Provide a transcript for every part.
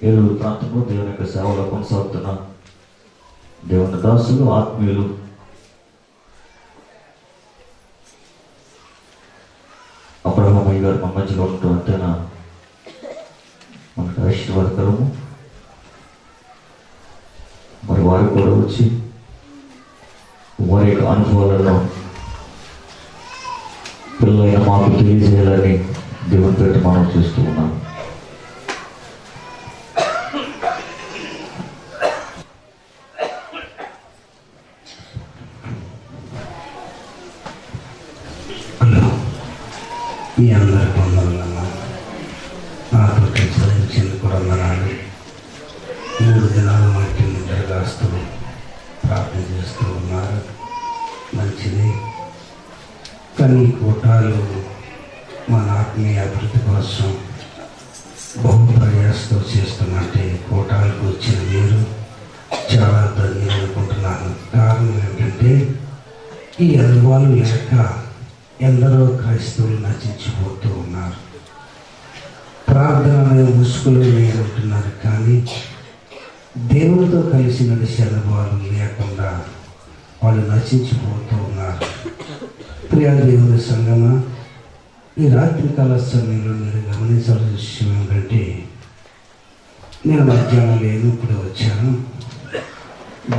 ఏలూరు ప్రాంతంలో దేవుని యొక్క సేవలో కొనసాగుతున్న దేవుని దాసులు, ఆత్మీయులు అబ్రహమయ్య గారు మన మధ్యలో ఉండటం అంతేనా మనకు ఆశీర్వాదకరము. మరి వారు కూడా వచ్చి వారి యొక్క అనుభవాలను పిల్లలైన మాకు తెలియజేయాలని దేవుని పెట్టి మనం చేస్తూ ఉన్నాం. మీ అందరికి వందనాలు. నాతో చదివించింది కూడా వందనాలు. 3 దినాలు మనకి నిద్రగాస్తూ ప్రార్థన చేస్తూ ఉన్నారు. మంచిది. కానీ కూటాలు మన ఆత్మీయ అభివృద్ధి కోసం బహు ప్రయాసతో చేస్తున్నట్టే కూటాలకు వచ్చిన మీరు చాలా ధన్యం అనుకుంటున్నాను. కారణం ఏంటంటే ఈ అనుభవాలు లేక ఎందరో క్రైస్తవులు నశించిపోతూ ఉన్నారు. ప్రార్థన అనే ముసుగులు లేకుంటున్నారు, కానీ దేవునితో కలిసి నడిచే అనుభవాలు లేకుండా వాళ్ళు నశించిపోతూ ఉన్నారు. ప్రియ దేవుని సంగమా, ఈ రాత్రికాల సమయంలో మీరు గమనించాల్సిన విషయం ఏమిటంటే, నేను మధ్యాహ్నం లేను, ఇప్పుడు వచ్చాను.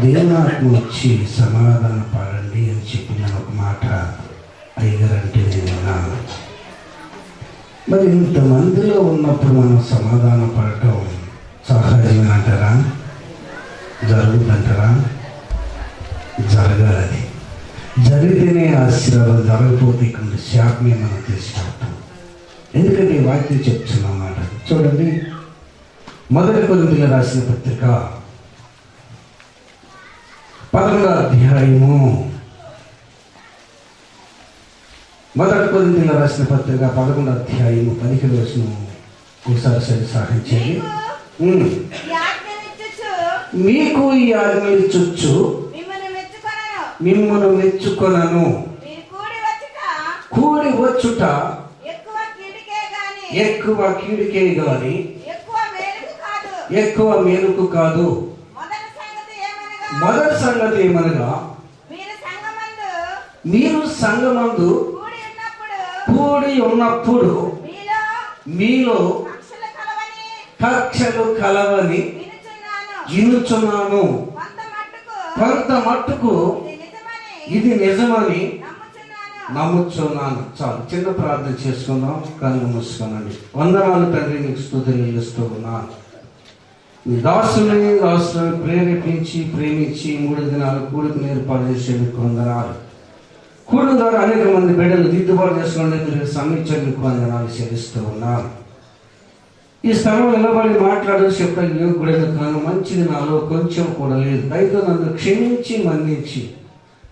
దేవుని ఆత్మ వచ్చి సమాధాన పడండి అని చెప్పిన ఒక మాట అయ్యగారు అంటే నేను విన్నాను. మరి ఇంతమందిలో ఉన్నప్పుడు మనం సమాధాన పడటం సహజమేనంటారా? జరుగుతుందంటారా? జరగాలి. జరిగితేనే ఆశీర్వాదం, జరగకపోతే ఇక్కడ శాపమే మనం తీసుకెళ్తాం. ఎందుకంటే ఈ వాక్యం చెప్తున్నమాట చూడండి. 1 కొరింథీయులకు రాసిన పత్రిక 11వ అధ్యాయము, 1 కొరింథీయులకు రాసిన పత్రిక 11వ అధ్యాయము 15వ వచనం ఒకసారి సాధించేది. మీకు ఈ ఆజ్ఞ ఇచ్చుచు మిమ్మల్ని మెచ్చుకొనను. కూడి వచ్చుట ఎక్కువ కీడుకే గాని ఎక్కువ మేలుకు కాదు. మొదటి సంగతి ఏమనగా, మీరు సంఘమందు కూడి ఉన్నప్పుడు మీలో కక్షలు కలవని వినుచున్నాను. కొంత మట్టుకు ఇది నిజమని నమ్ముచున్నాను. చాలు, చిన్న ప్రార్థన చేసుకుందాం. కళ్ళు మూసుకున్నాను. వందనాలు తండ్రి, నీకు స్తుతులు చెల్లిస్తూ ఉన్నాను. మీ దాసుని ప్రేరేపించి ప్రేమించి 3 దినాలు కూడుకుని ఏర్పాటు చేసేందుకు వందనాలు. కూడు ద్వారా అనేక మంది బిడ్డలు దిద్దుబాటు చేసుకునేందుకు సమీక్షలు మీకు వందనాలు చెల్లిస్తూ ఉన్నాను. ఈ స్థలంలో నిలబడి మాట్లాడు చెప్పడానికి యోగ్యుడైన కాను మంచిది నాలో కొంచెం కూడా లేదు. దయతో నన్ను క్షమించి మన్నించి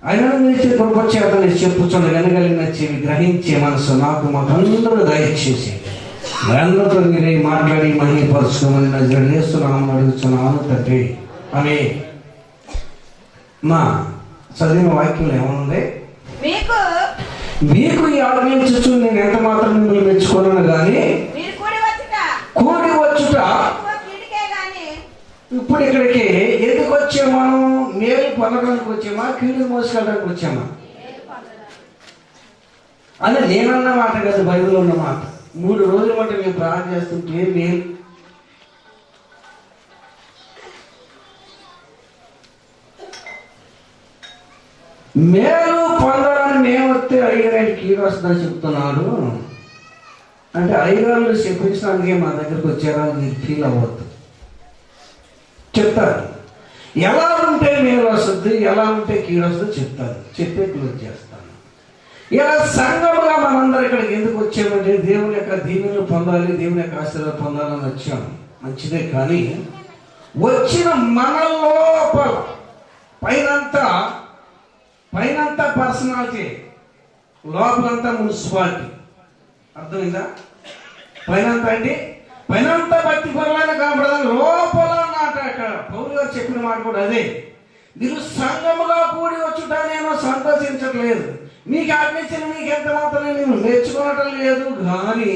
ఆయన మీరు కృపచేతని చెప్పుచున్న వినగలిగిన చెవి గ్రహించే మనసు నాకు మాకందరూ దయచేసి అందరితో మీరే మాట్లాడి మహిమపరచుకోమని నజరేస్తున్నామని అడుగుతున్నాను తండ్రి. అని మా చదివిన వాక్యంలో ఏమనుంది? మీకు ఈ ఆజ్ఞించు నేను ఎంత మాత్రం మిమ్మల్ని మెచ్చుకున్నాను కానీ కూడి వచ్చుట. ఇప్పుడు ఇక్కడికి ఎందుకు వచ్చాము? మనం మేలు పొందడానికి వచ్చామా, కీడు మోసుకెళ్ళడానికి వచ్చామా అని నేనన్న మాట కాదు, బైబిల్లో ఉన్న మాట. 3 రోజుల మాట మేము ప్రార్థన చేస్తుంటే మేలు పొందాలని మేము వస్తే అయ్యగారికి కీడు వస్తుందని చెప్తున్నాడు. అంటే అయ్యగారులు చెప్పించడానికి మా దగ్గరకు వచ్చారా మీరు ఫీల్ అవ్వద్దు. చెప్తారు ఎలా ఉంటే మేలు వస్తుంది, ఎలా ఉంటే కీడు వస్తుంది చెప్తారు. చెప్పే క్లోజ్ చేస్తాను. ఇలా సంఘముగా మనందరూ ఇక్కడికి ఎందుకు వచ్చామంటే దేవుని యొక్క దీవెనలు పొందాలి, దేవుని యొక్క ఆశీర్వాదం పొందాలని వచ్చాము. మంచిదే, కానీ వచ్చిన మన లోపల పైనంతా పర్సనాలిటీ, లోపలంతా మున్సిపాలిటీ. అర్థమైందా? పైనంతా భక్తి పరులైన కనపడదని లోపల మాట. పౌలు గారు చెప్పిన మాట కూడా అదే. మీరు సంఘముగా కూడి వచ్చుట నేను సంతోషించట్లేదు, మీకు ఆజ్ఞించిన మీకు ఎంత మాత్రం నేను నేర్చుకోవటం లేదు, కానీ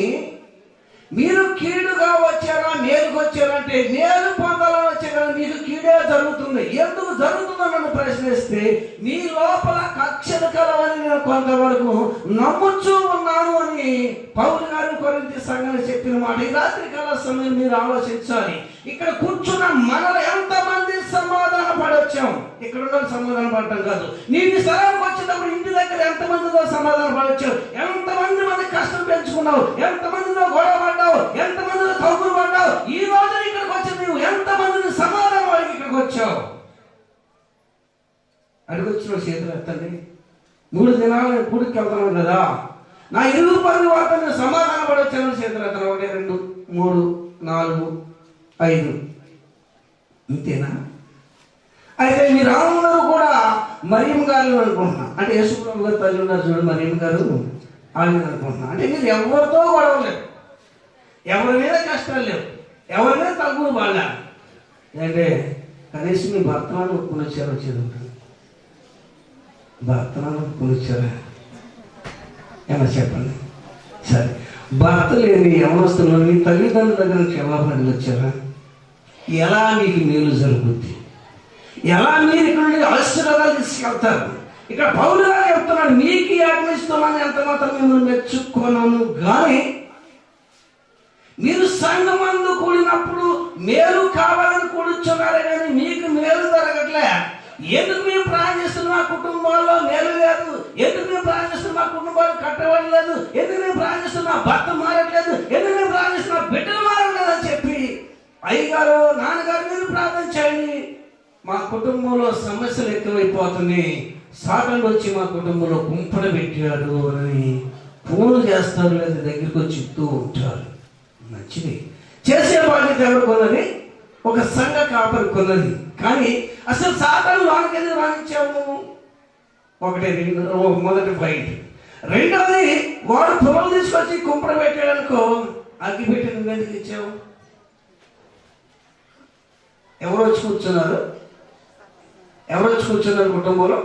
మీరు కీడుగా వచ్చారా మేలుకు వచ్చారంటే మేలు పొందాలని వచ్చారా, మీకు కీడే జరుగుతుంది. ఎందుకు జరుగుతుందో నన్ను ప్రశ్నిస్తే మీ లోపల కక్షలు కలవని నేను కొంతవరకు నమ్ముచూ ఉన్నాను అని పౌలు గారు కొరింథీ సంఘానికి చెప్పిన మాట. ఈ రాత్రి కాల సమయం మీరు ఆలోచించాలి. ఇక్కడ కూర్చున్న మనలో ఎంతమంది సమాధాన పడొచ్చాం? ఇక్కడ ఉన్న సమాధాన పడటం కాదు, నీకు స్థలానికి వచ్చేటప్పుడు ఇంటి దగ్గర ఎంతమందితో సమాధాన పడొచ్చావు, ఎంతమంది కష్టం పెంచుకున్నావు, ఎంతమందితో గొడవ పడ్డావు, ఎంతమందితో తగులు పడ్డావు. ఈ రోజు ఇక్కడికి వచ్చి నువ్వు ఎంతమందిని సమాధానం వాడికి ఇక్కడికి వచ్చావు? అడిగొచ్చిన చేతులు ఎత్తండి. 3 దినాలు నేను కూడికి వెళ్తున్నాను కదా, నా 20 మంది వారితో నేను సమాధాన పడొచ్చాను. చేతులు ఎత్తాను. 1 2 3 4 5 ఇంతేనా? అయితే మీరు అందరూ కూడా మరియమ్మ గారు అనుకుంటున్నా, అంటే యేసుప్రభు గారు తల్లి ఉన్నారు చూడు, మరియమ్మ గారు ఆమె అనుకుంటున్నా. అంటే మీరు ఎవరితో గొడవలేదు, ఎవరి మీద కష్టాలు లేవు, ఎవరి మీద తగ్గులు బాగా, అంటే కనీసం మీ భర్తలను ఒప్పుకొని వచ్చారు. వచ్చేది ఉంటుంది, భర్తలను ఒప్పుకొని వచ్చారా ఏమన్నా చెప్పండి. సరే, భర్త లేని యవనస్తులు మీ తల్లిదండ్రుల దగ్గర క్షమాపణలు వచ్చారా? ఎలా మీకు మేలు జరుగుద్ది, ఎలా మీరు ఇక్కడ నుండి ఆశీర్వాదాలు తీసుకెళ్తారు? ఇక్కడ పౌలు గారు చెప్తున్నాడు, మీకు ఆజ్ఞిస్తున్నాను, ఎంత మాత్రం మిమ్మల్ని మెచ్చుకోనను కానీ మీరు సంఘమందు కూడినప్పుడు మేలు కావాలని కూర్చున్నారే కానీ మీకు మేలు జరగట్లే. ఎందుకు మేము ప్రార్థిస్తున్న మా కుటుంబాల్లో మేలు లేదు, ఎందుకు మేము ప్రార్థిస్తున్న మా కుటుంబాలు కట్టబడలేదు, ఎందుకు మేము ప్రార్థిస్తున్న భర్త మారట్లేదు, ఎందుకు మేము ప్రార్థిస్తున్న బిడ్డలు మారట్లేదు అని చెప్పి అయ్యగారు నాన్నగారు మీరు ప్రార్థన చేయండి, మా కుటుంబంలో సమస్యలు ఎక్కువైపోతున్నాయి, సాటలు వచ్చి మా కుటుంబంలో కుంపడ పెట్టాడు అని ఫోన్ చేస్తారు, లేదా దగ్గరికి వచ్చి చెప్తూ ఉంటారు. మంచిది, చేసే బాధ్యత ఎవరు కొన్నది? ఒక సంఘ కాపరి కొన్నది. కానీ అసలు సాతాను వానికి ఎందుకు రాణించాము? మొదటి ఫైట్. రెండవది, వాడు పొలం తీసుకొచ్చి కుంపడ పెట్టాడనుకో, అగ్గి పెట్టి నువ్వెందుకు ఇచ్చావు? ఎవరు వచ్చి కూర్చున్నారు? ఎవరు వచ్చి కూర్చున్నారు కుటుంబంలో?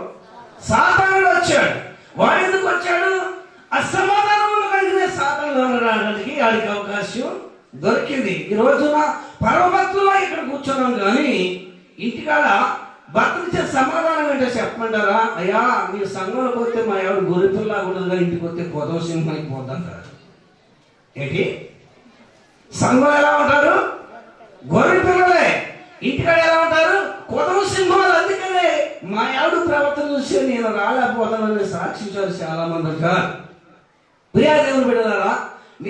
సాతానుడు వచ్చాడు. వాడు ఎందుకు వచ్చాడు? అసమాధానం కలిగిన సాతానుడు రావడానికి వాడికి అవకాశం దొరికింది. ఈ రోజున పరమభక్తుల్లో ఇక్కడ కూర్చున్నాం, కానీ ఇంటికాడ భర్తనిచ్చే సమాధానం ఏంటో చెప్పమంటారా? అయ్యా మీరు సంఘంలోకి పోతే మా ఎవరు గొరిపిల్లా ఉండదుగా, ఇంటికి వస్తే కొదవ సింహం అయిపోద్దంటారు. ఏంటి సంఘం ఎలా ఉంటారు? గొర్రె పిల్లలే. ఇంటికాడ ఎలా ఉంటారు? కొదవ సింహాలు. అందుకనే మా ఆవిడ ప్రవర్తన చూసి నేను రాలేకపోతానని సాక్షించారు చాలా మంది అంటారు. ప్రియా దేవుని బిడ్డలారా,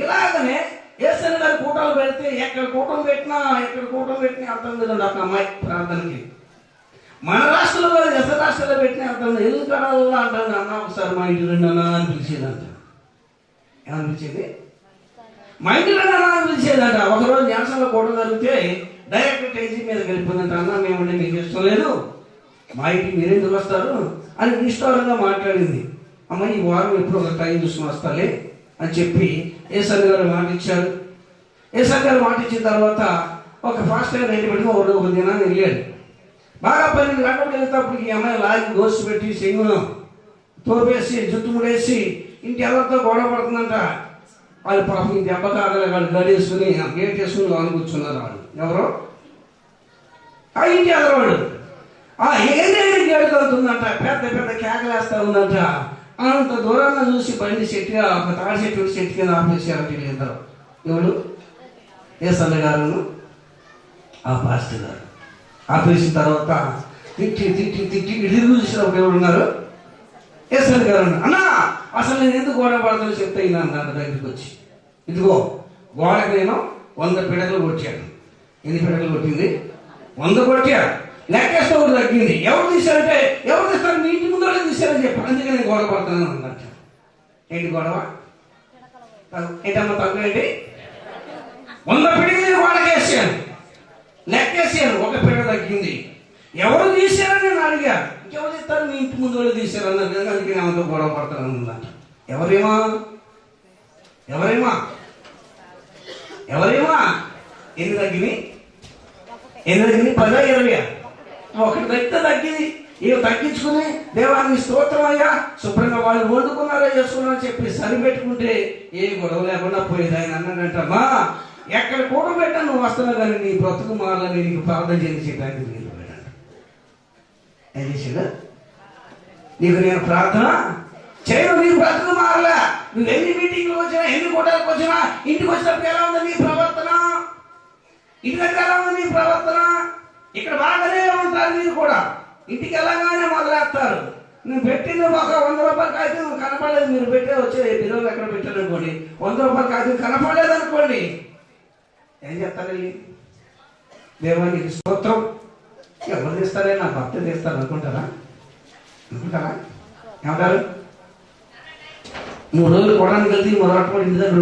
ఇలాగనే యేసయ్య గారి కూటలు పెడితే ఎక్కడ కూటలు పెట్టినా అర్థం కదండి ఒక అమ్మాయి ప్రార్థనకి. మన రాష్ట్రంలో ఇతర రాష్ట్రాల్లో పెట్టిన అర్థం ఎల్లు కడాలా అంటాను. అన్న ఒకసారి మా ఇంటి రెండు అన్నా అని పిలిచేదంట. ఏమనిపించేది? మా ఇంటి రెండు అన్నా అని పిలిచేదంట. ఒకరోజు న్యాసంలో కూటలు జరిగితే డైరెక్ట్ టేజీ మీద వెళ్ళిపోయిందంట. అన్న మేముంటే మీకు ఇష్టం లేదు, మా ఇంటికి మీరెందుకు వస్తారు అని నిష్ఠూరంగా మాట్లాడింది. అమ్మ ఈ వారం ఎప్పుడు ఒక టైం చూసుకుని వస్తాలే అని చెప్పి యేసయ్య గారు మాట ఇచ్చారు. యేసయ్య గారు మాట ఇచ్చిన తర్వాత ఒక ఫాస్ట్గా నైట్ పెట్టుకుని ఒక దినాన్ని వెళ్ళాడు. బాగా 12 గంటలకు వెళ్తేప్పటికి ఈ అమ్మాయి లాగి గోసు పెట్టి చెంగును తోపేసి జుట్టు ముడేసి ఇంటి ఎవరితో గొడవ పడుతుందంట. వాళ్ళు పాపం ఈ దెబ్బ కాగల వాళ్ళు గడి వేసుకుని గేట్ వేసుకుని వాళ్ళు కూర్చున్నారు. వాళ్ళు ఎవరో ఆ ఇంటి ఎదరవాడు ఏదేది గేటు కలుగుతుందంట, పెద్ద పెద్ద కేకలేస్తా ఉందంట. అంత దూరంగా చూసి బండి చెట్టుగా ఒక తాడి చెట్టు కింద ఆపేసారు వీళ్ళిద్దరు. ఎవడు? యేసయ్య గారును ఆ పాస్టర్ గారు. ఆపేసిన తర్వాత తిట్టి ఇటు చూసినప్పుడు ఎవరు ఉన్నారు? యేసయ్య గారు. అన్నా అసలు నేను ఎందుకు గొడవ పడతాను చెప్తే అయినా అన్న దగ్గరికి వచ్చి, ఇదిగో గోడకి నేను 100 పిడకలు కొట్టాను. ఎన్ని పిడకలు కొట్టింది? 100 కొట్టాడు. లెక్కేస్తే ఒకటి తగ్గింది. ఎవరు తీశారంటే ఎవరు తీస్తారు? మీ ఇంటి ముందు వాళ్ళే తీశారని చెప్పి అందుకే నేను గొడవ పడుతున్నాను అన్నట్టు. ఏంటి గొడవ? ఏంటమ్మా తగ్గు ఏంటి? 100 పిడకలు నేను గోడకేసాను, లెక్కేసాను, ఒక పిడక తగ్గింది. ఎవరు తీశారని నేను అడిగా. ఇంకెవరు తీస్తారు? మీ ఇంటి ముందు వాళ్ళు తీశారు అన్నారు కదా, అందుకే నేను అంతా గొడవ పడతాను అన్నట్టు. ఎవరేమా ఎన్ని తగ్గినాయి? 10 20 ఒకటి తగ్గితే తగ్గింది. ఇవి తగ్గించుకుని దేవానికి స్తోత్రం అయ్యా, శుభ్రంగా వాళ్ళు వండుకున్నారో చేసుకున్నారని చెప్పి సరిపెట్టుకుంటే ఏ గొడవ లేకుండా పోయేది. ఆయన అన్నాడంటమ్మా, ఎక్కడ కూడా పెట్టా నువ్వు వస్తున్నావు కానీ నీ బ్రతుకు మాలని నీకు ప్రార్థన చేయించడానికి నీళ్ళు పెట్టాను. ఏం చేశాడు? నీకు నేను ప్రార్థన చేయను, నీ బ్రతుకు మారలే. నువ్వు ఎన్ని మీటింగ్లు వచ్చినా, ఎన్ని కూటాలకు వచ్చినా, ఇంటికి వచ్చినప్పుడు ఎలా ఉంది నీ ప్రవర్తన? ఇంటి దగ్గర ఎలా ఉంది నీ ప్రవర్తన? ఇక్కడ బాగానే ఉంటారు మీరు కూడా, ఇంటికి వెళ్ళగానే మొదలెత్తారు. నువ్వు పెట్టిన ఒక 100 రూపాయల కాగితం కనపడలేదు, మీరు పెట్టే వచ్చే బిల్లులు ఎక్కడ పెట్టారు అనుకోండి, 100 రూపాయల కాగితం కనపడలేదు అనుకోండి, ఏం చెప్తారు? దేవానికి స్తోత్రం. ఎవరు తీస్తారే? నా భర్త తీస్తారు అనుకుంటారా? ఏమంటారు? 3 రోజులు కొనడానికి వెళ్తే మొదటి ఇంటి దగ్గర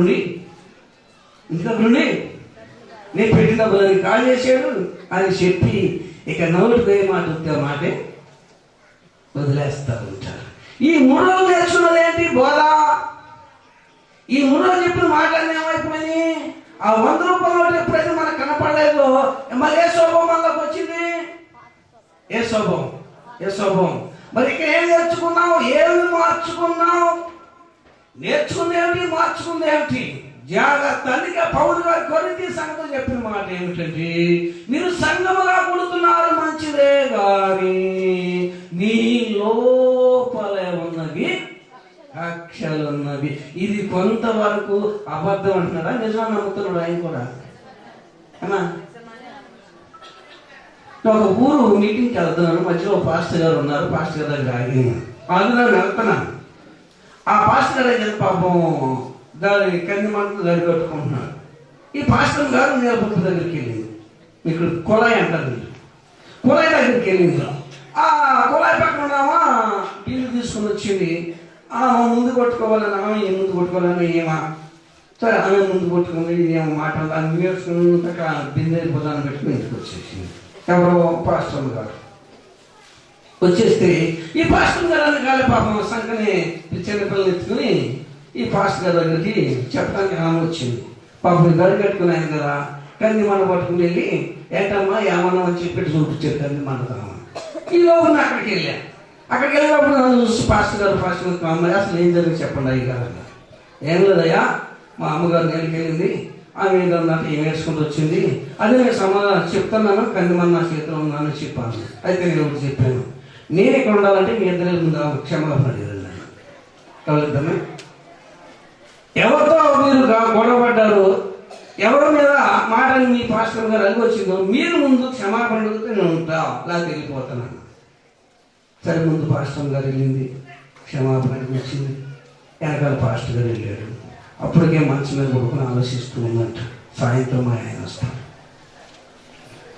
ఉండి నేను పెట్టిన డబ్బులని కాల్ చేశాడు అని చెప్పి ఇక నోటికి పోయే మాట వస్తే మాటే వదిలేస్తా ఉంటారు. ఈ 3 రోజులు నేర్చుకున్నది ఏంటి? బోధ. ఈ 3 రోజులు చెప్పిన మాటలన్నీ ఏమైపోయి ఆ 100 రూపాయల నోటు ఎప్పుడైతే మనకు కనపడలేదు, మరి ఏ శోభం మనలోకి వచ్చింది? ఏ శోభం? మరి ఇక్కడ ఏం నేర్చుకున్నావు? ఏమి మార్చుకున్నావు? నేర్చుకుందేమిటి, మార్చుకుందేమిటి? జాగ్రత్త. అందుకే పౌలు గారు కొరింథీ సంఘంతో చెప్పిన మాట ఏమిటంటే, మీరు సంఘముగా కూడుతున్నారు మంచిదే గాని మీ లోపలే ఉన్నవి కక్షలున్నవి. ఇది కొంతవరకు అబద్ధం అంటున్నాడా, నిజంగా నమ్ముతున్నాడు ఆయన కూడా? అమ్మా, ఒక ఊరు మీటింగ్కి వెళ్తున్నాను, మధ్యలో పాస్టర్ గారు ఉన్నారు. పాస్టర్ గారు దగ్గర ఆగి అందులో వెళ్తున్నాను. ఆ పాస్టర్ గారు అయితే పాపం దాని కంది మంటలు దాడి కట్టుకుంటున్నాడు. ఈ పాస్టర్ గారు నీలపప్పు దగ్గరికి వెళ్ళింది. ఇక్కడ కుళాయి అంటారు, కుళాయి దగ్గరికి వెళ్ళింది. ఆ కుళాయి పక్కన ఉన్నామా బిల్లు తీసుకుని వచ్చింది. ముందు కొట్టుకోవాలన్నా ఏ ముందు కొట్టుకోవాలన్నా ఏమా సరే ఆమె ముందు కొట్టుకుంది. ఏమో మాట దాన్ని నేర్చుకుని బిందె పొలాన్ని పెట్టుకుని ఇంటికి వచ్చేసింది. ఎవరో పాస్టర్ గారు వచ్చేస్తే ఈ పాస్టర్ గారు అని కాలే పాపం సంకని చిన్నపిల్లలు ఎత్తుకుని ఈ పాస్టర్ గారి దగ్గరికి చెప్పడానికి ఆమె వచ్చింది. పాపం గడి కట్టుకుని ఆయన కదా కంది మండ పట్టుకుని వెళ్ళి ఏంటమ్మా ఏమన్నా అని చెప్పి చూపించారు కంది మండతామని. ఈ లోపు అక్కడికి వెళ్ళాను. అక్కడికి వెళ్ళినప్పుడు నన్ను చూసి పాస్టర్ గారు అమ్మాయి అసలు ఏం జరిగింది చెప్పండి అయ్యి గారు. ఏం లేదయ్యా, మా అమ్మగారు నేలకి వెళ్ళింది, ఆమె ఏదన్నట్టు ఏం వేసుకుంటూ వచ్చింది, అదే నేను సమాధానం చెప్తున్నాను, కందిమన్న నా చేతిలో ఉన్నానని చెప్పాను. అయితే నేను ఒకటి చెప్పాను, నేను ఇక్కడ ఉండాలంటే మీ ఇద్దరి ముందు క్షమాపణ అడిగాను. కలుద్దామే. ఎవరితో మీరు గొడవపడ్డారు, ఎవరి మీద మాటని మీ పాస్టర్ గారు అడిగి వచ్చిందో మీరు ముందు క్షమాపణ అడిగితే నేను ఉంటా, అలా వెళ్ళిపోతున్నాను. సరే ముందు పాస్టర్ గారు వెళ్ళింది, క్షమాపణ వచ్చింది. వెనకాల పాస్టర్ గారు వెళ్ళాడు. అప్పటికే మంచి మీద కొడుకుని ఆలోచిస్తూ ఉన్నట్టు సాయంత్రం ఆయన వస్తాడు.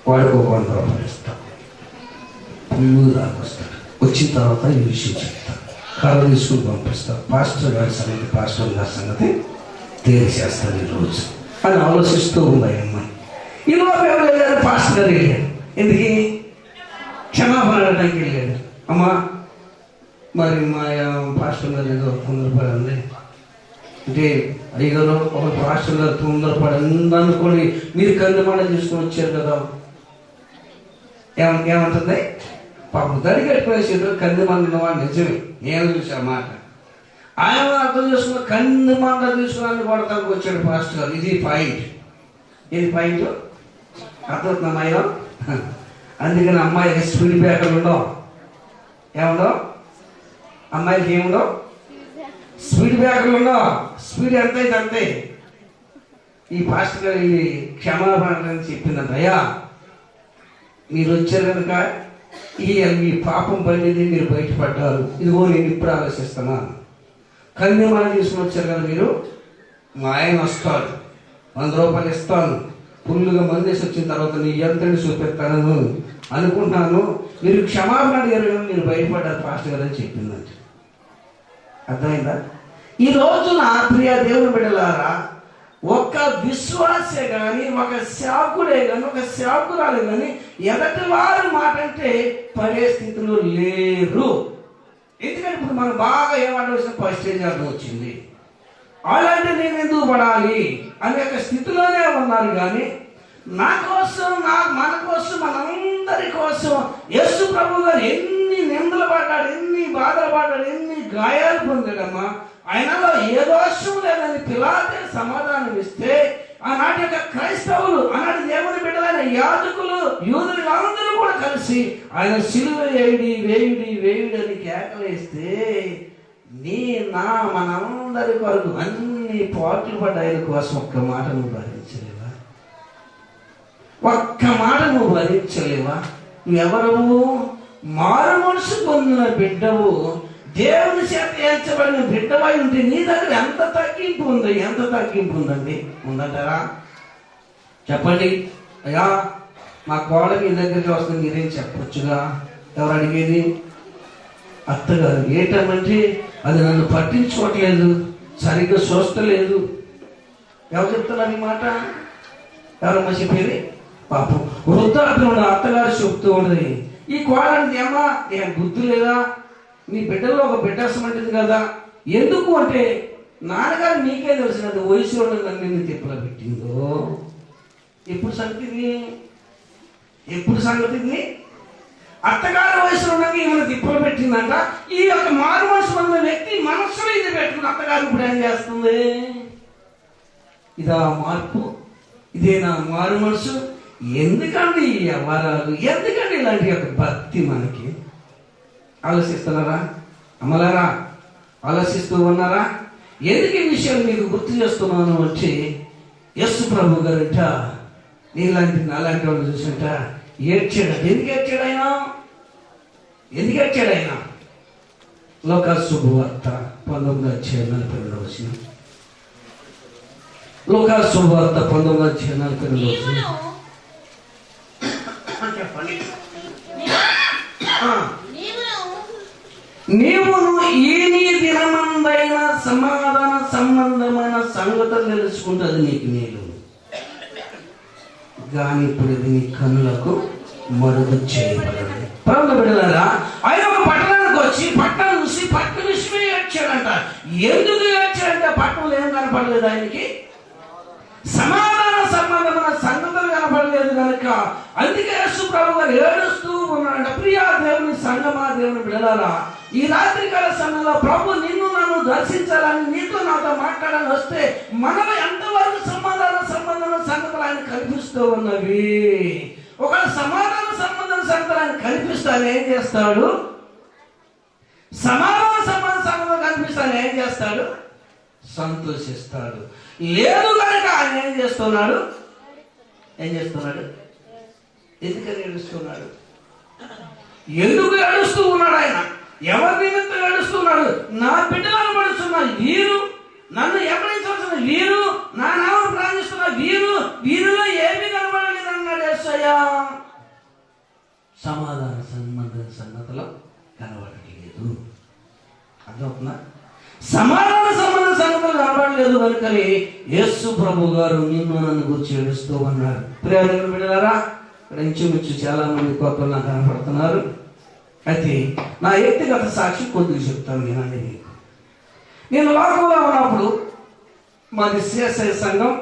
వాడికి 100 రూపాయలు ఇస్తాడు. పుల్లు దాకొస్తాడు. వచ్చిన తర్వాత ఈ విషయం చెప్తాడు. కర్ర తీసుకుని పంపిస్తాడు. పాస్టర్ గారి సంగతి, పాస్టర్ గారి సంగతి తేల్చేస్తాడు ఈరోజు అని ఆలోచిస్తూ ఉంది అమ్మాయి. ఈలోపు ఎవరు వెళ్ళారు? పాస్టర్ గారు వెళ్ళాడు. ఎందుకు? క్షమాపణ అడగడానికి వెళ్ళాడు. అమ్మా మరి మా పాస్టర్ గారు ఏదో 100 రూపాయలు ఉంది అంటే, అయ్యగారు ఒక పాస్టర్ గారు 100 రూపాయలు అనుకోండి, మీరు కందిమండ తీసుకొని వచ్చారు కదా. ఏమంటుంది? పాపం దడి కట్టుకునేసారు కందిమండ వాడు నిజమే, నేను చూసా మాట. ఆయన అర్థం చేసుకున్న కందిమండ తీసుకుని కొడతానికి వచ్చాడు పాస్టర్ గారు. ఇది పాయింట్. ఏది పాయింట్ అర్థమవుతుంది అమ్మాయిలో? అందుకని అమ్మాయికి స్పీడ్ బ్రేకర్లు ఉండవు. ఏముండవు అమ్మాయికి? ఏముండవు స్పీడ్ బ్రేకర్లు ఉండవు. స్పీడ్ ఎంత అయితే అంతే. ఈ పాస్టర్ గారు ఇది క్షమాపణ అని చెప్పిందంట. అయ్యా మీరు వచ్చారు కనుక మీ పాపం పడింది, మీరు బయటపడ్డారు. ఇదిగో నేను ఇప్పుడు ఆలోచిస్తున్నాను. కందిమన తీసుకుని వచ్చారు కదా మీరు, మా ఆయన వస్తాడు, 100 రూపాయలు ఇస్తాను, ఫుల్గా మందేసి వచ్చిన తర్వాత నీ ఎంతని చూపెడతాను అనుకుంటున్నాను. మీరు క్షమాపణ అడిగారు, మీరు బయటపడ్డారు పాస్టర్ గారు అని చెప్పిందంట. అర్థమైందా? ఈ రోజు నా ప్రియ దేవుని బిడ్డలారా, ఒక్క విశ్వాసే కానీ, ఒక సేవకుడే కానీ, ఒక సేవకురాలే కానీ ఎదటి వారి మాట అంటే పడే స్థితిలో లేరు. ఎందుకంటే ఇప్పుడు మనం బాగా ఏమడవలసిన పర్స్టేజ్ అర్థం వచ్చింది. అలాంటి నేను ఎందుకు పడాలి అనే ఒక స్థితిలోనే ఉన్నారు. కానీ నా కోసం, మన కోసం, మనందరి కోసం యేసు ప్రభు గారు ఎన్ని పడ్డాడు, ఎన్ని బాధలు పడ్డాడు, ఎన్ని గాయాలు పొందాడమ్మా. ఆయనలో ఏ దోషం లేదని పిలాతే సమాధానం ఇస్తే ఆనాటి యొక్క క్రైస్తవులు, ఆనాటి దేవుని బిడ్డలైన యాజకులు, యూదులు అందరూ కూడా కలిసి ఆయన సిలువ వేయుడి వేయుడి వేయుడి అని కేకలేస్తే మనందరి కొరకు అన్ని పాటలు పడ్డ ఆయన కోసం ఒక్క మాట నువ్వు భరించలేవా? ఒక్క మాట నువ్వు భరించలేవా? నువ్వెవరవు? మారు మనసు పొందిన బిడ్డవు, దేవుని చేత ఏర్చబడిన బిడ్డవై ఉంటే నీ దగ్గర ఎంత తగ్గింపు ఉంది? ఎంత తగ్గింపు ఉందండి? ఉందంటారా? చెప్పండి. అయ్యా మా కోడ మీ దగ్గరికి వస్తుంది, మీరేం చెప్పొచ్చుగా. ఎవరు అడిగేది? అత్తగారు. ఏంటంటే అది నన్ను పట్టించుకోవట్లేదు, సరిగ్గా చూస్తలేదు. ఎవరు చెప్తున్నారు ఈ మాట? ఎవరమ్మా చెప్పేది? పాపం వృద్ధాప్యంలో అత్తగారు చెప్తూ ఉండదు, ఈ కోడని ఏమా ఏం గుర్తు లేదా, నీ బిడ్డలో ఒక బిడ్డ అసమంటుంది కదా. ఎందుకు అంటే నాన్నగారు నీకే తెలిసినది వయసులో నన్ను నిన్ను తిప్పలు పెట్టిందో. ఎప్పుడు సంగతి అత్తగారి వయసులో ఉన్నది ఏమైనా తిప్పలు పెట్టిందంట. ఈ యొక్క మారు మనసు ఉన్న వ్యక్తి మనస్సులో ఇది పెట్టుకుని అత్తగారు ఇప్పుడు ఏం చేస్తుంది? ఇదా మార్పు? ఇదేనా మారు మనసు? ఎందుకండి ఈ వ్యవహారాలు? ఎందుకండి ఇలాంటి యొక్క భక్తి మనకి? ఆలోచిస్తున్నారా అమ్మలారా? ఆలోచిస్తూ ఉన్నారా? ఎందుకు ఈ విషయాలు మీకు గుర్తు చేస్తున్నాను అంటే, యేసు ప్రభు గారంట నీలాంటి నాలాంటి వాళ్ళు చూసంట ఏడ్చాడు. ఎందుకు ఏడ్చాడు ఆయన? లోకాసు శుభవార్త 19:42. లోకాసు శుభవార్త 19:42. చెప్పండి. నీవును ఈ నీ దినమందైన సమాధాన సంబంధమైన సంగతులు తెలుసుకుంటుంది నీకు మేలు, కానీ ఇప్పుడు ఇది నీ కన్నులకు మరుగు చేయబడింది. ప్రభువు బిడ్డలారా, ఆయన ఒక పట్టణానికి వచ్చి పట్టణం చూసి పట్టణ విషయమే ఏడ్చాడంట. ఎందుకు ఏడ్చాడంటే పట్టణంలో ఏం కనపడలేదు ఆయనకి, సమాధాన సంబంధమైన సంగతులు కనపడలేదు కనుక అందుకే యేసు ప్రభు గారు ఏడుస్తూ ఉన్నాడంట. ప్రియా దేవుని సంగమా, దేవుని బిడ్డలారా, ఈ రాత్రికాల సమయంలో ప్రభు నిన్ను నన్ను దర్శించాలని, నీతో నాతో మాట్లాడాలని వస్తే మనలో ఎంతవరకు సమాధాన సంబంధమైన సంగతులు ఆయన కల్పిస్తూ ఉన్నవి. ఒక సమాధాన సంబంధం సంగతులు ఆయన కల్పిస్తాను ఏం చేస్తాడు? సమాధాన సంబంధ సంగతులు కల్పిస్తాను ఏం చేస్తాడు? సంతోషిస్తాడు. లేదు కనుక ఆయన ఏం చేస్తున్నాడు? ఎందుకని ఏడుస్తున్నాడు? ఎందుకు ఏడుస్తూ ఉన్నాడు ఆయన? ఎవరి నిమిత్తం ఏడుస్తున్నాడు? నా బిడ్డలను పడుతున్నారు వీరు, నన్ను ఎక్కడించవలసిన వీరు, నా నామం ప్రార్థిస్తున్న వీరిలో ఏమీ కనబడలేదు అన్నాడు యేసయ్య. సమాధాన సంగతులు కనబడలేదు. అర్థమవుతుందా? సమాధాన సంగతులు కనబడలేదు కనుకని యేసు ప్రభు గారు నిన్ను నన్ను గురించి ఏడుస్తూ ఉన్నారు. ప్రియమైన బిడ్డలారా, ఇక్కడ ఇంచుమించు చాలా మంది కొత్తలు నాకు కనపడుతున్నారు. అయితే నా వ్యక్తిగత సాక్షి కొద్దిగా చెప్తాను వినండి. నేను లోకంలో ఉన్నప్పుడు మాది సిఎస్ఐ సంఘం,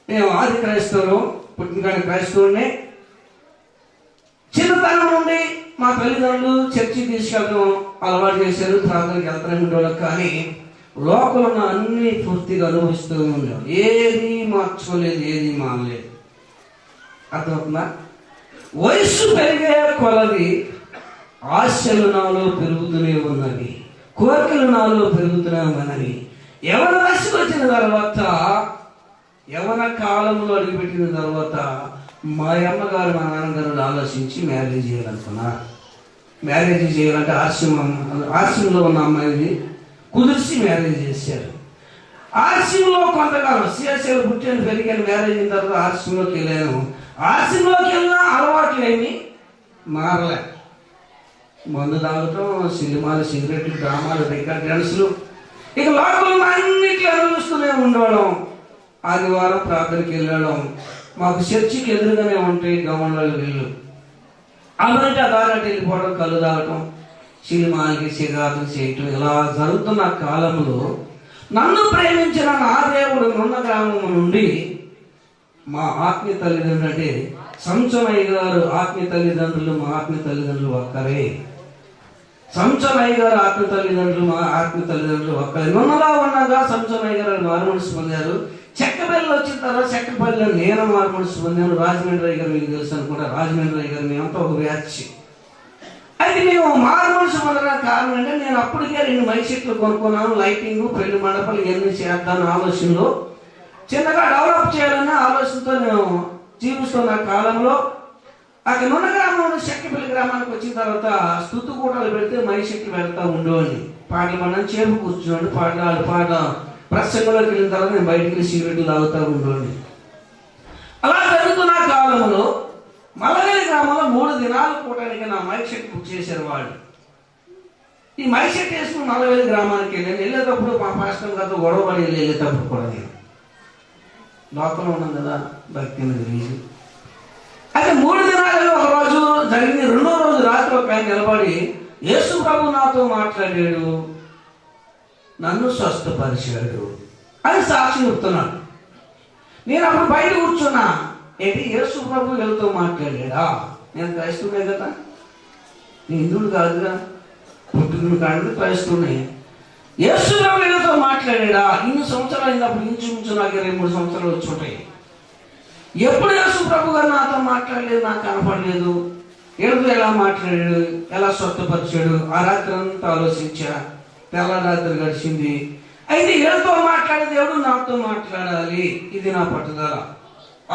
మేము ఆది క్రైస్తవులు, పుట్టినకాని క్రైస్తవుడిని. చిన్నతనం నుండి మా తల్లిదండ్రులు చర్చికి తీసుకెళ్ళడం అలవాటు చేశారు, ప్రార్థనకి వెళ్తానే ఉండేవాళ్ళకి. కానీ లోకంలో అన్ని పూర్తిగా అనుభవిస్తూ ఉండేవాళ్ళు, ఏది మార్చుకోలేదు, ఏది మానలేదు. అర్థమవుతుందా? వయస్సు పెరిగే కొలది ఆశలు నాలో పెరుగుతూనే ఉన్నవి, కోరికలు నాలో పెరుగుతూనే ఉన్నవి. యవన దశకు వచ్చిన తర్వాత, యవన కాలంలో అడుగుపెట్టిన తర్వాత మా అమ్మగారు మా నాన్నగారు ఆలోచించి మ్యారేజ్ చేయాలనుకున్నారు. మ్యారేజ్ చేయాలంటే ఆర్సిఎంలో ఉన్న అమ్మాయిని కుదిర్చి మ్యారేజ్ చేశారు. ఆర్సిఎంలో కొంతకాలం సిఎస్ఐలో పుట్టాను, పెరిగాను. మ్యారేజ్ అయిన తర్వాత ఆర్సిఎంలోకి వెళ్ళాను. ఆర్సిఎంలోకి వెళ్ళినా అలవాట్లు ఏమి మారలే. మందు తాగటం, సినిమాలు, సిగరెట్లు, డ్రామాలు, రికార్డ్ డ్యాన్సులు, ఇక లోకంలో అన్నిట్లో అనుభవిస్తూనే ఉండడం. ఆదివారం ప్రార్థనకి వెళ్ళడం, మాకు చర్చికి ఎదురుగానే ఉంటాయి గమనాలు వీళ్ళు. అలాంటి అదారంటే వెళ్ళిపోవడం, కళ్ళు తాగటం, సినిమాలకి సిగారులు చేయటం, ఇలా జరుగుతున్న కాలంలో నన్ను ప్రేమించిన నా దేవుడు నున్న గ్రామం నుండి మా ఆత్మీయ తల్లిదండ్రులు అంటే సంచమయ్య గారు ఆత్మీయ తల్లిదండ్రులు, మా ఆత్మీయ తల్లిదండ్రులు ఒక్కరే. సంసనయ్య గారు ఆత్మ తల్లిదండ్రులు ఒక్క నున్నలా ఉండగా సంసనయ్య గారు మారుమనసు పొందారు. చెక్కపల్లి వచ్చిన తర్వాత చెక్కపల్లిలో నేను మారుమనసు పొందాను. రాజమండ్రి గారు మీకు తెలుసు అనుకుంటా. రాజమండ్రి గారు మేమంతా ఒక బ్యాచ్. అయితే మేము మారుమనసు పొందడానికి కారణం అంటే నేను అప్పటికే 2 మైక్ సెట్లు కొనుక్కున్నాను. లైటింగ్, పెళ్లి మండపాలు ఇవన్నీ చేద్దాను ఆలోచనలో, చిన్నగా డెవలప్ చేయాలనే ఆలోచనతో నేను జీవిస్తున్న కాలంలో అక్కడ నున్న గ్రామంలో చెక్కపల్లి గ్రామానికి వచ్చిన తర్వాత స్తుతి కూటలు పెడితే మైక్ సెట్లు పెడతా ఉండేవాడిని. పాటలు పడిన చేపు కూర్చోండి, పాట ప్రసంగంలోకి వెళ్ళిన తర్వాత నేను బయటికి వెళ్ళి సిగరెట్లు తాగుతూ ఉండేవాడిని. అలా జరుగుతున్న కాలంలో మల్లవేలి గ్రామంలో 3 దినాలు కూటానికి నా మైక్ సెట్ బుక్ చేశారు వాళ్ళు. ఈ మైక్ సెట్ వేసుకుని మల్లవేలి గ్రామానికి వెళ్ళేటప్పుడు మా పాస్టర్ గారితో గొడవపడి వెళ్ళేటప్పుడు కూడా నేను లోకంలో ఉన్నాను కదా, భక్తి తెలియదు. అయితే 3 దినాలలో ఒక రోజు జరిగింది. 2వ రోజు రాత్రి ఒక ఆయన నిలబడి యేసు ప్రభు నాతో మాట్లాడాడు, నన్ను స్వస్థపరిచాడు అని సాక్షి చెప్తున్నాడు. నేను అప్పుడు బయట కూర్చున్నా. ఏంటి, యేసు ప్రభు వీళ్ళతో మాట్లాడా? నేను క్రైస్తవునే కదా, నేను హిందువుడు కాదుగా, పుట్టిన కాదు క్రైస్తవునే. యేసు ప్రభు వీళ్ళతో మాట్లాడా? ఇన్ని సంవత్సరాలు అయినప్పుడు ఇంచుమించు నాకు 23 సంవత్సరాలు వచ్చి ఉంటాయి. ఎప్పుడు యేసు ప్రభు గారు నాతో మాట్లాడలేదు, నాకు కనపడలేదు. ఏడుతో ఎలా మాట్లాడాడు, ఎలా స్వస్థపరిచాడు? ఆ రాత్రి అంతా ఆలోచించా. తెల్లరాత్రి గడిచింది. అయితే ఏడుతో మాట్లాడే దేవుడు నాతో మాట్లాడాలి, ఇది నా పట్టుదల.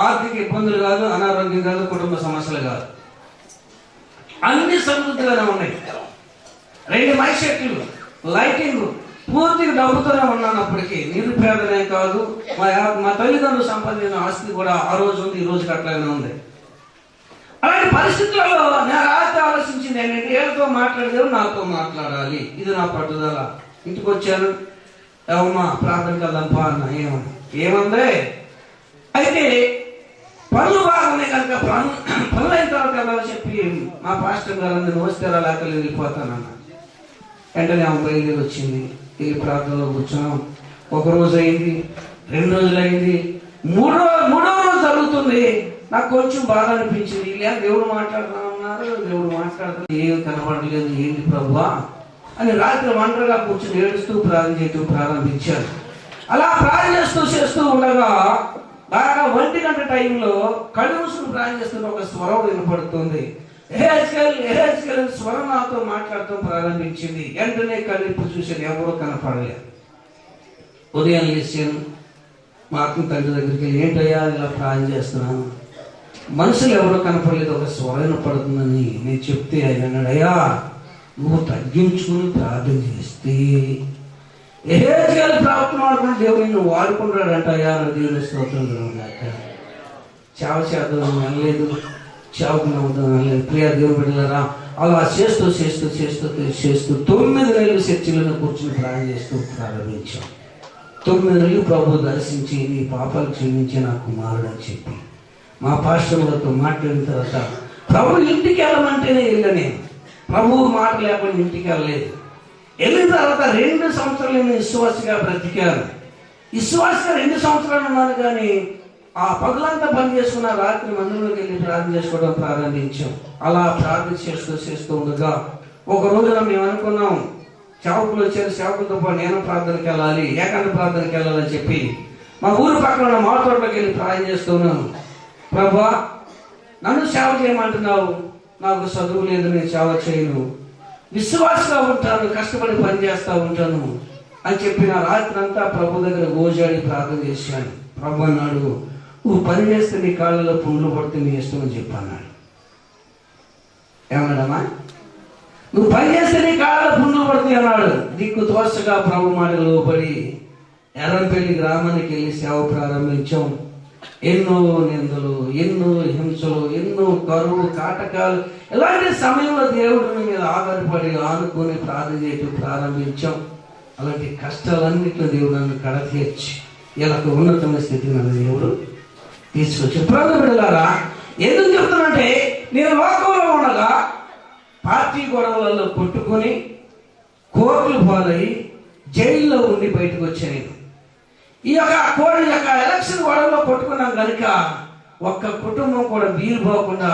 ఆర్థిక ఇబ్బందులు కాదు, అనారోగ్యం కాదు, కుటుంబ సమస్యలు కాదు, అన్ని సమృద్ధిగానే ఉన్నాయి. 2 మైక్ సెట్లు, లైటింగ్, పూర్తిగా డబ్బుతోనే ఉన్నాను. అప్పటికి నిరుపేదనే కాదు. మా తల్లిదండ్రులు సంపాదించిన ఆస్తి కూడా ఆ రోజు ఉంది, ఈ రోజుకి అట్లానే ఉంది. అలాంటి పరిస్థితులలో నేను రాత్రి ఆలోచించింది ఏంటంటే ఏళ్ళతో మాట్లాడేది నాతో మాట్లాడాలి, ఇది నా పట్టుదల. ఇంటికి వచ్చాను. ఏమమ్మా ప్రార్థన కదమ్మా అన్న. ఏమందే? అయితే పనులు బాగున్నాయి కనుక పనులు అయిన తర్వాత ఎలా చెప్పి మా పాస్టర్ గారు అందరిని వస్తే లేక వెళ్ళిపోతానన్న. వెంటనే ఆమె బయలుదేరి వచ్చింది. వెళ్ళి ప్రార్థనలో కూర్చున్నాం. 1 రోజు అయింది, 2 రోజులు అయింది, మూడో రోజు జరుగుతుంది. నాకు కొంచెం బాధ అనిపించింది. ఇలా దేవుడు మాట్లాడుతున్నారు, దేవుడు మాట్లాడుతున్నారు, ఏం కనపడలేదు, ఏంటి ప్రభువా అని రాత్రి ఒంటరిగా కూర్చొని ఏడుస్తూ ప్రార్థన చేయటం ప్రారంభించాను. అలా ప్రార్థన చేస్తూ ఉండగా బాగా 1 గంట టైంలో కళ్ళు మూసుకుని ప్రార్థన చేస్తున్న ఒక స్వరం వినపడుతుంది. ఎహెజ్కేల్ స్వరం నాతో మాట్లాడటం ప్రారంభించింది. వెంటనే కళ్ళిప్పు చూసాను, ఎవరో కనపడలేదు. ఉదయం లేచాను, మా ఆత్మ తండ్రి దగ్గరికి వెళ్ళి ఏంటయ్యా ఇలా ప్రార్థన చేస్తున్నాను, మనుషులు ఎవరో కనపడలేదు, ఒక స్వరం వినపడుతుందని నేను చెప్తే ఆయన అన్నాడు, అయ్యా నువ్వు తగ్గించుకుని ప్రార్థన చేస్తే ఎహెజ్కేల్ ప్రార్థన ఆడుకుని దేవుడు నిన్ను వాడుకుంటాడంట. అయ్యా నా దేవుని స్తోత్రం కాక. చావ చేద్దాం అనలేదు, చావుకు నవ్వుతాం అనలేదు. ప్రియా దేవుడు బిడ్డలారా, అలా చేస్తూ 9 నెలలు చర్చిలను కూర్చుని ప్రార్థన చేస్తూ ప్రారంభించాం. 9 నెలలు ప్రభు దర్శించి నీ పాపాలు క్షమించి నా కుమారుడు అని చెప్పి మా పాస్టర్ గారితో మాట్లాడిన తర్వాత ప్రభు ఇంటికి వెళ్ళమంటేనే వెళ్ళనే, ప్రభువు మాట లేకుండా ఇంటికి వెళ్ళలేదు. వెళ్ళిన తర్వాత 2 సంవత్సరాలు నేను విశ్వాసగా బ్రతికాను. విశ్వాసగా 2 సంవత్సరాలు ఉన్నాను. కానీ ఆ పగలంతా పని చేసుకున్న రాత్రి మందిరంలోకి వెళ్ళి ప్రార్థన చేసుకోవడం ప్రారంభించాం. అలా ప్రార్థన చేస్తూ ఉండగా ఒక రోజున మేము అనుకున్నాం, సేవకులు వచ్చారు, సేవకులతో పాటు నేను ప్రార్థనకి వెళ్ళాలి, ఏకాంత ప్రార్థనకి వెళ్ళాలని చెప్పి మా ఊరు పక్కన ఉన్న మాతోటలోకి వెళ్ళి ప్రార్థన చేస్తున్నాను. ప్రభువా నన్ను సేవ చేయమంటున్నావు, నాకు చదువు లేదు, నేను సేవ చేయను, విశ్వాసంగా ఉంటాను, కష్టపడి పని చేస్తూ ఉంటాను అని చెప్పిన రాత్రి అంతా ప్రభు దగ్గర గోజాడి ప్రార్థన చేశాను. ప్రభు అన్నాడు, నువ్వు పని చేస్తే నీ కాళ్ళలో పుండ్లు పడితే నీ ఇష్టం అని చెప్పన్నాడు. ఏమన్నాడమ్మా? నువ్వు పని చేస్తే నీ కాళ్ళలో పుండ్లు పడుతుంది అన్నాడు. దిక్కు తోసగా ప్రభు మాటలు లోబడి ఎర్రంపల్లి గ్రామానికి వెళ్ళి సేవ ప్రారంభించాం. ఎన్నో నిందలు, ఎన్నో హింసలు, ఎన్నో కరువు కాటకాలు, ఇలాంటి సమయంలో దేవుడి మీద ఆధారపడి ఆనుకొని ప్రార్థన చేయటం ప్రారంభించాం. అలాంటి కష్టాలన్నింటిలో దేవుడు నన్ను కడతీర్చి ఇలాగ ఉన్నతమైన స్థితికి నన్ను దేవుడు తీసుకొచ్చాడు. ప్రభువు బిడ్డలారా, ఎందుకు చెప్తానంటే నేను లోకంలో ఉండగా పార్టీ గొడవలలో కొట్టుకొని కోర్టులు పాలై జైల్లో ఉండి బయటకు వచ్చాను. ఈ యొక్క ఎలక్షన్ గొడవలో కొట్టుకున్నాం కనుక ఒక్క కుటుంబం కూడా వీలు పోకుండా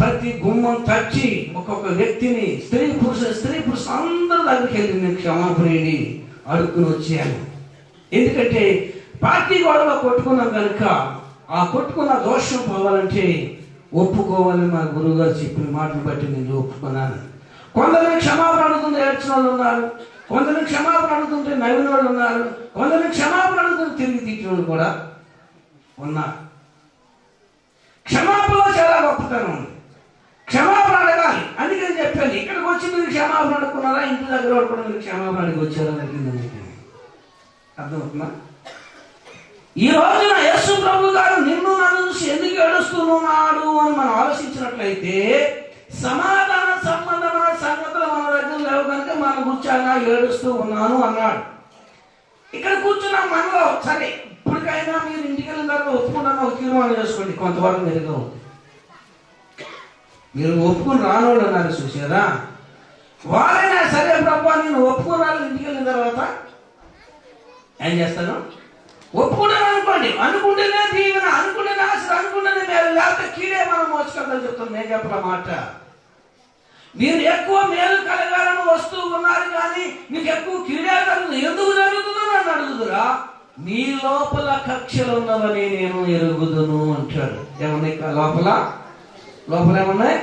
ప్రతి గుమ్మం తచ్చి ఒక్కొక్క వ్యక్తిని స్త్రీ పురుషులు అందరూ దగ్గరికి వెళ్ళి నేను క్షమాపణని అడుక్కుని వచ్చాను. ఎందుకంటే పార్టీ గొడవలో కొట్టుకున్నాం కనుక ఆ కొట్టుకున్న దోషం పోవాలంటే ఒప్పుకోవాలని మా గురువు గారు చెప్పిన మాటలు బట్టి నేను ఒప్పుకున్నాను. కొందరిని క్షమాపణ అడుగుతుంటే ఏడ్చిన వాళ్ళు ఉన్నారు, కొందరిని క్షమాపణ అడుగుతుంటే నవ్విన వాళ్ళు ఉన్నారు, కొందరిని క్షమాపణ అడుగుతుంటే తిరిగి తిట్టిన వాళ్ళు కూడా ఉన్నారు. క్షమాపణలో చాలా గొప్పతనం ఉంది. క్షమాపణ అడగాలి. అందుకని చెప్పాను, ఇక్కడికి వచ్చి మీరు క్షమాపణ అడుగుతున్నారా, ఇంటి దగ్గర కూడా మీరు క్షమాపణ అడిగి వచ్చారా అడిగిందని. అర్థమవుతుందా? ఈ రోజున యేసు ప్రభు గారు నిన్ను నన్ను చూసి ఎందుకు ఏడుస్తున్నాడు అని మనం ఆలోచించినట్లయితే సమాధాన సంబంధమైన సంగతులు మన దగ్గర లేవు కనుక మన కూర్చోగా ఏడుస్తూ ఉన్నాను అన్నాడు. ఇక్కడ కూర్చున్న మనలో సరే ఇప్పటికైనా మీరు ఇంటికి వెళ్ళిన తర్వాత ఒప్పుకున్నాను ఒక తీర్మానం చేసుకోండి, కొంతవరకు మెరుగ్గా ఉంది. మీరు ఒప్పుకుని రానోళ్ళు అన్నారు చూసారా, వారైనా సరే ప్రభు నేను ఒప్పుకున్నాను ఇంటికి వెళ్ళిన తర్వాత ఏం చేస్తాను, ఒప్పుకున్నాను అనుకోండి, అనుకుంటేనే దీవెన, అనుకుంటేనే ఆశ, అనుకుంటేనే మేలు, లేకపోతే కీడే మనం మోసుకెళ్తాను చెప్తాను. నేను చెప్పిన మాట, మీరు ఎక్కువ మేలు కలగాలని వస్తూ ఉన్నారు కానీ మీకు ఎక్కువ కీడే కలుగుతుంది. ఎందుకు జరుగుతుందో నన్ను అడుగుదురా, మీ లోపల కక్షలు ఉన్నవని నేను ఎరుగుదును అంటాడు. ఏమన్నాయి లోపల ఏమన్నాయి?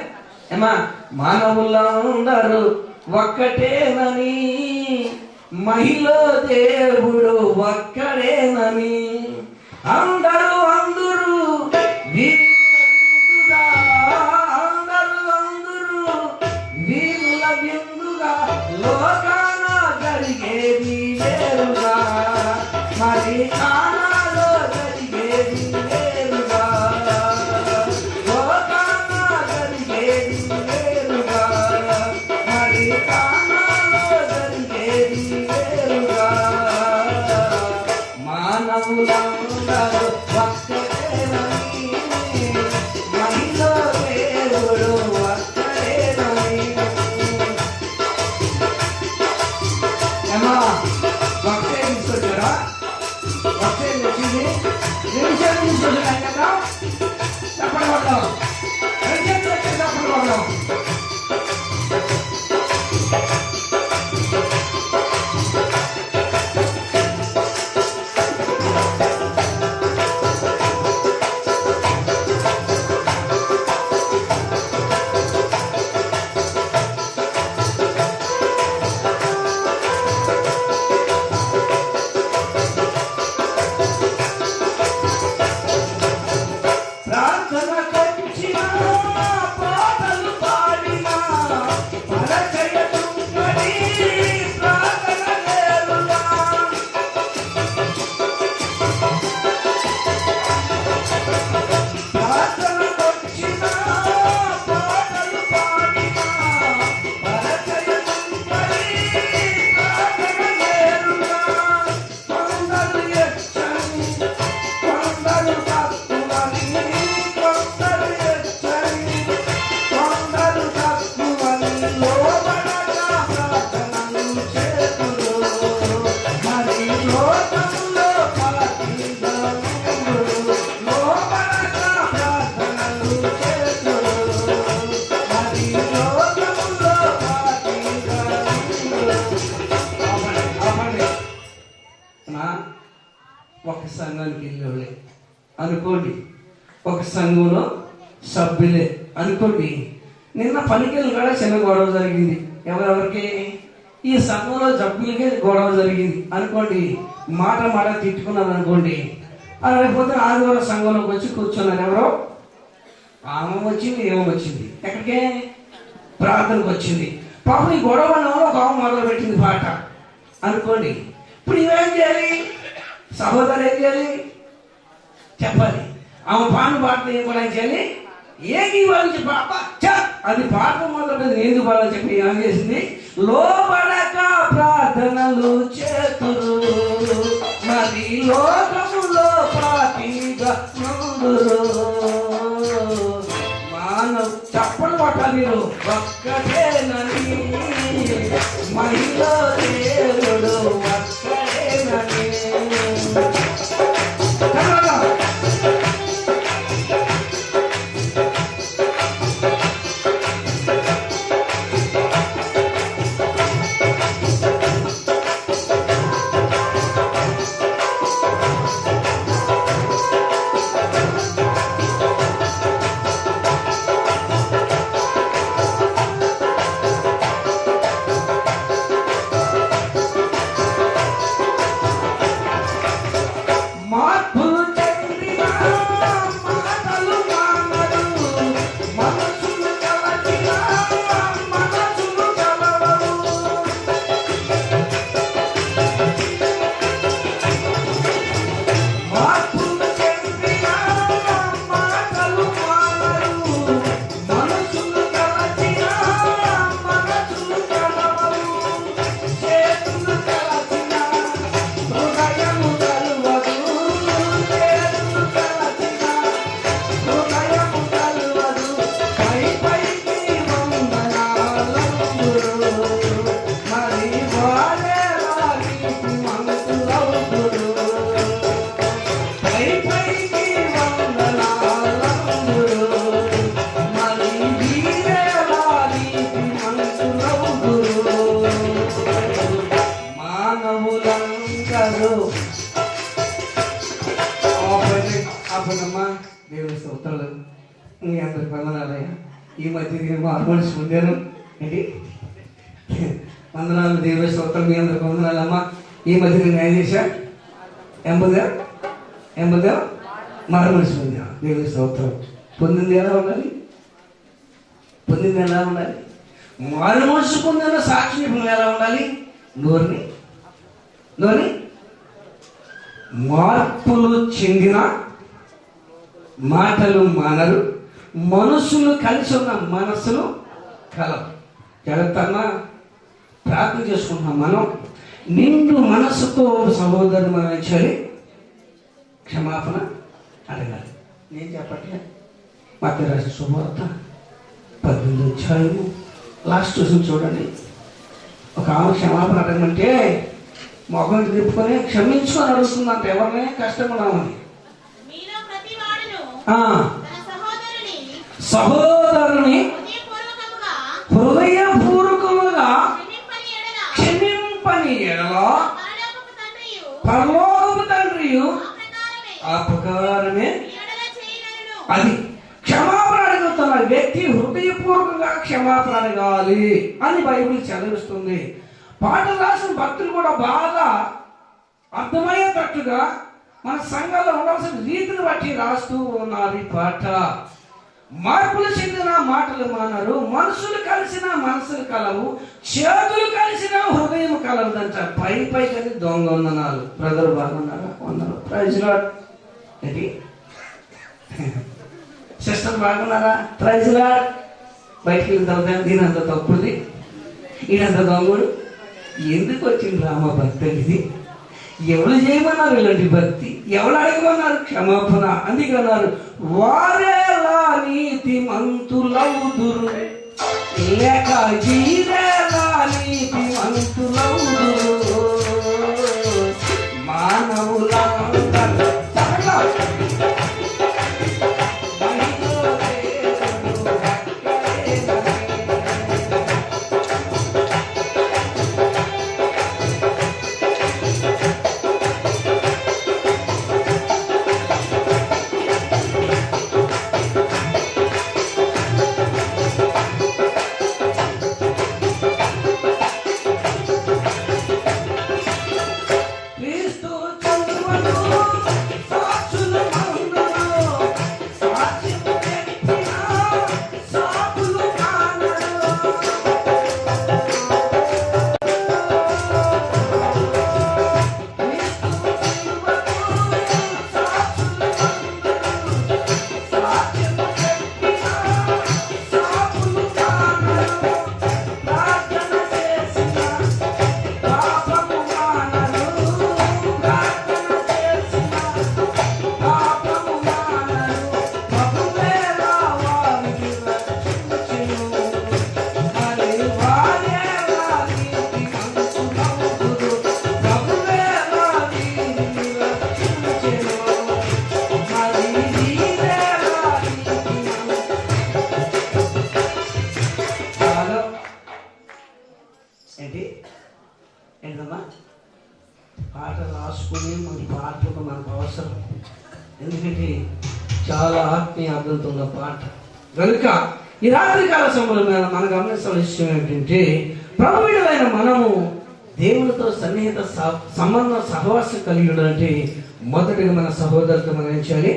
ఏమా మానవులందరూ ఒక్కటేనని, మహిళ దేవుడు ఒక్కడేనని, అందరూ వీళ్ళ బిందుగా లోకాన జరిగేది వేరుగా, మరి కానాలో జరిగేది వేరుగా, లోకాన జరిగేది వేరుగా, మరి కానాలో జరిగేది వేరుగా. మానవులందరూ ఒక్కటేనని, మహిళ దేవుడు ఒక్కడేనని. ఏమా ఒక్కటే తీసుకొచ్చారా? ఒక్కటే వచ్చింది, నిమిషాలు తీసుకొచ్చారు కదా, చెప్పండి వాళ్ళం చెప్పండి వాళ్ళం. ఒక సంఘానికి వెళ్ళేవాళ్ళే అనుకోండి, ఒక సంఘంలో సభ్యులే అనుకోండి. నిన్న పనికెళ్ళి కూడా చిన్న గొడవ జరిగింది. ఎవరెవరికి? ఈ సంఘంలో సభ్యులకే గొడవ జరిగింది అనుకోండి. మాట తిట్టుకున్నారు అనుకోండి. లేకపోతే ఆదివారం సంఘంలోకి వచ్చి కూర్చున్నారు. ఎవరో ఆమె వచ్చింది, ఏమో వచ్చింది, ఎక్కడికే ప్రార్థనకు వచ్చింది. పాపం ఈ గొడవలో ఒక ఆమె మొదలు పెట్టింది పాట అనుకోండి. ఇప్పుడు ఇవేం చేయాలి? సహోదరు ఏం చేయాలి? చెప్పాలి. ఆమె పాటలు ఏం కూడా ఏం చేయాలి? ఏకి వాళ్ళు పాప అది పాట మొదలు ఎందుకు బాగా చెప్పి ఏం చేసింది? లోబడక ప్రార్థనలు చేతురు, మరి లోకములో పాటిగా నుండురు. మానవ చప్పలు పట్టాలి మీరు. ఒక్కటేనని, మహిళ దేవుడు ఒక్కటేనని. బాగుందమ్మా, దేవుని స్తోత్రాలు. మీ అందరికి వందనాలయ్యా. ఈ మధ్య నేను హార్మోన్స్ పొందాను. ఏంటి వందనాలు, దేవుని స్తోత్రం. మీ అందరికి వందనాలమ్మా. ఈ మధ్య నేను ఏం చేశా? ఎంబుదా హార్మోన్స్ పొందా. దేవుని స్తోత్రం. పొందింది ఎలా ఉండాలి? హార్మోన్స్ పొందిన సాక్షి ఎలా ఉండాలి? నోరుని మార్పులు చెందిన మాటలు మానరు, మనసులు కలిసి ఉన్న మనసులు కలవు. జాగ్రత్తగా ప్రార్థన చేసుకుంటున్నాం. మనం నిండు మనసుతో సహోదరుని మనం ఇచ్చాలి, క్షమాపణ అడగాలి. నేను చెప్పట్లే. మత్తయి రాసిన శుభవార్త 18వ అధ్యాయము లాస్ట్ చూడండి. ఒక ఆమె క్షమాపణ అడగమంటే మొహం తిప్పుకొని క్షమించుకొని అడుగుతుందంట. ఎవరినే కష్టపడమని. సహోదరుని హృదయపూర్వకముగా క్షమింపని ఎడల పరలోకపు తండ్రియు అపకారమే. అది క్షమాపణ అడుగుతున్న వ్యక్తి హృదయపూర్వకంగా క్షమాపణ అడగాలి అని బైబిల్ చదివిస్తుంది. పాటలు రాసిన భక్తులు కూడా బాగా అర్థమయ్యేటట్టుగా మన సంఘంలో ఉండాల్సిన రీతిని బట్టి రాస్తూ ఉన్నారు. ఈ పాట మార్పులు చెందిన మాటలు మానరు, మనసులు కలిసిన మనసులు కలవు, చేతులు కలిసిన హృదయం కలవదంట. పై కానీ దొంగ వందనాలు. బ్రదర్ బాగున్నారా? వందనాలు. Praise Lord. ఏంటి సిస్టర్ బాగున్నారా? Praise Lord. బయటికి వెళ్ళిన తర్వాత దీనంత తప్పుది, ఈయనంత దొంగడు. ఎందుకు వచ్చింది రామ భక్తి? ఇది ఎవరు చేయమన్నారు? ఇలాంటి భక్తి ఎవరు అడగమన్నారు? క్షమాపణ. అందుకన్నారు, వారేలా నీతి మంతులవుదురు లేక జీరేలా నీతి మంతులవుదురు మానవుల ఏంటమ్మా పాట రాసుకుని మన పాటలకు మనకు అవసరం. ఎందుకంటే చాలా ఆత్మీయ అర్థంతో ఉన్న పాట కనుక ఈ రాత్రికాల సమయంలో మన గమనించాల్సిన విషయం ఏంటంటే, ప్రభువుడైన మనము దేవునితో సన్నిహిత సంబంధం సహవాసం కలిగి ఉండాలంటే మొదటిగా మన సహోదరులతో మనం ఏం చేయాలి?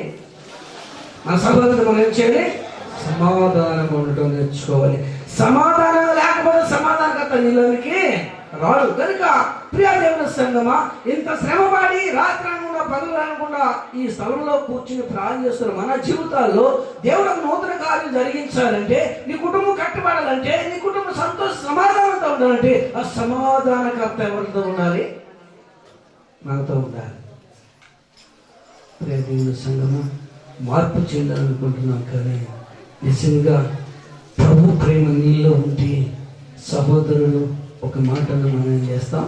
సమాధానం ఉండటం నేర్చుకోవాలి. సమాధానం లేకపోతే సమాధానకర్త నీలోనికి రాడు. కనుక ప్రియ దేవుని సంగమా, ఇంత శ్రమపడి రాత్రి అనకుండా పనులు అనకుండా ఈ స్థలంలో కూర్చుని ప్రార్థన చేస్తున్న మన జీవితాల్లో దేవుడు నూతన కార్యం జరిగించాలంటే, నీ కుటుంబం కట్టుబడాలంటే, నీ కుటుంబం సంతోష సమాధానంతో ఉండాలంటే ఆ సమాధానకర్త ఎవరితో ఉండాలి? మనతో ఉండాలి. ప్రియ దేవుని సంగమా, మార్పు చెందాలనుకుంటున్నాం కానీ నిజంగా ప్రభు ప్రేమ నీలో ఉంటే సహోదరులు ఒక మాటను మనం ఏం చేస్తాం?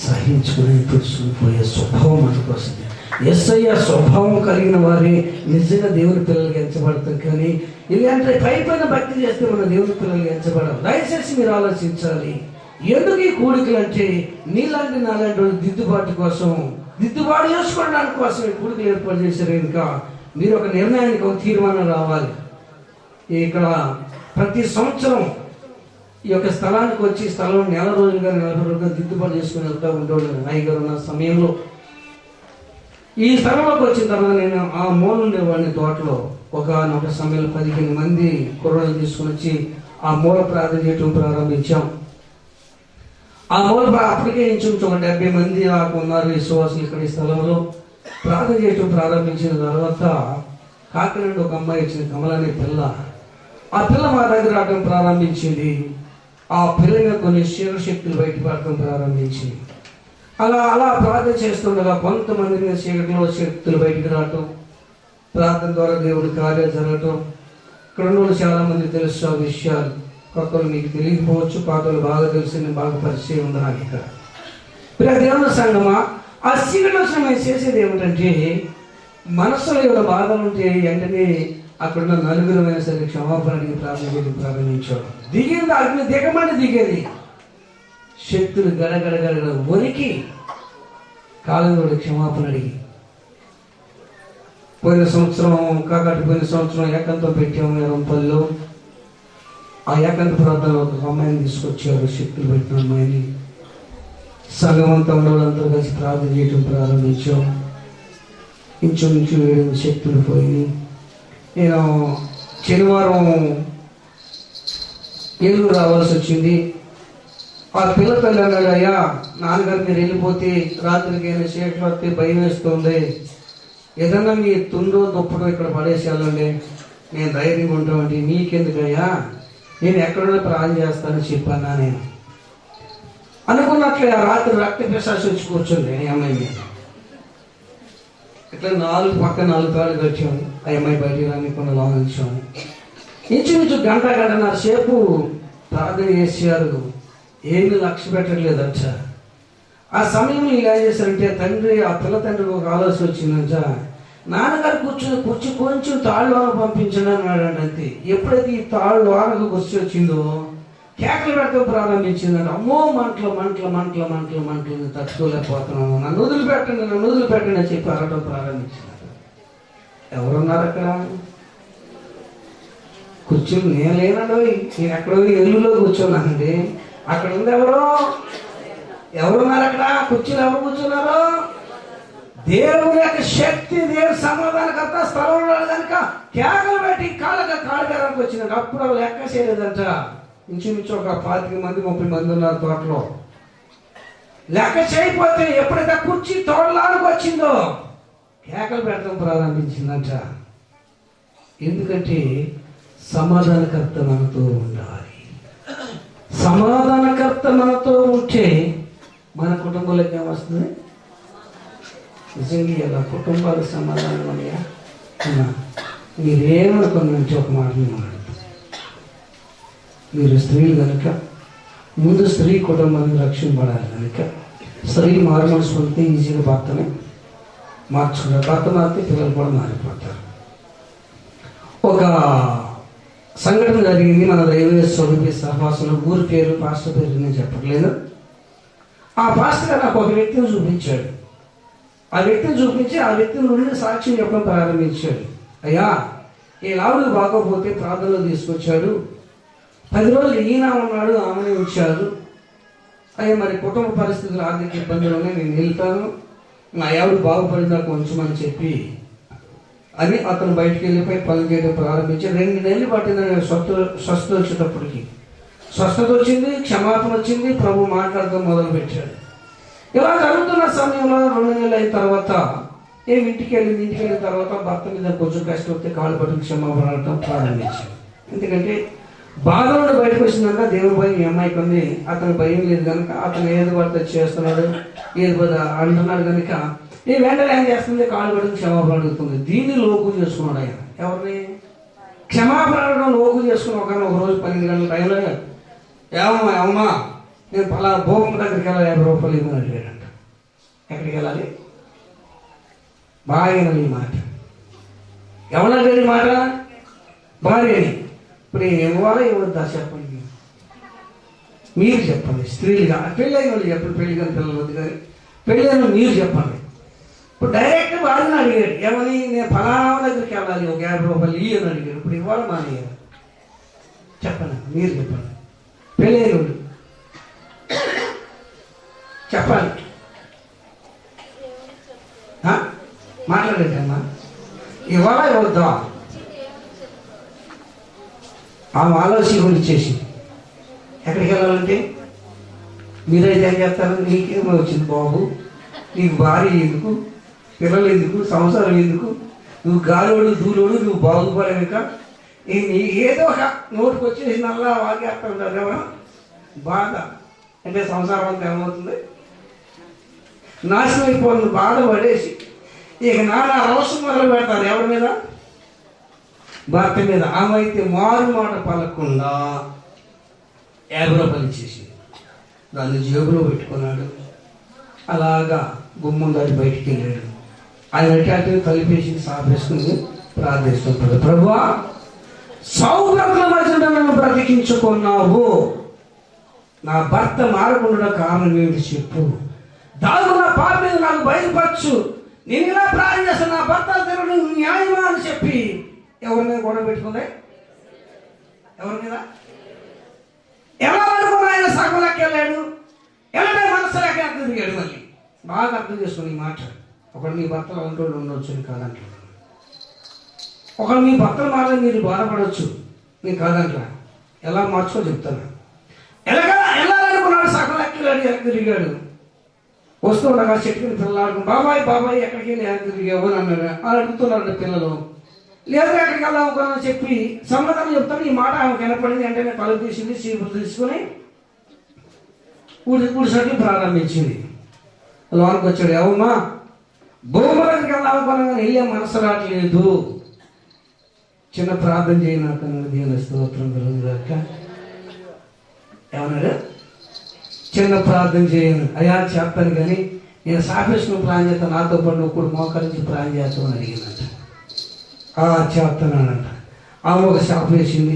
సహించుకుని పుచ్చుకుపోయే స్వభావం మనకు వస్తుంది. యేసయ్య స్వభావం కలిగిన వారి నిజంగా దేవుని పిల్లలకి ఎంచబడతాం. కానీ ఇలాంటి పైన భక్తి చేస్తే మన దేవుని పిల్లలకి ఎంచబడడం. దయచేసి మీరు ఆలోచించాలి. ఎందుకు ఈ కూడికలు అంటే నీలాంటి నాలాంటి దిద్దుబాటు కోసం దిద్దుబాటు చేసుకోవడానికి కోసం ఈ కూడికలు ఏర్పాటు చేశారు. ఇంకా మీరు ఒక నిర్ణయానికి, ఒక తీర్మానం రావాలి. ఇక్కడ ప్రతి సంవత్సరం ఈ యొక్క స్థలానికి వచ్చి స్థలం నెల రోజులుగా 40 రోజులుగా దిద్దుబాటు చేసుకుని వెళ్తూ ఉండేవాళ్ళు. అయ్యగారు ఉన్న సమయంలో ఈ స్థలంలోకి వచ్చిన తర్వాత నేను ఆ మూల ఉండేవాడిని. తోటలో ఒక సమయంలో 15 మంది కుర్రలు తీసుకుని వచ్చి ఆ మూల ప్రార్థన చేయటం ప్రారంభించాం. ఆ మూల అప్పటికే ఇంచుమించు 70 మంది ఉన్నారు విశ్వాసులు ఇక్కడ ఈ స్థలంలో. ప్రార్థన చేయటం ప్రారంభించిన తర్వాత కాకినాడ ఒక అమ్మాయి వచ్చిన, కమల అనే పిల్ల. ఆ పిల్ల మా దగ్గర రావడం ప్రారంభించింది. ఆ పిల్లగా కొన్ని శక్తులు బయటపడటం ప్రారంభించింది. అలా అలా ప్రార్థన చేస్తుండగా కొంతమంది చీకటిలో శక్తులు బయటకు రావటం, ప్రార్థన ద్వారా దేవుడి కార్యాలు జరగటం. ఇక్కడ ఉన్న చాలా మంది తెలుసు ఆ విషయాలు. కొత్తలు మీకు తెలియకపోవచ్చు, పాతలు బాగా తెలిసి బాగా పరిచయం ఉంది నాకు. ఇక్కడ దేవుని సంగమా, ఆ చీకటి వచ్చిన మేము చేసేది ఏమిటంటే, మనసులో ఏమైనా బాధలు ఉంటే వెంటనే అక్కడున్న నలుగురమైన సరే క్షమాపణ అడిగి ప్రార్థన చేయడం ప్రారంభించాడు. దిగింది అగ్ని, దిగమని దిగేది. శక్తులు గడగడగడ వరికి కాలంలో క్షమాపణ అడిగి పోయిన సంవత్సరం ఏకంతో పెట్టాము ఎరంపల్లిలో. ఆ ఏకంత ప్రార్థన ఒక అమ్మాయిని తీసుకొచ్చారు, శక్తులు పెట్టిన అమ్మాయిని. సంఘం అంతా ఉండేవాళ్ళందరూ కలిసి ప్రార్థన చేయడం ప్రారంభించాం. ఇంచుమించు 7 శక్తులు పోయి. నేను శనివారం ఏలూరు రావాల్సి వచ్చింది. ఆ పిల్ల తల్లి అన్నాడు, అయ్యా నాన్నగారు మీరు వెళ్ళిపోతే రాత్రికి అయినా చీకట్లు వస్తే భయం వేస్తుంది, ఏదన్నా మీ తుండో దుప్పటో ఇక్కడ పడేసేయాలండి, నేను ధైర్యంగా ఉంటామంటే. నీకెందుకయ్యా, నేను ఎక్కడో ప్రార్థన చేస్తానని చెప్పానా నేను అనుకున్నట్లే. ఆ రాత్రి రక్త పిశాచి వచ్చి కూర్చుంది ఈ అమ్మాయి మీద. ఇట్లా 4 తాళ్ళు కట్టాము. ఆ అమ్మాయి బయటికి రానికుండా లాగించాము. ఇంచుమించు గంటన్నర సేపు ప్రార్థన చేశారు. ఏమి లక్ష్య పెట్టట్లేదంట. ఆ సమయంలో ఇలా చేశారంటే ఆ పిల్ల తండ్రికి ఒక ఆలోచన వచ్చిందంట. నాన్నగారు కూర్చొని కొంచెం తాళ్ళలోన పంపించండి అన్నాడంట. అంతే. ఎప్పుడైతే ఈ తాళ్ళు లోనకు కూర్చి వచ్చిందో కేకలు పెట్టడం ప్రారంభించిందంట. అమ్మో మంటలు తట్టుకోలేకపోతున్నాను, నన్ను వదిలిపెట్టండి అని చెప్పి అరవడం ప్రారంభించిందంట. ఎవరున్నారు అక్కడ? కూర్చుని నేను లేనండి, నేను ఎక్కడో ఎల్లులో కూర్చున్నానండి. అక్కడ ఉంది ఎవరున్నారు అక్కడ? కుర్చీలు ఎవరు కూర్చున్నారు? దేవుని యొక్క శక్తి, దేవుని సమాధానకర్త స్థలంలో కనుక కేకలు పెట్టి కాళ్ళగారానికి వచ్చిందంట. అప్పుడు అవి లెక్క చేయలేదంట. ఇంచుమించు ఒక 25 మంది 30 మంది ఉన్నారు తోటలో. లెక్క చేయకపోతే ఎప్పుడైతే కుర్చీ తోడలానికి వచ్చిందో కేకలు పెట్టడం ప్రారంభించిందంట. ఎందుకంటే సమాధానకర్త మనతో ఉండాలి. సమాధానకర్త మనతో ఉంటే మన కుటుంబాలకు ఏమొస్తుంది? నిజంగా ఇలా కుటుంబాలకు సమాధానం అయ్యా మీరేమనుకున్నంటే ఒక మాట మాట్లాడుతుంది. మీరు స్త్రీలు కనుక ముందు స్త్రీ కుటుంబాన్ని రక్షింపడాలి కనుక స్త్రీ మారుమనసు పొందితే ఈజీగా భర్తని మార్చుకుంటారు. భర్త మారితే పిల్లలు కూడా మారిపోతారు. ఒక సంఘటన జరిగింది మన రైల్వే స్వరూపి సహవాసంలో. ఊరి పేరు, పాస్టర్ పేరు నేను చెప్పట్లేదు. ఆ పాస్టర్ గారు నాకు ఒక వ్యక్తిని చూపించాడు. ఆ వ్యక్తి నుండి సాక్ష్యం చెప్పడం ప్రారంభించాడు. అయ్యా ఈ లావుడు బాగోపోతే ప్రార్థనలో తీసుకొచ్చాడు. 10 రోజులు ఈయన ఉన్నాడు, ఆమెనే ఉంచారు. అయ్యా మరి కుటుంబ పరిస్థితులు, ఆర్థిక ఇబ్బందులు ఉన్నాయి, నేను వెళ్తాను, నా ఆవిడ బాగుపడిందాక ఉంచమని చెప్పి అని అతను బయటికి వెళ్ళిపోయి పనులు చేయడం ప్రారంభించి 2 నెలలు పట్టిందని స్వస్థత వచ్చేటప్పటికి. స్వస్థత వచ్చింది, క్షమాపణ వచ్చింది, ప్రభు మాట్లాడటం మొదలుపెట్టాడు. ఇలా జరుగుతున్న సమయంలో 2 నెలలు అయిన తర్వాత ఇంటికి వెళ్ళిన తర్వాత భర్త మీద కొంచెం కష్టం వస్తే కాళ్ళు పట్టుకు క్షమాపణ అడగటం ప్రారంభించాడు. ఎందుకంటే బాధ నుండి బయటకు వచ్చినాక దేవుడి భయం ఈ అమ్మాయికి ఉంది. అతను భయం లేదు కనుక అతను ఏది పడితే చేస్తున్నాడు, ఏది అంటున్నాడు కనుక ఈ వెంటనే ఏం చేస్తుంది? కాళ్ళు పట్టుకు క్షమాపణ అడుగుతుంది. దీన్ని లోకు చేసుకున్నాడు ఆయన. ఎవరిని? క్షమాపణ అడగడం లోకు చేసుకుని ఒక రోజు 12 గంటల టైంలో ఏమమ్మా నేను పలా భూమి దగ్గరికి వెళ్ళాలి, 50 రూపాయలు ఇవ్వని అడిగాడంట. ఎక్కడికి వెళ్ళాలి? భార్య ఈ మాట. ఎవరన్నాడు ఈ మాట? భార్యని. ఇప్పుడు ఇవ్వాలా ఇవ్వద్దా చెప్పండి, మీరు చెప్పండి. స్త్రీలుగా పెళ్ళైన వాళ్ళు చెప్పండి, పెళ్లి కానీ పిల్లలు వద్దు కానీ పెళ్ళైన మీరు చెప్పండి. ఇప్పుడు డైరెక్ట్ వాడిని అడిగాడు, ఏమని, నేను ఫలానా దగ్గరికి వెళ్ళాలి, ఒక 50 రూపాయలు ఇయ్యి అని అడిగాడు. ఇప్పుడు ఇవ్వాలి మానేయాలి? చెప్పండి, మీరు చెప్పండి. పెళ్ళైనడు చెప్పాలి, మాట్లాడేటమ్మా. ఇవాళ ఇవ్వద్దా? ఆమె ఆలోచన ఇచ్చేసి ఎక్కడికి వెళ్ళాలంటే మీరైతే ఏం చేస్తారు? నీకేమో వచ్చింది బాబు, నీకు భార్య ఎందుకు, పిల్లలు ఎందుకు, సంసారం ఎందుకు, నువ్వు గాలోడు దూలోడు, నువ్వు బాగుపడేవిక ఏదో ఒక నోటికి వచ్చేసి నల్లా వాగేస్తుంటారు ఎవరు బాధ. అంటే సంసారం అంతా ఏమవుతుంది? నాశనం అయిపోతుంది. బాధ పడేసి ఇక నానా అవసరం మొదలు పెడతారు ఎవరి మీద? భర్త మీద. ఆమె అయితే మారు మాట పలకుండా 50 రూపాయలు ఇచ్చేసి దాన్ని జేబులో పెట్టుకున్నాడు. అలాగా గుమ్మం దాటి బయటికి వెళ్ళాడు. ఆయన అటు కలిపేసి సాపేసుకుని ప్రార్థిస్తుంటాడు, ప్రభువా సౌభ్రతల మధ్య నన్ను బ్రతికించుకున్నావు, నా భర్త మారకుండా కారణం ఏమిటి చెప్పు, దాగున్న పాపని నాకు బయలుపరచు, నేను ఇలా ప్రార్థన చేస్తాను, నా భర్త తిరగడు న్యాయమా అని చెప్పి ఎవరి మీద గొడవ పెట్టుకుంది? ఎవరి మీద? ఎలా అనుకున్నా ఆయన సగం లెక్క వెళ్ళాడు, ఎలాంటి మనసు లెక్క తిరిగాడు. మళ్ళీ బాగా అర్థం చేసుకుని ఈ మాట. ఒకడు మీ భర్తలు అంటూ ఉండొచ్చు కాదంట, ఒకడు మీ భర్తలు మారని మీరు బాధపడవచ్చు, నేను కాదంట. ఎలా మార్చుకో చెప్తాను. వెళ్ళాలనుకున్నాడు, సగం లెక్క వెళ్ళాడు, ఎక్కడ తిరిగాడు. వస్తుండగా చెట్టుకుని పిల్లలు బాబాయ్ బాబాయ్ ఎక్కడికి వెళ్ళి ఎక్కడ తిరిగావు అని అన్నాడు. అని అడుగుతున్నాడు పిల్లలు. లేదా ఎక్కడికి వెళ్దాం చెప్పి సమాధానం చెప్తాను. ఈ మాట ఆమె కనపడింది. వెంటనే కలుపు తీసింది, చీపులు తీసుకుని ఊడిసట్లు ప్రారంభించింది. లోనికి వచ్చాడు, ఏమమ్మా భూమి దగ్గరికి వెళ్దాం అనుకున్నా కానీ వెళ్ళే మనసు రావట్లేదు, చిన్న ప్రార్థన చేయనాక దేవుని స్తోత్రం కలుగుగాక. ఏమన్నాడు? చిన్న ప్రార్థన చేయను. అయ్యా చేస్తాను కానీ నేను సాపేసుకుని ప్రాణం చేస్తాను, నాతో పాటు నువ్వు కూడా మోకరించి ప్రాణం చేస్తామని అడిగిందంట. చేస్తున్నానంట. ఆమె ఒక షాప్ వేసింది,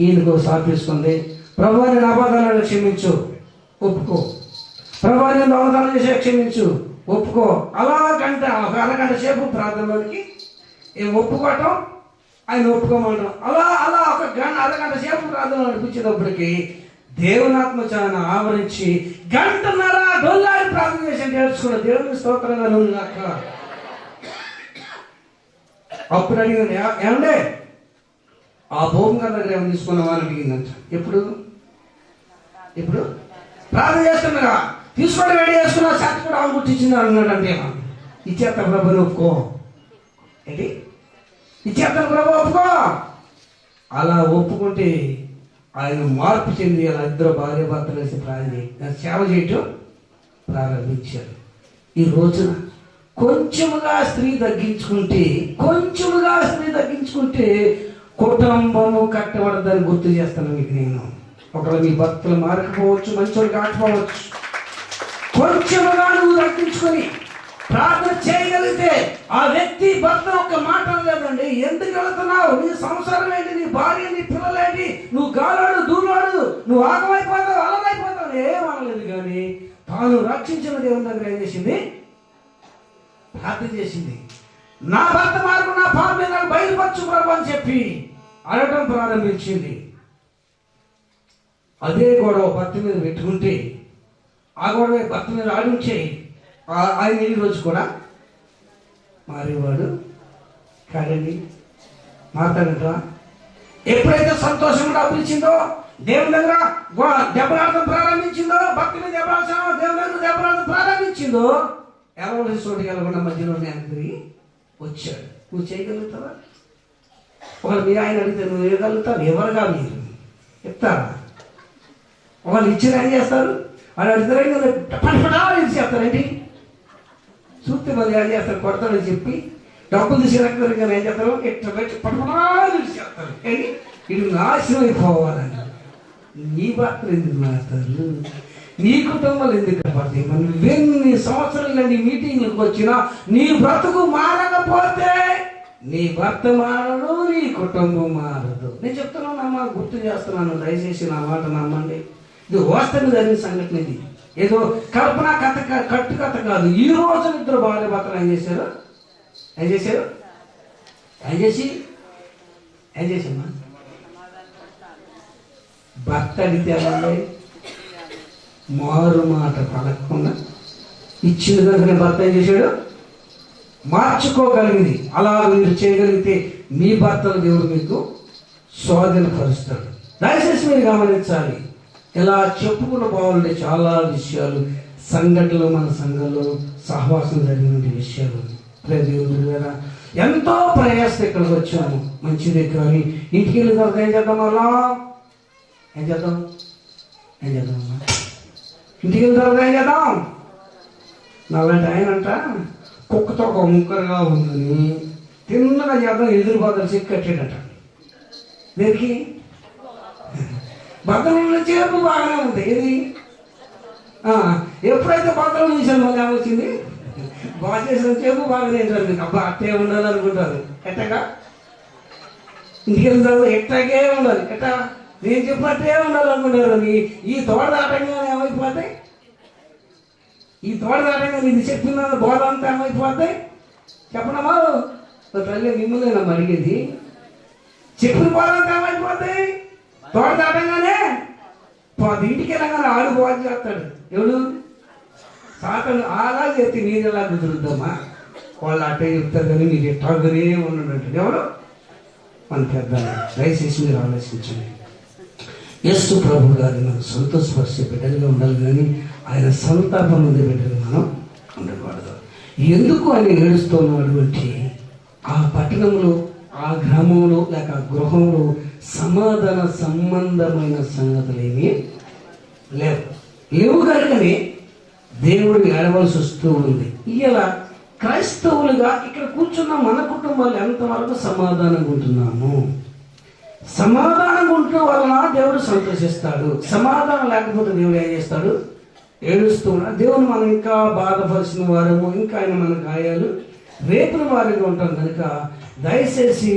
ఈయనకు ఒక షాప్ వేసుకుంది. ప్రభువా నేను అబద్ధాలను క్షమించు, ఒప్పుకో. ప్రభువా నేను దొంగతనం చేసే క్షమించు, ఒప్పుకో. అలా గంట, ఒక అరగంట సేపు ప్రార్థనలోనికి ఒప్పుకోవటం, ఆయన ఒప్పుకోమంటాం. అలా అలా ఒక అరగంట సేపు ప్రార్థనలో అనిపించేటప్పటికి దేవునాత్మ చాలా ఆవరించి గంటన్నర డొల్లాడి ప్రార్థన చేసి నేర్చుకున్నాడు. దేవుని స్తోత్రంగా నువ్వు అక్క. అప్పుడు అడిగింది, ఏమండే ఆ భూమి గారి దగ్గర ఏమైనా తీసుకున్నావా అని అడిగిందంట. ఎప్పుడు ప్రార్థన చేస్తుండగా తీసుకోవడం రెడీ చేసుకున్నా, చర్చ కూడా ఆమె గుర్తించింది అన్నాడంటే ఇచ్చేస్తాను ప్రభు ఒప్పుకో. ఏంటి ఇచ్చేస్తాను ప్రభు ఒప్పుకో. అలా ఒప్పుకుంటే ఆయన మార్పు చెంది అలా ఇద్దరు భార్య భర్తలు వేసి సేవ చేయటం ప్రారంభించారు. ఈ రోజున కొంచెముగా స్త్రీ తగ్గించుకుంటే కుటుంబము కట్టబడదని గుర్తు చేస్తాను మీకు నేను. ఒకవేళ మీ భర్తలు మారకపోవచ్చు, మంచోళ్ళు కాకపోవచ్చు, కొంచెముగా నువ్వు తగ్గించుకొని ప్రార్థన చేయగలిగితే ఆ వ్యక్తి భర్త ఒక్క మాట లేదండి, ఎందుకు వెళుతున్నావు, నీ సంసారం ఏంటి, నీ భార్య, నీ పిల్లలేంటి, నువ్వు గాలాడు దూలాడు, నువ్వు ఆగమైపోతావు, అలమైపోతావు ఏమనలేదు. కానీ తాను రక్షించిన దేవుని దగ్గర ఏం చేసింది? ప్రార్థన చేసింది. నా భర్త మార్గం, నా పాప మీద నాకు బయలుపరచు ప్రభు అని చెప్పి అడగడం ప్రారంభించింది. అదే గొడవ భర్త మీద పెట్టుకుంటే, ఆ గొడవ భర్త మీద ఆడించే ఆయన ఈ రోజు కూడా మారేవాడు కాదండి. మాట్లాడటం ఎప్పుడైతే సంతోషంగా పిలిచిందో, దేవుని దగ్గర దెబ్బలాడటం ప్రారంభించిందో, భక్తి మీద దెబ్బలాల్సిన దేవుని దగ్గర దెబ్బలాడటం ప్రారంభించిందో, ఎవరి చోటుకి వెళ్ళకుండా మధ్యలో తిరిగి వచ్చాడు. నువ్వు చేయగలుగుతావా? ఒకళ్ళు మీ ఆయన అడిగితే నువ్వు వేయగలుగుతావు? ఎవరుగా మీరు చెప్తారా? ఒకళ్ళు ఇచ్చిన ఏం చేస్తారు? వాళ్ళు అడిగితే పని చేస్తారేంటి? చూస్తే మళ్ళీ ఏం చేస్తారు? కొడతాడని చెప్పి డబ్బులు తీసుకెళ్ళారు కానీ ఏం చేస్తారు? ఇట్లా పెట్టి పట్టుకుని చేస్తారు. కానీ ఇది నాశనం అయిపోవాలని. నీ భర్తలు ఎందుకు మారుతారు? నీ కుటుంబాలు ఎందుకు పడతాయి? మనం ఎన్ని సంవత్సరాలు నీ మీటింగ్లకు వచ్చినా నీ బ్రతుకు మారకపోతే నీ భర్త మారదు, నీ కుటుంబం మారదు. నేను చెప్తున్నాను, గుర్తు చేస్తున్నాను, దయచేసి నా మాట నమ్మండి. ఇది వాస్తవంగా జరిగిన సంఘటన. ఇది ఏదో కల్పన కథ కట్టు కథ కాదు. ఈ రోజు ఇద్దరు భార్య భర్తలు ఏం చేశారు? ఏం చేసమ్మా? భర్త అడిగితే మారు మాట పలకకుండా ఇచ్చిన కనుక భర్త ఏం చేశాడు? మార్చుకోగలిగింది. అలా మీరు చేయగలిగితే మీ భర్తను దేవుడు మీకు స్వాధీనపరుస్తాడు. దయచేసి మీరు గమనించాలి. ఇలా చెప్పుకున్న బాగుండే చాలా విషయాలు, సంఘటనలు, మన సంఘంలో సహవాసం జరిగిన విషయాలు. దేవుడు ద్వారా ఎంతో ప్రయాస ఇక్కడికి వచ్చాము, మంచిదే. కానీ ఇంటికి వెళ్ళిన తర్వాత ఏం చేద్దాం? అలా ఏం చేద్దాం? ఇంటికి వెళ్ళిన తర్వాత ఏం చేద్దాం? నాలాంటి ఆయనంట కుక్కతో ఒక ముక్కరుగా ఉందని తిన్నగా చేద్దాం ఎదురు బాధలు చెక్కి కట్టాడట. దేనికి? బద్దలు చేపు బాగానే ఉంది. ఏది ఎప్పుడైతే బద్దలు చూసాను మళ్ళీ ఏమొచ్చింది? బాగా చేసిన చేపు బాగానే జరిగింది. అబ్బా అట్టే ఉండాలి అనుకుంటారు. ఎట్టగా ఇంటికి వెళ్ళిన తర్వాత ఎట్టాగే ఉండాలి. ఎట్టా నేను చెప్పినట్టే ఉండాలి అనుకుంటారు. ఈ తోట దాటంగానే ఏమైపోతాయి? ఈ తోట దాటంగా ఇది చెప్పిన బోధ అంతా ఏమైపోతాయి? చెప్పనమ్మా తల్లి, మిమ్మల్ని నమ్మ అడిగేది. చెప్పిన బోధ అంతా ఏమైపోతాయి? తోట దాటంగానే ఇంటికి వెళ్ళగానే ఆడు బోధ చేస్తాడు. ఎవడు? సాతను. అలా చేస్తే మీరు ఎలా కుదురుద్దామా? వాళ్ళు అట్టే చెప్తారు కానీ మీరు ఎట్టాగనే ఉండండి. ఎవరు? మన పెద్ద. దయచేసి మీరు ఆలోచించండి. యేసు ప్రభు గారిని మనం సంతోషపరిచే బిడ్డలుగా ఉండాలి కానీ ఆయన సంతాపం ఉంది బిడ్డలు మనం ఉండకూడదు. ఎందుకు ఆయన ఏడుస్తున్నటువంటి ఆ పట్టణంలో, ఆ గ్రామంలో లేక ఆ గృహంలో సమాధాన సంబంధమైన సంగతులు ఏమీ లేవు కనుకనే దేవుడు ఏడవలసి వస్తూ ఉంది. ఇలా క్రైస్తవులుగా ఇక్కడ కూర్చున్న మన కుటుంబాలు ఎంతవరకు సమాధానంగా ఉంటున్నాము? సమాధానంగా ఉండటం వలన దేవుడు సంతోషిస్తాడు. సమాధానం లేకపోతే దేవుడు ఏం చేస్తాడు? ఏడుస్తూ ఉన్నాడు. దేవుని మనం ఇంకా బాధపరిచిన వారము, ఇంకా ఆయన మన గాయాలు రేపుల వారిగా ఉంటాం కనుక దయచేసి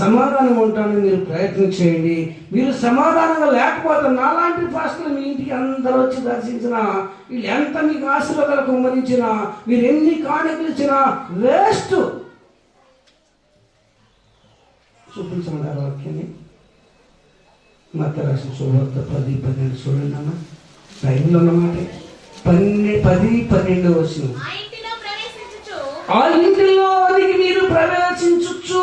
సమాధానం ఉంటానని మీరు ప్రయత్నం చేయండి. మీరు సమాధానంగా లేకపోతే నాలాంటి పాస్టర్లు మీ ఇంటికి అందరూ వచ్చి దర్శించినా, వీళ్ళు ఎంత మీకు ఆశీర్వాదాలు కుమ్మరించినా, మీరు ఎన్ని కానుకలు ఇచ్చినా వేస్ట్. చూపించమంటారు వాక్యాన్ని. మత్తయి రాసిన సువార్త 10:12 చూడండి అమ్మా. బైబిల్లో అన్నమాట 10:12 వచ్చిన ఆ ఇంటిలోనికి మీరు ప్రవేశించచ్చు,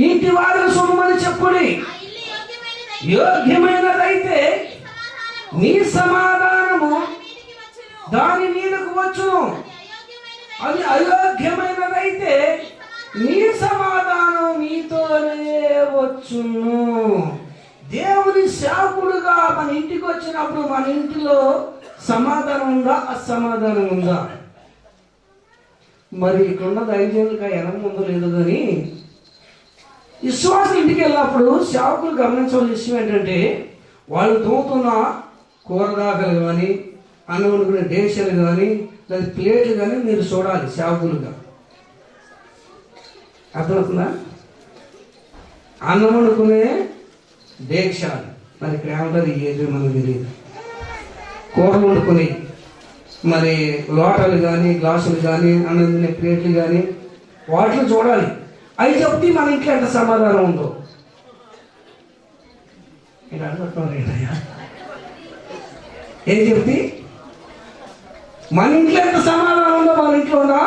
ఇంటి వారికి శుభమని చెప్పుడి. యోగ్యమైనదైతే నీ సమాధానము దాని మీదకు వచ్చును, అది అయోగ్యమైనదైతే నీ సమాధానం మీతోనే వచ్చును. దేవుని సేవకుడుగా మన ఇంటికి వచ్చినప్పుడు మన ఇంటిలో సమాధానం ఉందా, అసమాధానం ఉందా? మరి ఇక్కడున్న దైవజనులుగా ఎనక ముందు లేదు. కానీ విశ్వాసం ఇంటికి వెళ్ళినప్పుడు సేవకులు గమనించవలసిన విషయం ఏంటంటే, వాళ్ళు తోముతున్న కూరదాకలు కానీ, అన్నం వండుకునే డేషలు కానీ, లేదా ప్లేట్లు కానీ మీరు చూడాలి సేవకులుగా. అర్థమవుతుందా? అన్నం వండుకునే డేక్షాలు, మరి ఇక్కడ ఏమంటారు ఏది మనకు తెలియదు. కూరలు వండుకుని మరి లోటలు కానీ, గ్లాసులు కానీ, అన్నం తినే ప్లేట్లు కానీ వాటిని చూడాలి. అవి చెప్తే మన ఇంట్లో ఎంత సమాధానం ఉందో. నేను అడుగుతున్నాను ఏం చెప్తే మన ఇంట్లో ఎంత సమాధానం ఉందో మన ఇంట్లో ఉందా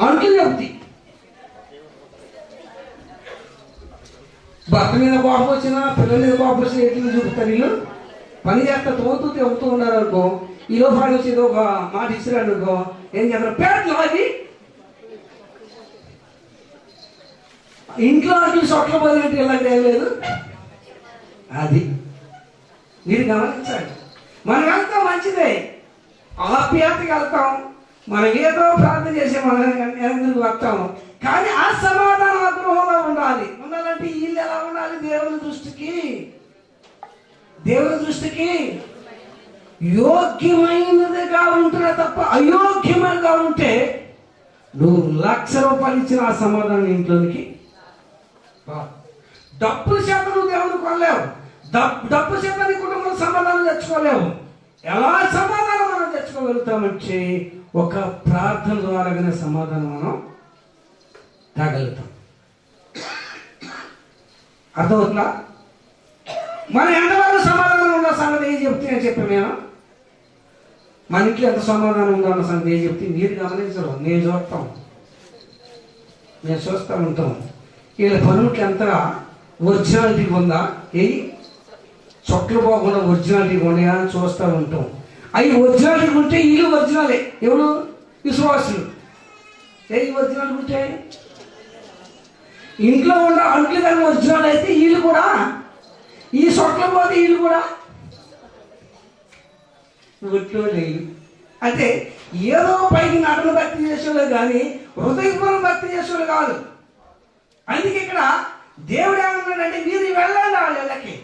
అంటూ చెప్తే. భర్త మీద కోపం వచ్చినా, పిల్లల మీద కోపం వచ్చినా ఎట్లు చూపుతారు. వీళ్ళు పని చేస్తా తోతూ తెగుతూ ఉన్నారు అనుకో, ఈ లోపల వచ్చి ఏదో ఒక మాట ఇచ్చిరాడు అనుకో, ఏం చేస్తారు? పేటలు అది ఇంట్లో అట్లు చోట్ల పోయినట్టు ఇలాంటి ఏం లేదు. అది మీరు గమనించాలి. మనం వెళ్తాం మంచిదే, ఆప్యాయతకి వెళ్తాం, మనం ఏదో ప్రార్థన చేసే మనం ఎందుకు వస్తాము. కానీ ఆ సమాధానం ఆ గృహంలో ఉండాలి. ఉండాలంటే వీళ్ళు ఎలా ఉండాలి? దేవుని దృష్టికి యోగ్యమైనదిగా ఉంటున్నా తప్ప అయోగ్యమైనగా ఉంటే నువ్వు ₹1,00,000 ఇచ్చిన ఆ సమాధానం ఇంట్లోనికి. డబ్బుల చేత నువ్వు దేవుని కొనలేవు, డబ్బు చేత నీ కుటుంబంలో సమాధానం తెచ్చుకోలేవు. ఎలా సమాధానం మనం తెచ్చుకోగలుగుతామంటే ఒక ప్రార్థన ద్వారాగానే సమాధానం మనం తాగలుగుతాం. అర్థమవుతుందా? మనం ఎంతవరకు సమాధానం ఉన్న సంగతి ఏం చెప్తే అని చెప్పాను నేను. మన ఇంట్లో ఎంత సమాధానం ఉందో అన్న సంగతి ఏం చెప్తే మీరు గమనించరు, నేను చూస్తూ ఉంటాం. వీళ్ళ పనులకి ఎంత ఒరిజినాలిటీ ఉందా, ఏ చొట్లు పోకుండా ఒరిజినాలిటీ ఉన్నాయా అని చూస్తూ ఉంటాం. అవి ఒరిజినాలిటీ ఉంటే వీళ్ళు ఒరిజినాలే. ఎవరు? విశ్వాసులు. ఏ ఒరిజినాలిటీ ఉంటే ఇంట్లో ఉన్న అంట్లు కానీ ఒరిజినల్ అయితే వీళ్ళు కూడా, ఈ చొట్ల పోతే వీళ్ళు కూడా ఒట్లో లేదు. అంటే ఏదో పైకి నటన భక్తి చేసేవాళ్ళు కానీ హృదయపూర్వం భక్తి చేసేవాళ్ళు కాదు. అందుకే ఇక్కడ దేవుడు ఏమన్నాడంటే మీరు వెళ్ళండి ఆ ఇళ్ళకి,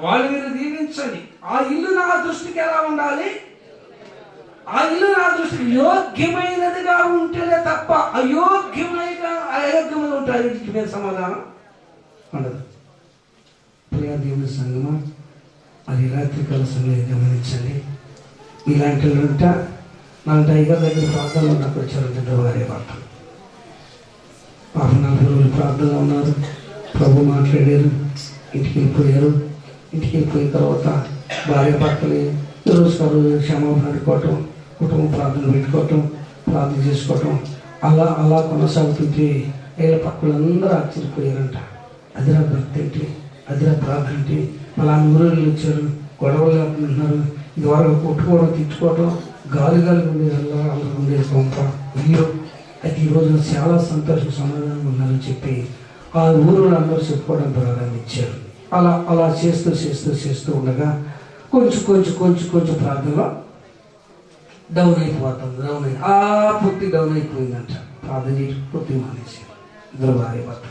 వాళ్ళు మీరు దీవించండి. ఆ ఇల్లు నా దృష్టికి ఎలా ఉండాలి? ఆ ఇల్లు నా దృష్టికి యోగ్యమైనదిగా ఉంటేనే తప్ప అయోగ్యమైన ఉంటుంది. ఇంటికి మీద సమాధానం ఉండదు. ప్రియ దేవుని సంగమా, అది రాత్రికాల సమయం గమనించండి. ఇలాంటి ఉంట మన టైగర్ దగ్గర ప్రార్థనలో నాకు వచ్చారంటే వారే పడతాం. పాపం 40 రోజులు ప్రార్థనలో ఉన్నారు. ప్రభు మాట్లాడారు, ఇంటికి వెళ్ళిపోయారు. ఇంటికి వెళ్ళిపోయిన తర్వాత భార్య భర్తలు రోజు క్షమాపణ పెట్టుకోవటం, కుటుంబ ప్రార్థన పెట్టుకోవటం, ప్రార్థన చేసుకోవటం, అలా కొనసాగుతుంటే వీళ్ళ పక్కలందరూ ఆశ్చర్యపోయారంట. అదిరా భక్తి ఏంటి, అదిరా ప్రార్థన ఏంటి, అలా ఊరు వచ్చారు, గొడవలు ఉంటున్నారు. ఇదివరకు కొట్టుకోవడం, తిట్టుకోవటం, గాలి ఉండేది, అలా ఉండేది కొంత వీరు. అయితే ఈరోజు చాలా సంతోషం సమాధానం ఉన్నారని చెప్పి ఆ ఊరు అందరూ చెప్పుకోవడం ప్రారంభించారు. అలా చేస్తూ ఉండగా కొంచెం ప్రార్థనలో డౌన్ అయిపోతుంది. పూర్తి డౌన్ అయిపోయిందంట. ప్రార్థన చేయడం పూర్తి మానేసారు. ఇద్దరు భార్య భర్త.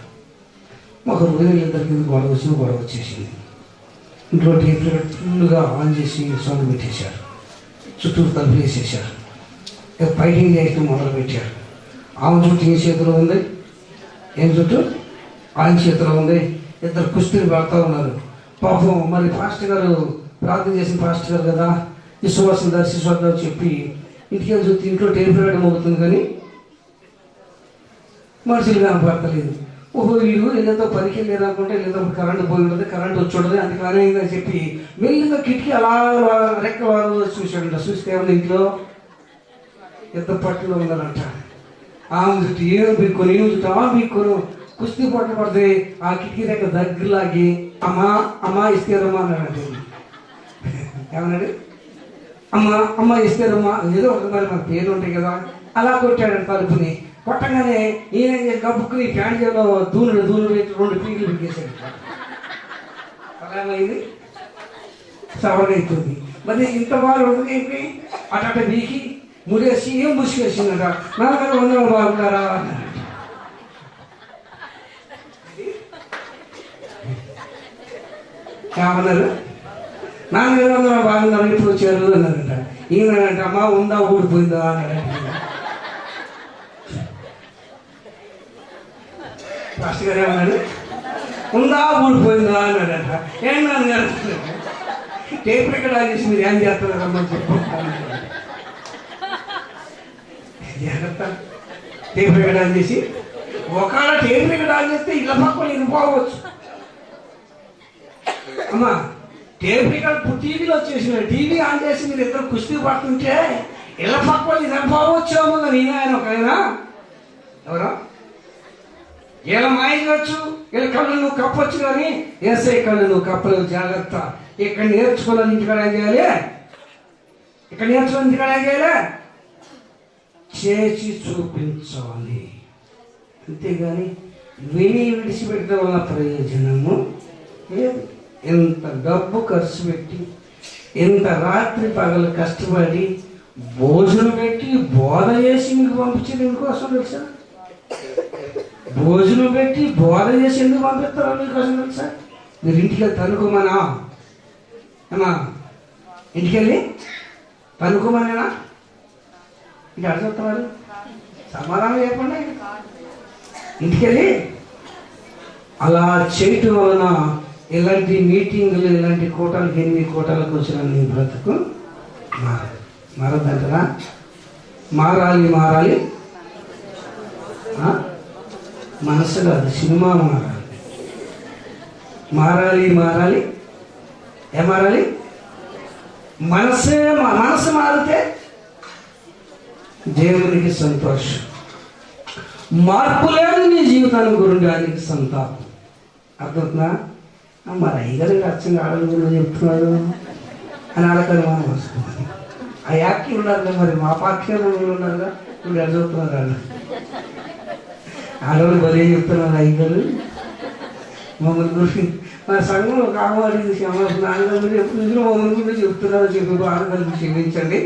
ఒక రోజు ఇద్దరికి గొడవ వచ్చేసింది. ఇంట్లో టేప్ ఫుల్గా ఆన్ చేసి సౌండ్ పెట్టేశారు. చుట్టూ తలుపులు వేసేసారు. ఫైటింగ్ చేయడం మొదలుపెట్టారు. ఆమె చుట్టూ ఈ చేతిలో ఉంది, ఏం చుట్టూ ఆయన చేతిలో ఉంది. ఇద్దరు కుస్తీలు పడతా ఉన్నారు. పాపం మరి పాస్టర్ గారు ప్రార్థన చేసిన పాస్టర్ గారు కదా, విశ్వాసం దర్శించొద్దని చెప్పి ఇంటికి చూస్తే ఇంట్లో టేప్ వేయడం అవుతుంది కానీ మనుషులు కనపడతలేదు. ఓహో వీళ్ళు ఏదో పనికి వెళ్ళారు అనుకుంటే ఏదో కరెంటు పోయి ఉంటుంది, కరెంట్ వచ్చి ఉంటుంది, అందుకని అయిందని చెప్పి మెల్లిగా కిటికీ అలా రెక్కలు చూశాడంట. చూస్తే ఏమన్నా ఇంట్లో ఎంత పట్టులో ఉన్నారంట. ఆమె చుట్టూ ఏం బీక్కొని కుస్తీ పట్టు పడితే ఆ కిటికీ దగ్గర దగ్గరలాగి అమ్మా ఇస్తారమ్మా అన్నాడంటే. ఏమన్నాడు? అమ్మ ఇస్తారమ్మా, ఏదో ఒక మరి మన పేరు ఉంటాయి కదా. అలా కొట్టాడంట తలుపుని. కొట్టగానే ఈయన కప్పుకుని ప్యాంట్ చేలో దూను పెట్టి 2 పీకులు పెట్టేశాడు. అలా ఏమైంది? సవరైతుంది. మరి ఇంత బాగా ఉంటుంది ఏంటి? అట బీకి ముడేసి ఏం ముసుకేసిందట. నాన్నగారు వందలు బాగున్నారా అన్నాడు. ఏమన్నారు? నాన్నగారు వందలు బాగున్నారు, ఇప్పుడు వచ్చారు అన్నారంట. ఈయనంట అమ్మా ఉందా ఊడిపోయిందా అన్నాడు. పాస్టర్ గారు ఏమన్నాడు? ఉందా ఊడిపోయిందా అన్నాడట. ఏం నాన్నగారు టేప్ రికార్డ్ ఆన్ చేసి మీరు ఏం చేస్తున్నారమ్మని చెప్పుకుంటాను. జాగ్రత్త. టేప్ రికార్డ్ ఆన్ చేసి ఒకవేళ టేప్ రికార్డ్ ఆన్ చేస్తే ఇళ్ళ పక్కన వినిపోవచ్చు. అమ్మా టేప్ రికార్డ్ టీవీలో వచ్చేసిన టీవీ ఆన్ చేసి మీరు ఇద్దరు కుస్తీ పడుతుంటే ఇళ్ళ పక్కన వినిపోవచ్చేమో. నేను ఆయన ఒక ఆయన ఎవరో ఇలా మాయ చేయొచ్చు, ఇలా కళ్ళు నువ్వు కప్పొచ్చు కానీ ఏసై కళ్ళు నువ్వు కప్పలేవు. జాగ్రత్త. ఇక్కడ నేర్చుకోవాలి, ఇంటికాడ ఏం చేయాలి? ఇక్కడ నేర్చుకోవాలి, ఇంటికాడ ఏం చేయాలి? చేసి చూపించాలి. అంతేగాని విడిచిపెట్టడం వల్ల ప్రయోజనము లేదు. ఎంత డబ్బు ఖర్చు పెట్టి, ఎంత రాత్రి పగలు కష్టపడి భోజనం పెట్టి బోధ చేసి మీకు పంపించేది ఎందుకోసం తెలుసా? భోజనం పెట్టి బోధ చేసి ఎందుకు పంపిస్తారో మీకోసం తెలుసా? మీరు ఇంటికి వెళ్ళి తనుకోమనా? ఏమా ఇంటికి వెళ్ళి తనుకోమనేనా? ఇది అడుగుతున్నారు, సమాధానం చెప్పండి. ఇంటికి వెళ్ళి అలా చేయటం వలన ఇలాంటి మీటింగులు, ఇలాంటి కోటాలకు 8 కోటాలకు వచ్చిన నీ బ్రతుకు మారద్దంటరా? మారాలి మారాలి, మనసు కాదు సినిమా మారాలి. మారాలి మారాలి, ఏం మారాలి? మనసు మారితే దేవునికి సంతోషం. మార్పు లేదు నీ జీవితానికి గురించి ఆయనకి సంతాపం. అర్థవుతుందా? మరి అయ్యగారు అచ్చంగా ఆడల గురించి చెప్తున్నాడు అని ఆడకారు మనం వస్తుంది. ఆ యాక్టివ్ ఉన్నారు మరి మా పాక్షలు ఉన్నారుగా, ఇప్పుడు ఎడ చెప్తున్నారు వాళ్ళు. ఆడవాళ్ళు బలే చెప్తున్నారు అయ్యగారు మమ్మల్ని గురించి. మా సంఘంలో కావాలి నాన్నగారు ఎప్పుడు మమ్మల్ని గురించి చెప్తున్నారు చెప్పి ఆడగారికి క్షమించండి.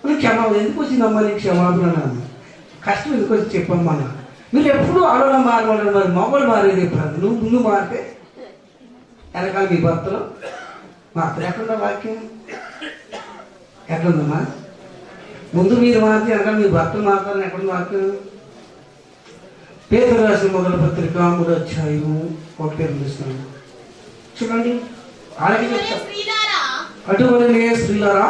ఎందుకు వచ్చిందమ్మా నీకు క్షమాపణ? కష్టం ఎందుకు వచ్చి చెప్పమ్మా. మీరు ఎప్పుడు ఆడవాళ్ళ మారవాళ్ళు, మరి మమ్మల్ని మారేది ఎప్పుడు? నువ్వు ముందు మారితే వెనకాల మీ భర్తలు మాత్రం ఎక్కడుందా వాక్యం? ఎక్కడుందమ్మా? ముందు మీరు మారితే వెనకాల మీ భర్తలు మారుతారని ఎక్కడుంది వాక్యం? పేతురు రాసిన మొదటి పత్రిక 3వ అధ్యాయం 1 చూడండి. అలాగే అటువంటి స్త్రీలారా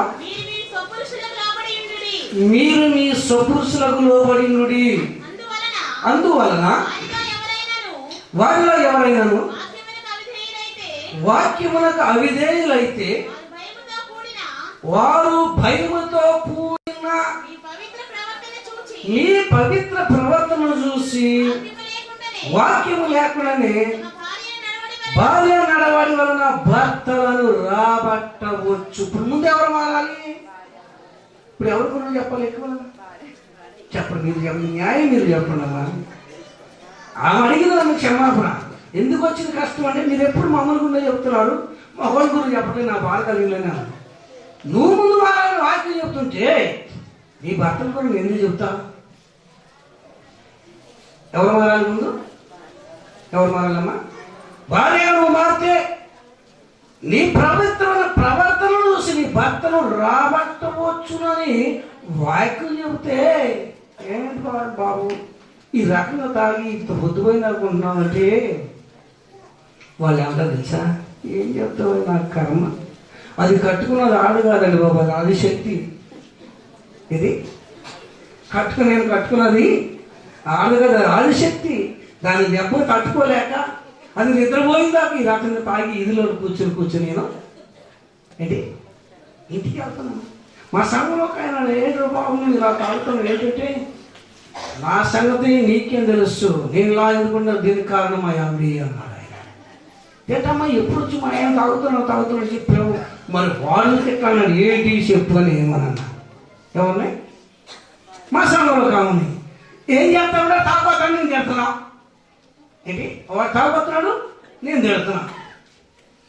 మీరు మీ స్వపురుషులకు లోబడి, అందువలన వారిలో ఎవరైనాను వాక్యమునకు అవిధేయులైతే వారు భయముతో కూడిన ఈ పవిత్ర ప్రవర్తనను చూసి వాక్యము లేకుండానే భార్య నడవడి వలన భర్తలను రాబట్టవచ్చు. ఇప్పుడు ముందు ఎవరు మారాలి? ఇప్పుడు ఎవరి గురించి చెప్పాలి? ఎక్కువ చెప్పండి, మీరు చెప్పండి, న్యాయం మీరు చెప్పండి అమ్మా. ఆమె అడిగిన నన్ను క్షమాపణ. ఎందుకు వచ్చిన కష్టం అంటే మీరు ఎప్పుడు మమ్మల్ని గురించి చెప్తున్నారు, మగవాళ్ళ గురించి చెప్పండి, నా బాధ కలిగిలేనా? నువ్వు ముందు మారాలని వాక్యం చెప్తుంటే నీ భర్తల గురించి ఎందుకు చెప్తావు? ఎవరు మారాలి ముందు? ఎవరు మారాలమ్మా? భార్య నువ్వు మారితే నీ పవిత్రమైన ప్రవర్తన చూసి నీ భర్తను రాబట్టవచ్చునని వాక్యం చెబితే ఏంటి బాబు ఈ రకంగా తాగి ఇంత పొద్దుపోయింది అనుకుంటున్నామంటే వాళ్ళు ఏమంటారు తెలుసా? ఏం చెప్తావు, నాకు కర్మ. అది కట్టుకున్నది ఆడు కాదండి బాబు, అది ఆదిశక్తి. ఇది నేను కట్టుకున్నది ఆడు కదా, ఆదిశక్తి. దాని దెబ్బ తట్టుకోలేక అది నిద్రపోయిందాక ఈ రకంగా తాగి ఇదిలో కూర్చొని నేను ఏంటి ఇంటికి వెళ్తున్నాను. మా సంఘంలో ఆయన ఏంటో బాబు నువ్వు ఇలా తాగుతున్నావు ఏంటంటే, నా సంగతి నీకేం తెలుసు, నేను ఇలా ఎందుకున్నా దీనికి కారణం మా ఆవిడ అన్నాడు ఆయన. ఏంటమ్మా ఎప్పుడు వచ్చి మా ఆయన తాగుతున్నావు చెప్పావు. మరి వాళ్ళు తిట్టాడు, ఏంటి చెప్పు అని ఏమన్నా. ఎవరిని? మా సంఘంలో కావుని ఏం చేస్తామంటే తాగుతాను, నేను తిడుతున్నా. ఏంటి వాడు తాగుతున్నాడు, నేను తిడుతున్నా.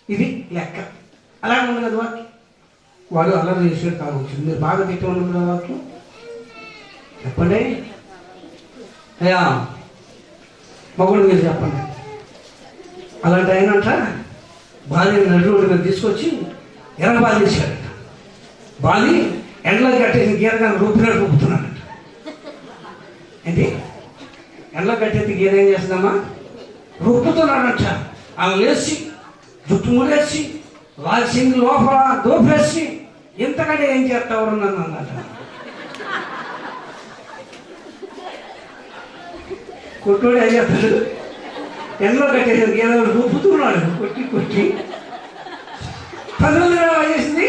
ఇది లెక్క. అలాగే ఉంది కదా వాక్యం. వాడు అలా చేసాడు తాగొచ్చు. మీరు బాగా తిట్టమన్నారు కదా వాక్యం. చెప్పండి అయ్యా మగుడు మీరు చెప్పండి. అలాంటి అయినంట భార్య నడు రోడ్డు మీద తీసుకొచ్చి ఎర్ర బాధేశాడట. బాధి ఎండలో కట్టేసి గీరగానే రూపినాడు రూపుతున్నాడట. ఏంటి ఎండలో కట్టేసి గీర ఏం చేస్తుందమ్మా? రూపుతున్నాడట. ఆమె లేచి జుట్టు ముడేసి రాసింది లోపల దోపేసి ఇంతకంటే ఏం చేస్తావు నన్ను అన్నట. కొట్టుడు ఏం చేస్తాడు? ఎండలో కట్టేసి గీర రూపుతున్నాడు. కొట్టి 10 వేసింది,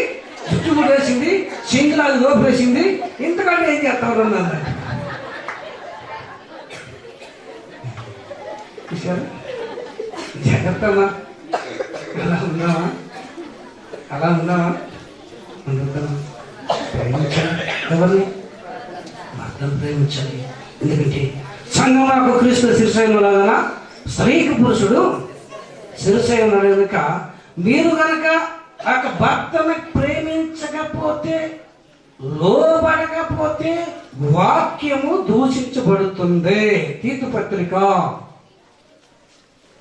జుట్టు ముడేసింది, సింగిలాగా దోపేసింది, ఇంతకంటే ఏం చేస్తావు అన్నట. జాగ్రత్తమ్మా. అలా ఉన్నావా? ప్రేమించాలి. ఎవరిని? భర్తను ప్రేమించాలి. ఎందుకంటే సంఘం నాకు క్రీస్తు శిరస్సు లాగా స్త్రీకి పురుషుడు శిరస్సు ఉన్నాడు కనుక మీరు కనుక ఆ భర్తను ప్రేమించకపోతే, లోబడకపోతే వాక్యము దూషించబడుతుంది. తీతు పత్రిక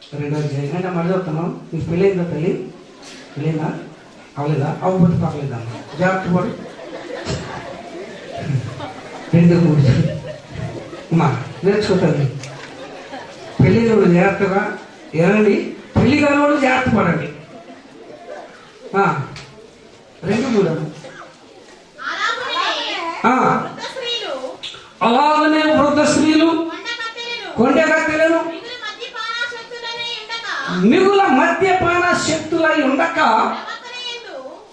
2వ అధ్యాయం. మరి చెప్తున్నాం, నీకు పెళ్ళైందా తల్లి? పెళ్ళైందా? అవలేదా? అవ్వబోతే పర్లేదా? జాగ్రత్త పడు. 2 అమ్మా నేర్చుకోతాను. పెళ్ళిన వాడు జాగ్రత్తగా ఏనండి, పెళ్లి కాని వాడు జాగ్రత్త పడండి. 2 3 వృద్ధ స్త్రీలు అలాగనే వృద్ధ స్త్రీలు కొండ కత్తెలను మిగుల మద్యపాన శక్తులై ఉండక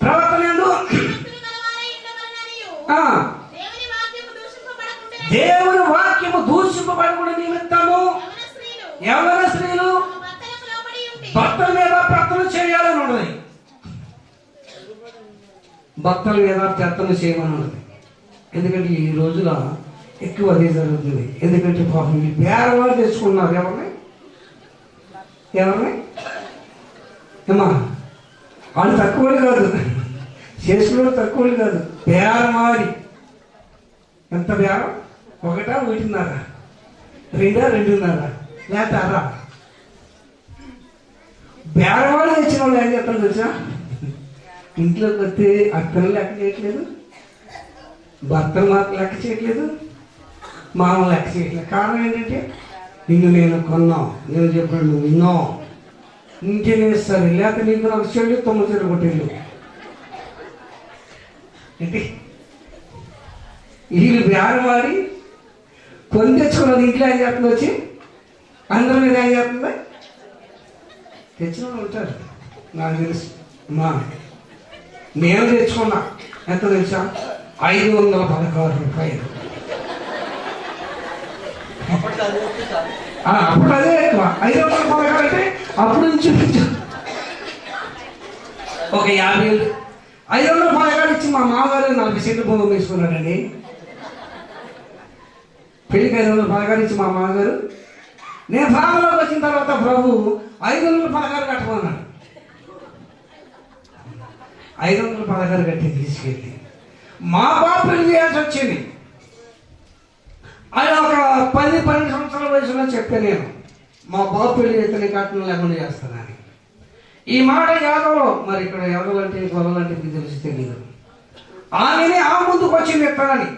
ప్రవర్తన దేవుని వాక్యము దూషింపబడకుండా నిమిత్తము యవ్వన స్త్రీలు భర్తల మీద ప్రార్థన చేయాలని ఉన్నది. భర్తల మీద ప్రార్థన చేయమని ఉన్నది. ఎందుకంటే ఈ రోజుల ఎక్కువ అదే జరుగుతుంది. ఎందుకంటే పాపం ఈ పేరవాళ్ళు తెచ్చుకున్నారు. ఎవరిని ఏమా వాళ్ళు తక్కువ కాదు, చేసుకున్న తక్కువ కాదు. బేరమాడి ఎంత బేరం? 1, 1.5, 2, 2.5 లేకపోతే అరా బేరవాడు తెచ్చిన వాళ్ళు ఏం చెప్తాను తెలుసా? ఇంట్లోకి వస్తే అక్కను లెక్క చేయట్లేదు, భర్తను మాత్రం లెక్క చేయట్లేదు, మామూలు లెక్క చేయట్లేదు. కారణం ఏంటంటే నిన్ను నేను కొన్నాం, నేను చెప్పాను నువ్వు విన్నావు, ఇంకేనే ఇస్తారు. లేకపోతే నీకు నాకు చెల్లి 9 కొట్టేళ్ళు ఏంటి? వీళ్ళు బేరవాడి కొని తెచ్చుకున్నది ఇంట్లో ఏం చేస్తుంది? వచ్చి అందరి మీద ఏం చేస్తుంది? తెచ్చిన వాళ్ళు ఉంటారు. నాకు తెలుసు నేను తెచ్చుకున్నా. ఎంత తెలుసా? 516 రూపాయలు. అప్పుడు అదే ఎక్కువ. 516 అంటే అప్పుడు నుంచి ఒక 50,000 516 ఇచ్చి మా మామగారు 40 సెంట్లు భూమి వేసుకున్నాడండి. పెళ్లికి 516 ఇచ్చి మా మామగారు, నేను ప్రాణంలోకి వచ్చిన తర్వాత ప్రభు 516 కట్టమన్నాడు. 516 కట్టి తీసుకెళ్ళి మా బాబు పెళ్లి చేయాల్సి వచ్చింది. ఆయన ఒక 10-12 సంవత్సరాల వయసులో చెప్పాను నేను, మా బాబు పెళ్లి అయితే కట్నం లేకుండా చేస్తానని. ఈ మాట యాదవలో, మరి ఇక్కడ యాదవులు అంటే గొల్లలు అంటే మీకు తెలిసి తెలియదు. ఆమెనే ఆ ముందుకు వచ్చింది ఎత్తానని,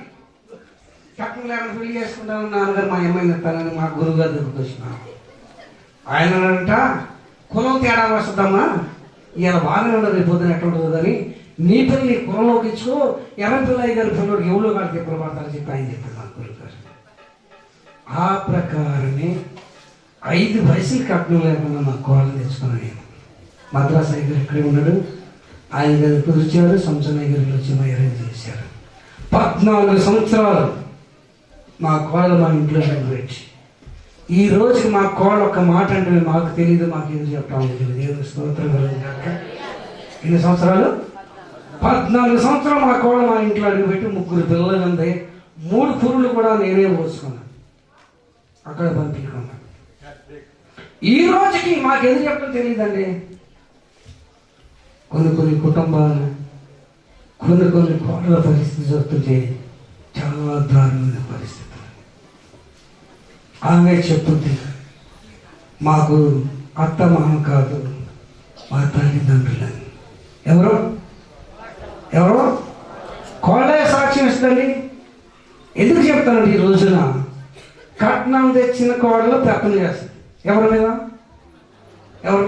కట్నం లేకుండా పెళ్లి చేసుకుంటామని నాన్నగారు మా అమ్మాయిని ఎత్తానని మా గురువు గారి దగ్గరికి వచ్చినాను. ఆయన అంట కులం తేడా వస్తుందమ్మా, ఇలా బాగానే ఉండదు, రేపు పొద్దున ఎట్లా ఉండదు కానీ నీ పిల్లలు కులంలోకి ఇచ్చుకో, ఎర్రని పిల్లయ్య గారి పిల్లడికి ఎవరో కాడికి ఎప్పుడు పడతారని చెప్పి ఆయన చెప్పారు మా గురువు గారు. ఆ ప్రకారమే 5 వయసులు కట్నం లేకుండా మా కోళ్ళని తెచ్చుకున్నాను నేను. మద్రాసు అయ్యగారు ఇక్కడే ఉన్నాడు, ఆయన గారు కుదిర్చారు, సంవత్సరం అయ్యగారు వచ్చి మా అరేంజ్ చేశారు. 14 సంవత్సరాలు మా కోళ్ళు మా ఇంట్లో పెట్టి ఈ రోజుకి మా కోళ్ళ ఒక్క మాట అంటే మాకు తెలియదు, మాకు ఏం చెప్తాము తెలియదు. దేవుని స్తోత్రం కలుగుగాక. ఎన్ని సంవత్సరాలు? 14 సంవత్సరాలు మా కోళ్ళ మా ఇంట్లో అడుగుపెట్టి 3 పిల్లలు ఉంది. 3 పురులు కూడా నేనే పోసుకున్నాను, అక్కడ పంపించుకున్నాను. ఈ రోజుకి మాకు ఎదురు చెప్పడం తెలియదండి. కొన్ని కుటుంబాలు కొన్ని కోళ్ళ పరిస్థితి చూస్తుంటే చాలా దారుణమైన పరిస్థితి. ఆమె చెప్తుంది, మాకు అత్త మామ కాదు, మా తల్లిదండ్రులని. ఎవరో కోళ్ళే సాక్ష్యం ఇస్తుందండి. ఎందుకు చెప్తానండి? ఈ రోజున కట్నం తెచ్చిన కోడలు పెత్తనం చేస్తుంది. ఎవరి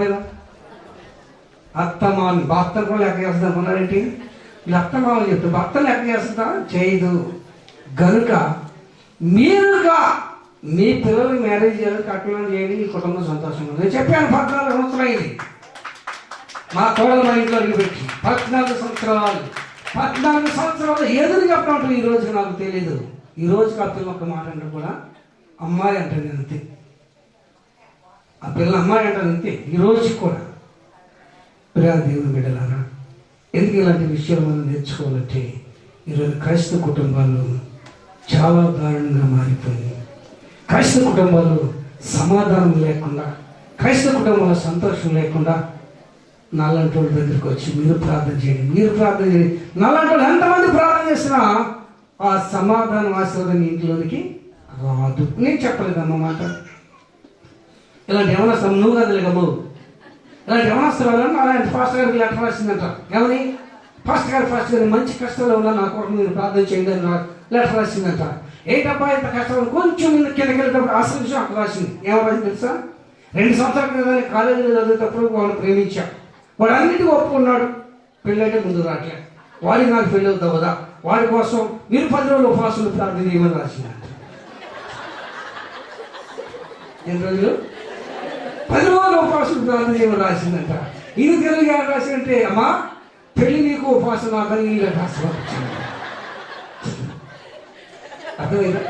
మీద? అత్తమాని. భర్తను కూడా లెక్క చేస్తుంది అనుకున్నారేంటి? వీళ్ళు అత్తమామని చెప్తారు, భర్తను లెక్క చేస్తుందా? చేయదు. గనుక మీరుగా మీ పిల్లలు మ్యారేజ్ చేయాలి, కట్నం చేయండి, ఈ కుటుంబం సంతోషంగా ఉంది. నేను చెప్పాను 14 సంవత్సరాలు అయింది మా కోడలు మా ఇంట్లో అడిగిపెట్టి. 14 సంవత్సరాలు ఎదురు చెప్పడం ఈ రోజుకి నాకు తెలియదు. ఈ రోజుకి ఆ పిల్ల ఒక మాట అంటే కూడా అమ్మాయి అంటాను అంతే. ఆ పిల్ల అమ్మాయి అంటాను అంతే ఈ రోజుకి కూడా. ప్రియా దేవుని బిడ్డలారా, ఎందుకు ఇలాంటి విషయాలు మనం నేర్చుకోవాలంటే ఈరోజు క్రైస్తవ కుటుంబాలు చాలా దారుణంగా మారిపోయింది. క్రైస్తవ కుటుంబాలు సమాధానం లేకుండా, క్రైస్తవ కుటుంబాల సంతోషం లేకుండా నాలాంటి వాళ్ళ దగ్గరికి వచ్చి మీరు ప్రార్థన చేయండి. నాలాంటి వాళ్ళు ఎంతమంది ప్రార్థన చేసినా ఆ సమాధానం ఆశీర్వాదం ఇంట్లోనికి రాదు. నేను చెప్పలేదమ్మా మాట. ఇలాంటి ఏమన్నా నువ్వు కదలేగమ్మ, ఇలాంటి ఏమన్నా అలాంటి ఫాస్ట్ గారికి లెటర్ రాసిందంట. ఏమని? ఫాస్ట్ గారు మంచి కష్టాల్లో ఉన్నా నా కొరకు మీరు ప్రార్థన చేయండి అని లెటర్ రాసిందంట. ఏంటబ్బా ఇంత కష్టాలు? కొంచెం కిందకి వెళ్ళేటప్పుడు అసలు విషయం అక్కడ రాసింది. ఏమరాసింది తెలుసా? 2 సంవత్సరాల క్రితం కాలేజీలో చదివేటప్పుడు వాళ్ళు ప్రేమించా, వాడు అన్నిటికీ ఒప్పుకున్నాడు, పెళ్ళంటే ముందు రావట్లే. వాడికి నాకు పెళ్ళి అవుతావు కదా, వాడి కోసం మీరు 10 రోజులు ఉపవాసం ప్రార్థన చేయమని రాసిందంట. ఎన్ని రోజులు? 10 రోజులు ఉపవాసం ప్రార్థన చేయమని రాసిందంట. ఇది తెలుగు ఎలా రాసిందంటే, అమ్మా పెళ్లి నీకు ఉపవాసం నాకని ఇలా రాసి అర్థమైందా?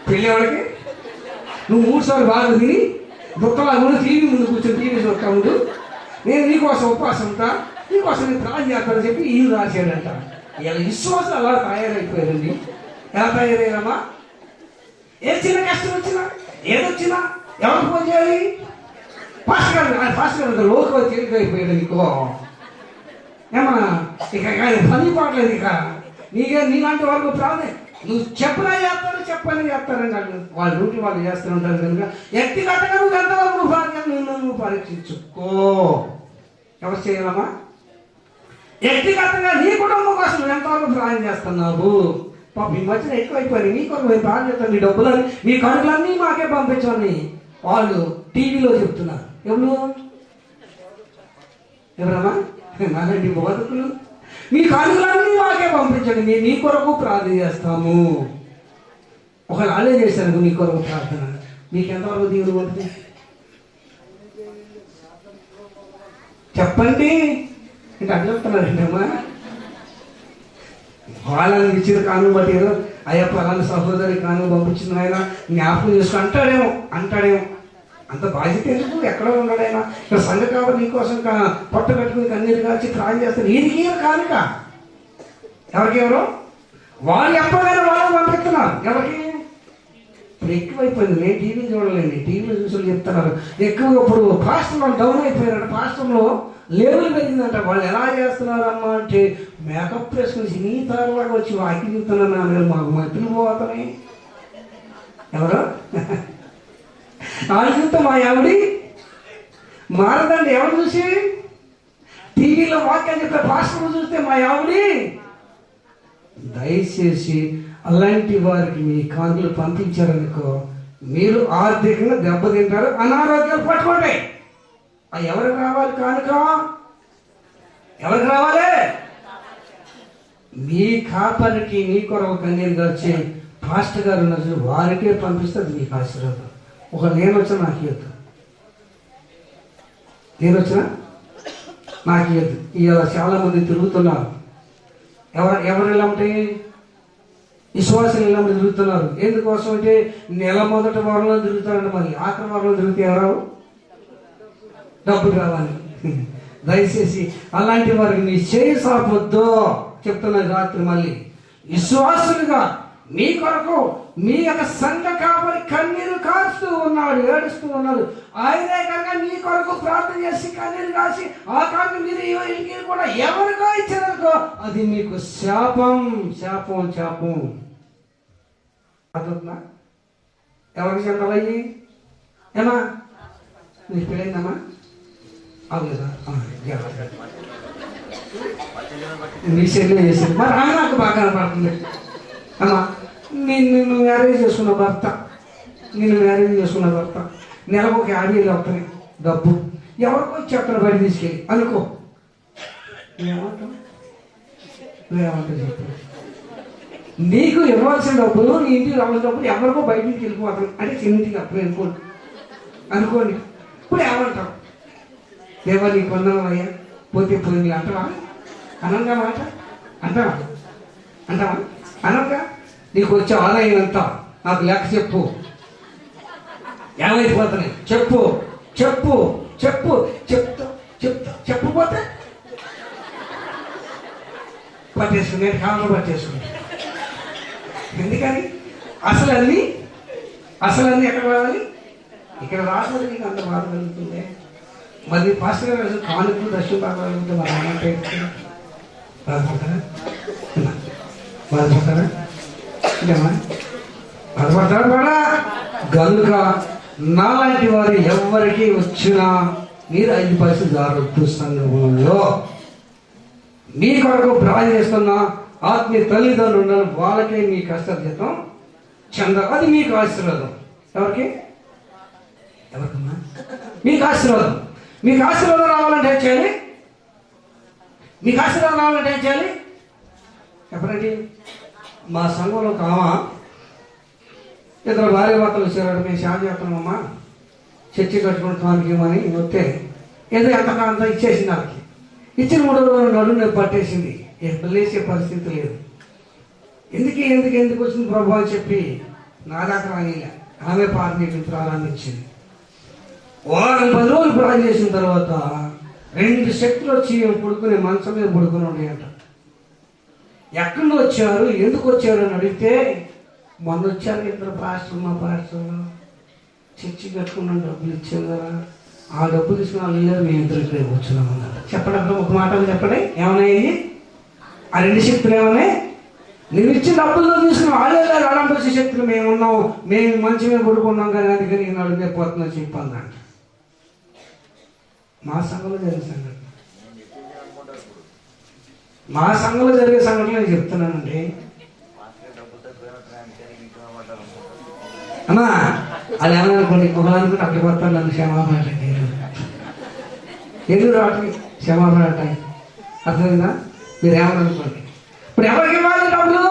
పెళ్ళి ఎవరికి? నువ్వు 3 సార్లు బాగా తిని దుఃఖలా కూడా టీవీ ముందు కూర్చొని టీవీ చూస్తా ఉండు, నేను నీకోసం ఉపవాసం ఉంటా, నీకోసం నేను ప్రార్థన చేస్తానని చెప్పి ఈయన రాశాడంట. ఇలా విశ్వాసం అలా తయారైపోయారండి. ఎలా తయారయ్యారమ్మా? ఏ చిన్న కష్టం వచ్చినా ఏదొచ్చినా ఎవరు ఫోన్ చేయాలి? పాస్టర్ గారు లోకం తేలికైపోయాడు నీకో ఏమా, ఇక పని పాటలేదు. ఇక నీలాంటి వాళ్ళకు ప్రార్థన నువ్వు చెప్పనా చేస్తారు, చెప్పని చేస్తారని వాళ్ళ డ్యూటీ వాళ్ళు చేస్తూ ఉంటారు కనుక వ్యక్తిగతంగా నువ్వు ఎంతవరకు నువ్వు పరీక్షించుకో. ఎవరు చేయాలమ్మా? వ్యక్తిగతంగా నీ కుటుంబం కోసం నువ్వు ఎంతవరకు ప్రార్థన చేస్తున్నావు? పాప ఈ మధ్యన ఎక్కువైపోయి నీ కొరకు మేము ప్రార్థన చేస్తాను, నీ డబ్బులని మీ కడుపులన్నీ మాకే పంపించమని వాళ్ళు టీవీలో చెప్తున్నారు. ఎవరమ్మా? నాలండి బోధకులు, మీ కానుకలన్నీ మాకే పంపించండి, మేము మీ కొరకు ప్రార్థన చేస్తాము. ఒకవేళ అదే చేశాను మీ కొరకు ప్రార్థన, మీకు ఎంతవరకు దేవుడు ఉంటుంది చెప్పండి. ఇంకా అట్లా చెప్తున్నారండి అమ్మా. వాళ్ళని ఇచ్చిన కాను బట్టి ఏదో అయ్యప్ప అలాంటి సహోదరి కాను పంపించిన ఆయన జ్ఞాపకం చేసుకుని అంటాడేమో అంత బాధ్యత ఎందుకు? ఎక్కడో ఉన్నాడు ఆయన. ఇక్కడ సంఘ కాబట్టి నీకోసం పొట్ట కట్టుకుని కన్నీరు కాల్చి ప్రాణం చేస్తారు. ఈయనకి కానుక ఎవరికెవరో వాళ్ళు ఎప్పటికైనా వాళ్ళు పంపిస్తున్నారు. ఎవరికి? ఇప్పుడు ఎక్కువైపోయింది. నేను టీవీ చూడలేండి, టీవీలో చూసి చెప్తున్నారు ఎక్కువగా. ఇప్పుడు పాస్టర్లో డౌన్ అయిపోయారంట, పాస్టర్లో లెవెల్ పెరిగిందంట. వాళ్ళు ఎలా చేస్తున్నారు అమ్మా అంటే మేకప్ వేసుకుని సినీ తారలాగా వచ్చి వాకి చెప్తున్నారు. మాకు మధ్యలో పోతానే ఎవరు వాళ్ళు చూస్తే మా ఆవిడి మారదండి. ఎవరు చూసి? టీవీలో వాక్యాలు చెప్పే పాస్టర్లు చూస్తే మా ఆవిడి. దయచేసి అలాంటి వారికి మీ కానుకలు పంపించారనుకో, మీరు ఆర్థికంగా దెబ్బతింటారు, అనారోగ్యాలు పట్టుకోండి. ఎవరికి రావాలి కానుక? ఎవరికి రావాలి? మీ కాపరికి మీ కొరకు కన్నీరుగా వచ్చే పాస్టర్ గారు ఉన్నారు, వారికే పంపిస్తుంది మీకు ఆశీర్వాదం. ఒక నేను వచ్చినా నాకు ఇవ్వద్దు, నేను వచ్చినా నాకు ఇవ్వద్దు. ఇలా చాలామంది తిరుగుతున్నారు. ఎవరు ఎలా ఉంటాయి? విశ్వాసం ఎలా తిరుగుతున్నారు. ఎందుకోసం అంటే నెల మొదటి వారంలో తిరుగుతారంట, మరి ఆఖరి వారంలో తిరిగితే ఎవరు డబ్బులు రావాలి. దయచేసి అలాంటి వారికి మీ చేయి సాపొద్దు చెప్తున్నారు రాత్రి. మళ్ళీ విశ్వాసులుగా మీ కొరకు మీ యొక్క సంఘ కాపరి కన్నీరు కాస్తూ ఉన్నాడు, ఏడుస్తూ ఉన్నాడు. ఆయనే కనుక మీ కొరకు ప్రార్థన చేసి కన్నీరు కాసి ఆ కారణం మీరు ఇంటికి కూడా ఎవరికో ఇచ్చారనుకో, అది మీకు శాపం శాపం శాపం. అర్థమవుతుందా? ఎవరికి చెందవయ్యి? ఏమా నీకు పెళ్ళైందమ్మా? అవులేదా? మీ చెల్లి చేసింది, మరి ఆమె నాకు బాగా కనపడుతుంది. అమ్మా నిన్ను మ్యారేజ్ చేసుకున్న భర్త నెలకు ఒక 50,000 అవుతాయి డబ్బు, ఎవరికో ఇచ్చేస్తాను బయట తీసుకెళ్ళి అనుకో, నువ్వేమంటావు చెప్పు. నీకు ఇవ్వాల్సిన డబ్బులు నీ ఇంటికి రావాల్సిన డబ్బులు ఎవరికో బయట నుంచి వెళ్ళిపోతాను అంటే చిన్నింటికి అప్పుడు అనుకోండి. ఇప్పుడు ఏమంటావు? దేవా నీకు వందనం అయ్యా, పోతే పోయింది అంటావా? అనంగా మాట అంటావా? అనగా నీకు వచ్చే ఆదాయం ఎంత నాకు లెక్క చెప్పు, ఏమైపోతున్నాయి చెప్పు చెప్పు చెప్పు చెప్తా చెప్పపోతే పట్టేసుకుని నేను కాలంలో పట్టేసుకుని. ఎందుకని? అసలన్నీ ఎక్కడ రావాలి? ఇక్కడ రాకపోతే నీకు అంత బాధ కలుగుతుంది. మరి పాస్టర్ గారు కానుకలు దర్శనం బాగాలంటే మరి ఏమంటే బాధపడతారా బాధపడతారా? గనుక నాలాంటి వారు ఎవరికి వచ్చినా మీరు 5% జాగ్రత్త. సంఘంలో మీ కొరకు ప్రార్థన చేస్తున్న ఆత్మీయ తల్లిదండ్రులు ఉన్నారు, వాళ్ళకే మీ కష్టం అది మీకు ఆశీర్వాదం. ఎవరికమ్మా? మీకు ఆశీర్వాదం రావాలంటే చేయాలి. మీకు ఆశీర్వాదం రావాలంటే ఏం చేయాలి చెప్పండి. మా సంఘంలో ఒక ఆమె ఇద్దరు భార్య భర్తలు వచ్చారు. మేము సేవ చేస్తున్నామమ్మా, చర్చి కట్టుకుంటానికి ఏమని వస్తే ఏదో అంత ఇచ్చేసింది. వాళ్ళకి ఇచ్చిన 3 రోజులు నడుము నొప్పి పట్టేసింది. లేచే పరిస్థితి లేదు. ఎందుకు వచ్చింది ప్రభు అని చెప్పి నా దాకా రానిలే. ఆమె పార్టీ ప్రారంభించింది. వారం 10 రోజులు ప్రార్థన చేసిన తర్వాత 2 శక్తులు వచ్చి పడుకునే మంచం మీద పడుకుని ఉన్నాయంట. ఎక్కడి వచ్చారు, ఎందుకు వచ్చారు అని అడిగితే, మొన్న వచ్చారు ఇద్దరు మా పాస్టర్లు చర్చి కట్టుకున్నాం, డబ్బులు ఇచ్చాం కదా, ఆ డబ్బులు తీసుకుని వాళ్ళు వెళ్ళారు, మేము ఇద్దరు ఇక్కడే కూర్చున్నాం అన్నమాట. చెప్పండి అక్కడ ఒక మాట చెప్పండి. ఏమన్నాయి ఆ 2 శక్తులు? ఏమన్నాయి? నువ్వు ఇచ్చిన డబ్బుల్లో తీసుకుని వాళ్ళే అలాంటి వచ్చే శక్తులు మేము ఉన్నాం, మేము మంచి మీద పడుకున్నాం కానీ అందుకని నేను అడిగే పోతున్నా చెప్పందంట. మా సంఘంలో జరిగే సంఘటన, మా సంఘంలో జరిగే సంఘటన నేను చెప్తున్నానండి. అమ్మా అది ఏమనుకోండి, ఒకదానికి అక్కడికి వస్తాను, నన్ను క్షమాపణ ఎదురు రావట్లేదు, క్షమాపణ అంటాయి. అర్థమైందా? మీరు ఏమనుకోండి. ఇప్పుడు ఎవరికి ఇవ్వాలి డబ్బులు?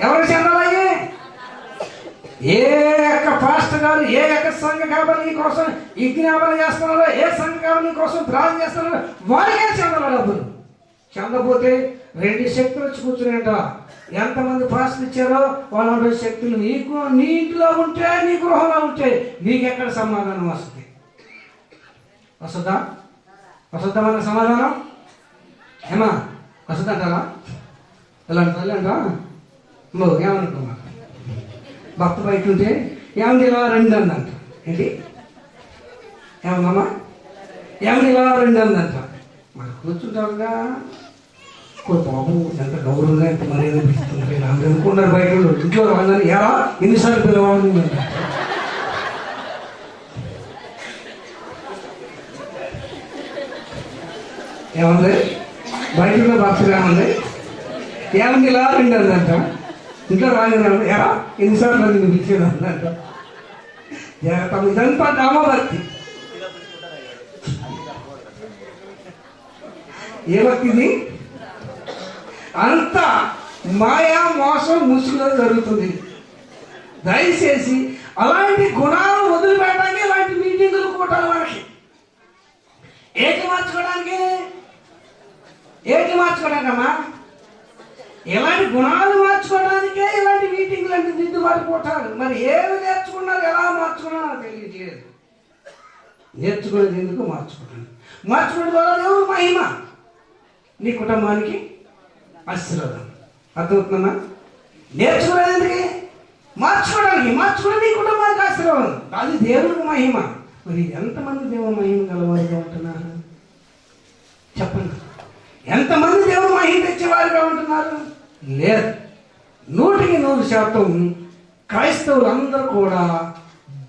ఎవరికి చెందాలి? ఏ యొక్క పాస్టర్ గారు ఏ యొక్క సంఘ కావాలి కోసం విజ్ఞాపన చేస్తున్నారో, ఏ సంఘ కావాలి కోసం ప్రార్థన చేస్తున్నారో వారికే చెందాలి డబ్బులు. చెందపోతే 2 శక్తులు వచ్చి కూర్చునేట. ఎంతమంది పాస్టర్లు ఇచ్చారో వాళ్ళ శక్తులు నీకు నీ ఇంట్లో ఉంటే, నీ గృహంలో ఉంటే నీకెక్కడ సమాధానం వస్తుంది? వస్తుందా మన సమాధానం? ఏమా వస్తుందంటారా? ఇలాంటి ఏమనుకోమా, భక్త బయట ఉంటే ఏమని ఇలా 2 అందంట. ఏంటి ఏమమ్మా ఏమని ఇలా 2 అందంట. మరి కూర్చుంటారుగా బాబు ఎంత గౌరవంగా ఎంత మర్యాద పిలుస్తుంది అందరూ అనుకున్నారు. బయట ఇంట్లో వాళ్ళని ఎలా ఎన్నిసార్లు పిలవాలని ఏమంది బయట భక్తులు ఏమంది ఇలా 2 అందంట. ఇంట్లో రాలేదు ఎలా ఎన్నిసార్లు నేను పిలిచేది అందంట. ఇదంతా నామభక్తి. ఏ భక్తిది? అంతా మాయా మోసం ముసుగులో జరుగుతుంది. దయచేసి అలాంటి గుణాలు వదిలిపెట్టడానికి ఇలాంటి మీటింగులు కూటాలి. మనకి ఏంటి మార్చుకోవడానికమ్మా? ఇలాంటి గుణాలు మార్చుకోవడానికే ఇలాంటి మీటింగులు అంటే దిద్దుబాటు కూటాలు. మరి ఏమి నేర్చుకున్నారు, ఎలా మార్చుకున్నారో తెలియట్లేదు. నేర్చుకునేది ఎందుకు? మార్చుకునే ద్వారా ఎవరు మహిమ? నీ కుటుంబానికి ఆశీర్వాదం. అర్థమవుతుందమ్మా? నేర్చుకునేది ఎందుకు? మార్చుకోవడానికి. మార్చుకునే నీ కుటుంబానికి ఆశీర్వాదం, అది దేవునికి మహిమ. మరి ఎంతమంది దేవుని మహిమ గలవారుగా ఉంటున్నారు చెప్పండి? ఎంతమంది దేవుని మహిమ తెచ్చేవారుగా ఉంటున్నారు? లేదు. 100% క్రైస్తవులు అందరూ కూడా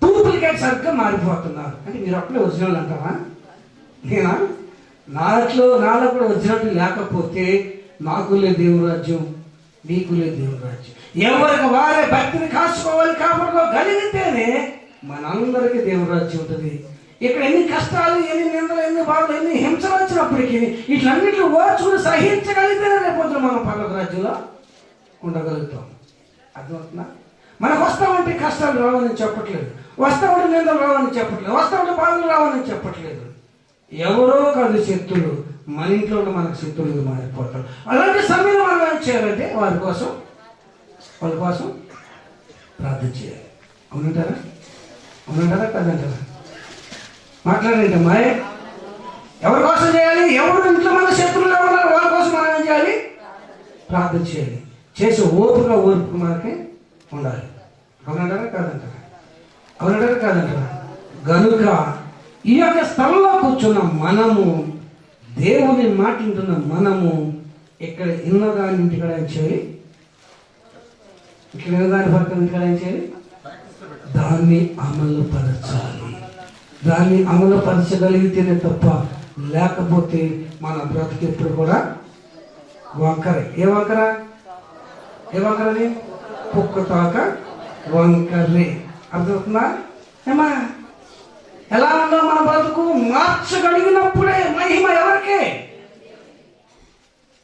డూప్లికేట్ సరిగ్గా మారిపోతున్నారు. అంటే మీరు అప్పుడే ఒరిజినల్ అంటారా? నేనా? నాలో కూడా ఒరిజినల్ లేకపోతే నాకు లేదు దేవుని రాజ్యం, నీకు లేదు దేవుని రాజ్యం. ఎవరికి వారే భక్తిని కాసుకోవాలి, కాపాడుకోగలిగితేనే మనందరికీ దేవుని రాజ్యం ఉంటుంది. ఇక్కడ ఎన్ని కష్టాలు, ఎన్ని నిందలు, ఎన్ని బాధలు, ఎన్ని హింసలు వచ్చినప్పటికీ వీటిలన్నింటినీ ఓర్చుకుని సహించగలిగితేనే రేపొద్దున మనం పర్లోక రాజ్యంలో ఉండగలుగుతాం. అర్థమవుతుందా? మనకు వస్తామంటే కష్టాలు రావని చెప్పట్లేదు, వస్తామంటే నిందలు రావని చెప్పట్లేదు, వస్తామంటే బాధలు రావని చెప్పట్లేదు. ఎవరో కాదు శత్రులు, మన ఇంట్లో ఉన్న మనకు శత్రువులు మారిపోతారు. అలాంటి సమయంలో మనం ఏం చేయాలంటే వాళ్ళ కోసం ప్రార్థన చేయాలి. అవునంటారా కాదంటారా? మాట్లాడండి అమ్మా. ఎవరి కోసం చేయాలి? ఎవరు ఇంట్లో మన శత్రువులు ఉన్నారు వాళ్ళ కోసం మనం ఏం చేయాలి? ప్రార్థన చేయాలి. చేసే ఓర్పు మనకి ఉండాలి. అవునంటారా కాదంటారా? గనుక ఈ యొక్క స్థలంలో కూర్చున్న మనము, దేవుని మాట్లాడుతున్న మనము ఇక్కడ ఇన్నదాని ఇంటికాడ ఏం చేయాలి? ఇక్కడ ఇన్నదాని పక్కన ఇంటికాడ ఏం చేయాలి? దాన్ని అమలు పరచాలి. దాన్ని అమలు పరచగలిగితేనే తప్ప, లేకపోతే మన బ్రతుకు ఎప్పుడు కూడా వంకరే. ఏ వంకరని? కుక్కతాక వంకరే. అర్థమవుతుందా? ఏమా ఎలా ఉందో మన బ్రతుకు మార్చగలిగినప్పుడే మహిమ ఎవరికి?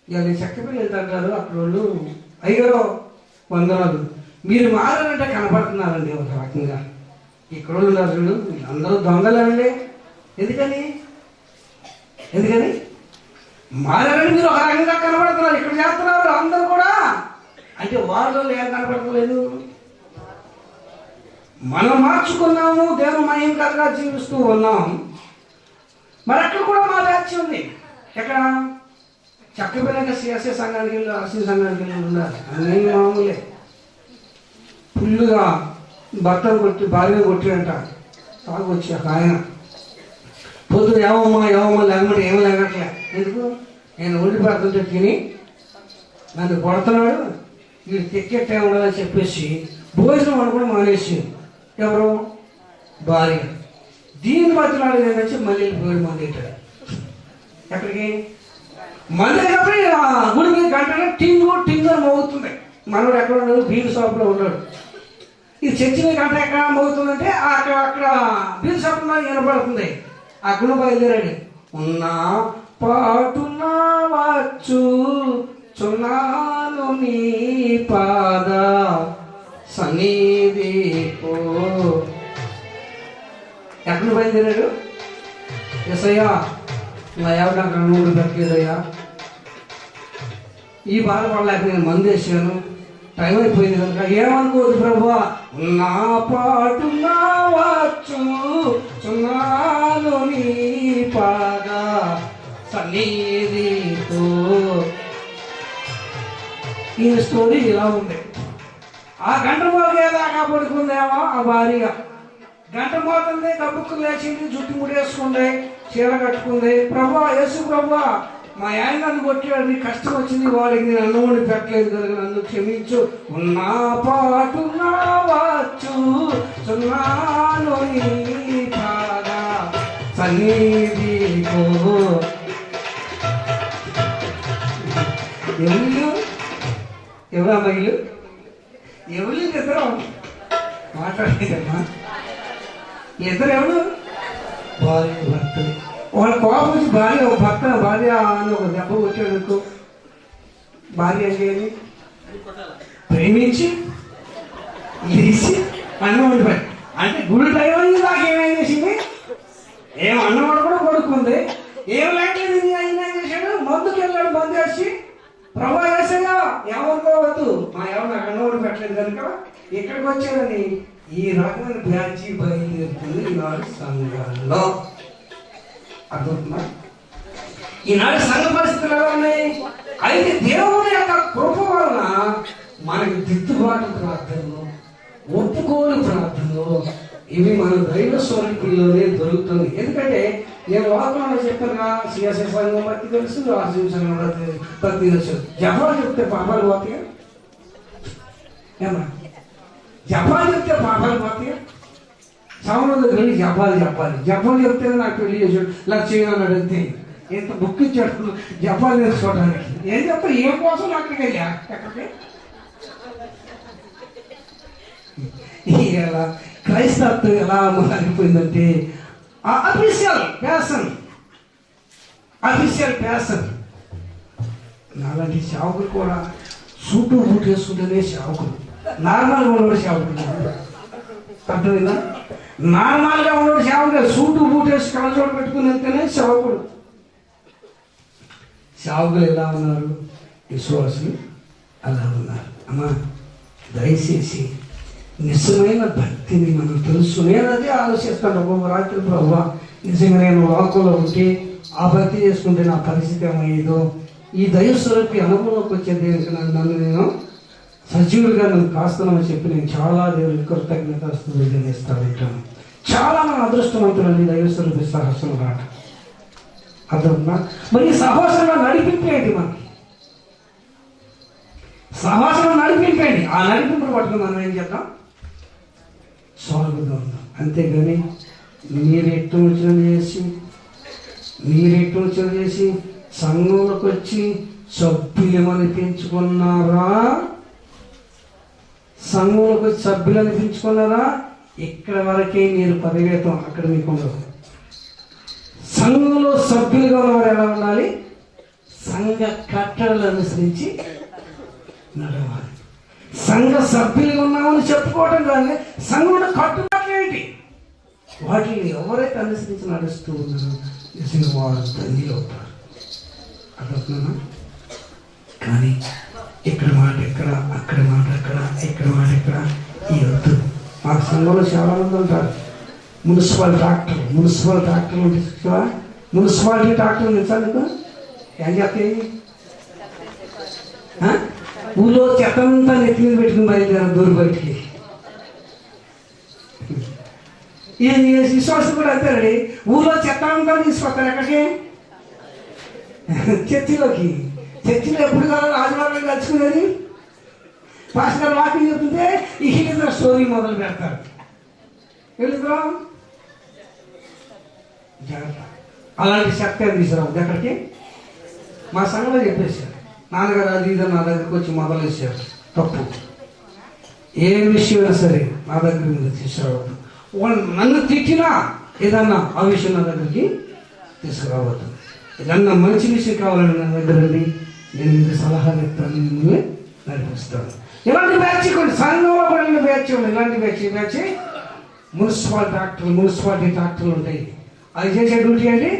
ఇక చక్కపల్లి వెళ్తారు అక్కడ వాళ్ళు, అయ్యారో వందనాలు, మీరు మారారంటే కనపడుతున్నారండి ఒక రకంగా. ఇక్కడ వాళ్ళు ఉన్నారు చూడు, అందరూ దొంగలేనండి. ఎందుకని మారారంటే మీరు ఒక రకంగా కనపడుతున్నారు, ఇక్కడ చేస్తున్నారు అందరూ కూడా. అంటే వాళ్ళు ఏం కనపడలేదు. మనం మార్చుకున్నాము, దేవుని మహిమకరంగా జీవిస్తూ ఉన్నాం. మరి అక్కడ కూడా మా బ్యాచ్ ఉంది. ఎక్కడ చక్కబెల్లక సిఎస్ఏ సంఘానికి వెళ్ళి, ఆర్సీ సంఘానికి వెళ్ళి ఉన్నారు. అన్నీ మామూలే. ఫుల్లుగా భర్తను కొట్టి భార్య కొట్టిరంట. తాగు వచ్చి ఆయన పొద్దున ఏమమ్మా లేకపోతే ఏమో లేనట్లే. ఎందుకు? నేను ఒంటి పెడుతుంటే తిని నన్ను కొడుతున్నాడు, వీడు తిక్కెట్టే ఉండాలని చెప్పేసి భోజనం అనుకుని మానేసి, ఎవరు? భార్య. దీన్ని బతులాడు ఏంటంటే మళ్ళీ పోయి మంది తింటాడు. ఎక్కడికి? మంది కాబట్టి గుడి మీద గంటనే టింగర్ మోగుతుంది. మనోడు ఎక్కడ ఉన్నాడు? బీర్ షాప్లో ఉన్నాడు. ఈ చర్చి మీద గంట ఎక్కడ మోగుతుందంటే అక్కడ బీర్ షాప్ వినపడుతుంది. ఆ గుడి బయలుదేరాడు. ఉన్నా పాటున్నా వచ్చు చున్నాను నీ పాద సన్నిధికో. ఎక్కడ బయలుదేరాడు? ఎసయ్యా నా ఎవరు నాకు నూనె పెట్టలేదయ్యా, ఈ బాధపడలేక నేను మందు వేసాను, టైం అయిపోయింది కనుక ఏమనుకోదు ప్రభువా, నా పాటు వచ్చు చున్నాను నీ పాద సన్నిధితో. ఈ స్టోరీ ఇలా ఉంది. ఆ గంట మోగేదాకా పడుకుందేమో ఆ భార్య. గంట మోతుంది, కబుక్కులు లేచింది, జుట్టు ముడేసుకుంది, చీర కట్టుకుంది. ప్రభా, యేసు ప్రభా, మా ఆయన నన్ను కొట్టాడు, నీ కష్టం వచ్చింది, వాడికి నేను అన్నం వండి పెట్టలేదు కనుక నన్ను క్షమించు. ఉన్నా పాటు వచ్చు చున్నాను నీ పాద సన్నిధికో. ఎవరమ్మాయిలు ఎవరు? ఇద్దరు మాట్లాడేదమ్మా. ఇద్దరు ఎవరు? భార్య భర్తలు. వాళ్ళ కోపం వచ్చి భార్య అని ఒక దెబ్బ కొట్టాడు. భార్య ఏం చేయాలి? ప్రేమించి లేచి అన్నం వండిపోయి. అంటే గుడి టైం అయింది, నాకేమేం చేసింది? ఏం అన్నం వండు కూడా పడుకుంది, ఏం లేకపోతే ఆయన ఏం చేశాడు? మందుకు వెళ్ళాడు. మందు వేసి ప్రభా వేసయ్యా ఎవరుకోవద్దు, మా ఎవరు నాకు అన్నం వండి పెట్టలేదు కనుక ఇక్కడికి వచ్చాడని ఈ రకమైన బ్యాచి బయలుదేరుతుంది ఈనాడు సంఘంలో. అర్థమవుతుందా? ఈనాడు సంఘ పరిస్థితులు ఎలా ఉన్నాయి? అయితే దేవుని యొక్క కృప వలన మనకి దిద్దుబాటు ప్రార్థనలు, ఒప్పుకోని ప్రార్థనలు, ఇవి మన దైవ స్వరూపుల్లోనే దొరుకుతుంది. ఎందుకంటే నేను వాతావరణంలో చెప్పానుగా, సిఎస్ఐ సంఘం బట్టి తెలుసు, ఆర్సీ సంఘం బట్టి తెలుసు. జపాలు చెప్తే పాపాలు పోతాయా? ఏమన్నా జపాలు చెప్తే పాపాలు పోతాయా? సౌండ్ వెళ్ళి జపాలు చెప్తే నాకు పెళ్లి చేసాడు, నాకు చేయాలని అడిగితే ఎంత బుక్ ఇచ్చాడు జపాలు నేర్చుకోవడానికి. ఏం చెప్తా? ఏం కోసం అక్కడికి వెళ్ళా? ఎక్కడికి? ఇలా క్రైస్తత్వం ఎలా మారిపోయిందంటే అఫీషియల్ ప్యాషన్. నాలాంటి సేవకులు కూడా సూటు బూట్ వేసుకుంటేనే సేవకులు. నార్మల్గా ఉన్నవాడు సేవకులు. అర్థమైందా? నార్మల్గా ఉన్నవాడు సేవకుడు. సూటు బూట్ వేసి కళ్ళజోడు పెట్టుకుని వెళ్తేనే సేవకుడు. సేవకులు ఎలా ఉన్నారు? విశ్వాసులు అలా ఉన్నారు. అమ్మా, దయచేసి నిజమైన భక్తిని మనం తెలుసుకుని, నేను అదే ఆలోచిస్తాను. ఒక్కొక్క రాత్రి ప్రభావ నిజంగా నేను వాకులో ఉంటే ఆ భక్తి చేసుకుంటే నా పరిస్థితి ఏమయ్యేదో, ఈ దైవస్వరూపి అనుభవంలోకి వచ్చే దేవునికి నన్ను నేను సజీవుడిగా నన్ను కాస్తానని చెప్పి నేను చాలా దేవుడికి కృతజ్ఞతాస్తుతులు చెల్లిస్తూ ఉంటాను. చాలా మన అదృష్టవంతులండి దైవస్వరూపి సహస్రం రాట. అర్థమవుతుందా? మరి ఈ సహస్రంలో నడిపింపేయండి, మనకి సహస్రం నడిపింపేయండి. ఆ నడిపింపును పట్టుకుని మనం ఏం చేద్దాం? సాగుదాం. అంతేగాని మీరెట్టు చేసి సంఘంలోకి వచ్చి సభ్యులేమని పెంచుకున్నారా? సంఘంలోకి వచ్చి సభ్యులు అనిపించుకున్నారా? ఇక్కడ వరకే మీరు పరివేతం, అక్కడ మీకు ఉండదు. సంఘంలో సభ్యులుగా ఉన్నవారు ఎలా ఉండాలి? సంఘ కట్టడలు అనుసరించి నడవాలి. సంఘ సభ్యులుగా ఉన్నామని చెప్పుకోవటం కానీ సంఘంలో కట్టుబాట్లు ఏంటి, వాటిని ఎవరైతే అనుసరించి నడుస్తూ ఉన్నారో నిజంగా వారు ధన్యులు అవుతారు. అర్థవుతుందా? కానీ ఇక్కడ మాట ఎక్కడ, అక్కడ మాట ఎక్కడ, ఇక్కడ మాట ఎక్కడ, ఈ వద్దు. మాకు సంఘంలో చాలా మంది ఉంటారు. మున్సిపల్ ట్రాక్టర్లు తీసుకురా, మున్సిపాలిటీ ట్రాక్టర్లు తెలుసా నీకు? ఏం చెప్తాయి? ఊళ్ళో చెత్తంతా నెత్తి మీద పెట్టుకుని బయలుదేరారు దూరు బయటికి. ఈ విశ్వాసం కూడా అంతేనండి. ఊళ్ళో చెత్త అంతా తీసుకొస్తారు ఎక్కడికి? చర్చిలోకి. చర్చిలో ఎప్పుడు కావాలి? ఆదివారం కలుసుకునేది. పాస్టర్ గారు వాకింగ్ చెప్తుంటే ఈ హిందూ స్టోరీ మొదలు పెడతారు. వెళ్తాం జాగ్రత్త, అలాంటి శక్తి తీసుకురావద్దు ఎక్కడికి. మా సంఘంలో చెప్పేశారు, నాన్నగారు అది ఇది నా దగ్గరికి వచ్చి మొదలేసారు. తప్పు. ఏ విషయమైనా సరే నా దగ్గర మీద తీసుకురావద్దు. వాళ్ళు నన్ను తిట్టినా ఏదన్నా ఆ విషయం నా దగ్గరికి తీసుకురావద్దు. ఏదన్నా మంచి విషయం కావాలని నా దగ్గర రండి, నేను మీకు సలహాలు ఇస్తాను, మిమ్మల్ని నడిపిస్తాను. ఇలాంటి బ్యాచ్ కొన్ని సంఘంలో కూడా బ్యాచ్ ఉన్నాయి. ఇలాంటి బ్యాచ్ మున్సిపాలిటీ ట్రాక్టర్లు ఉంటాయి. అది చేసే డ్యూటీ ఏంటి?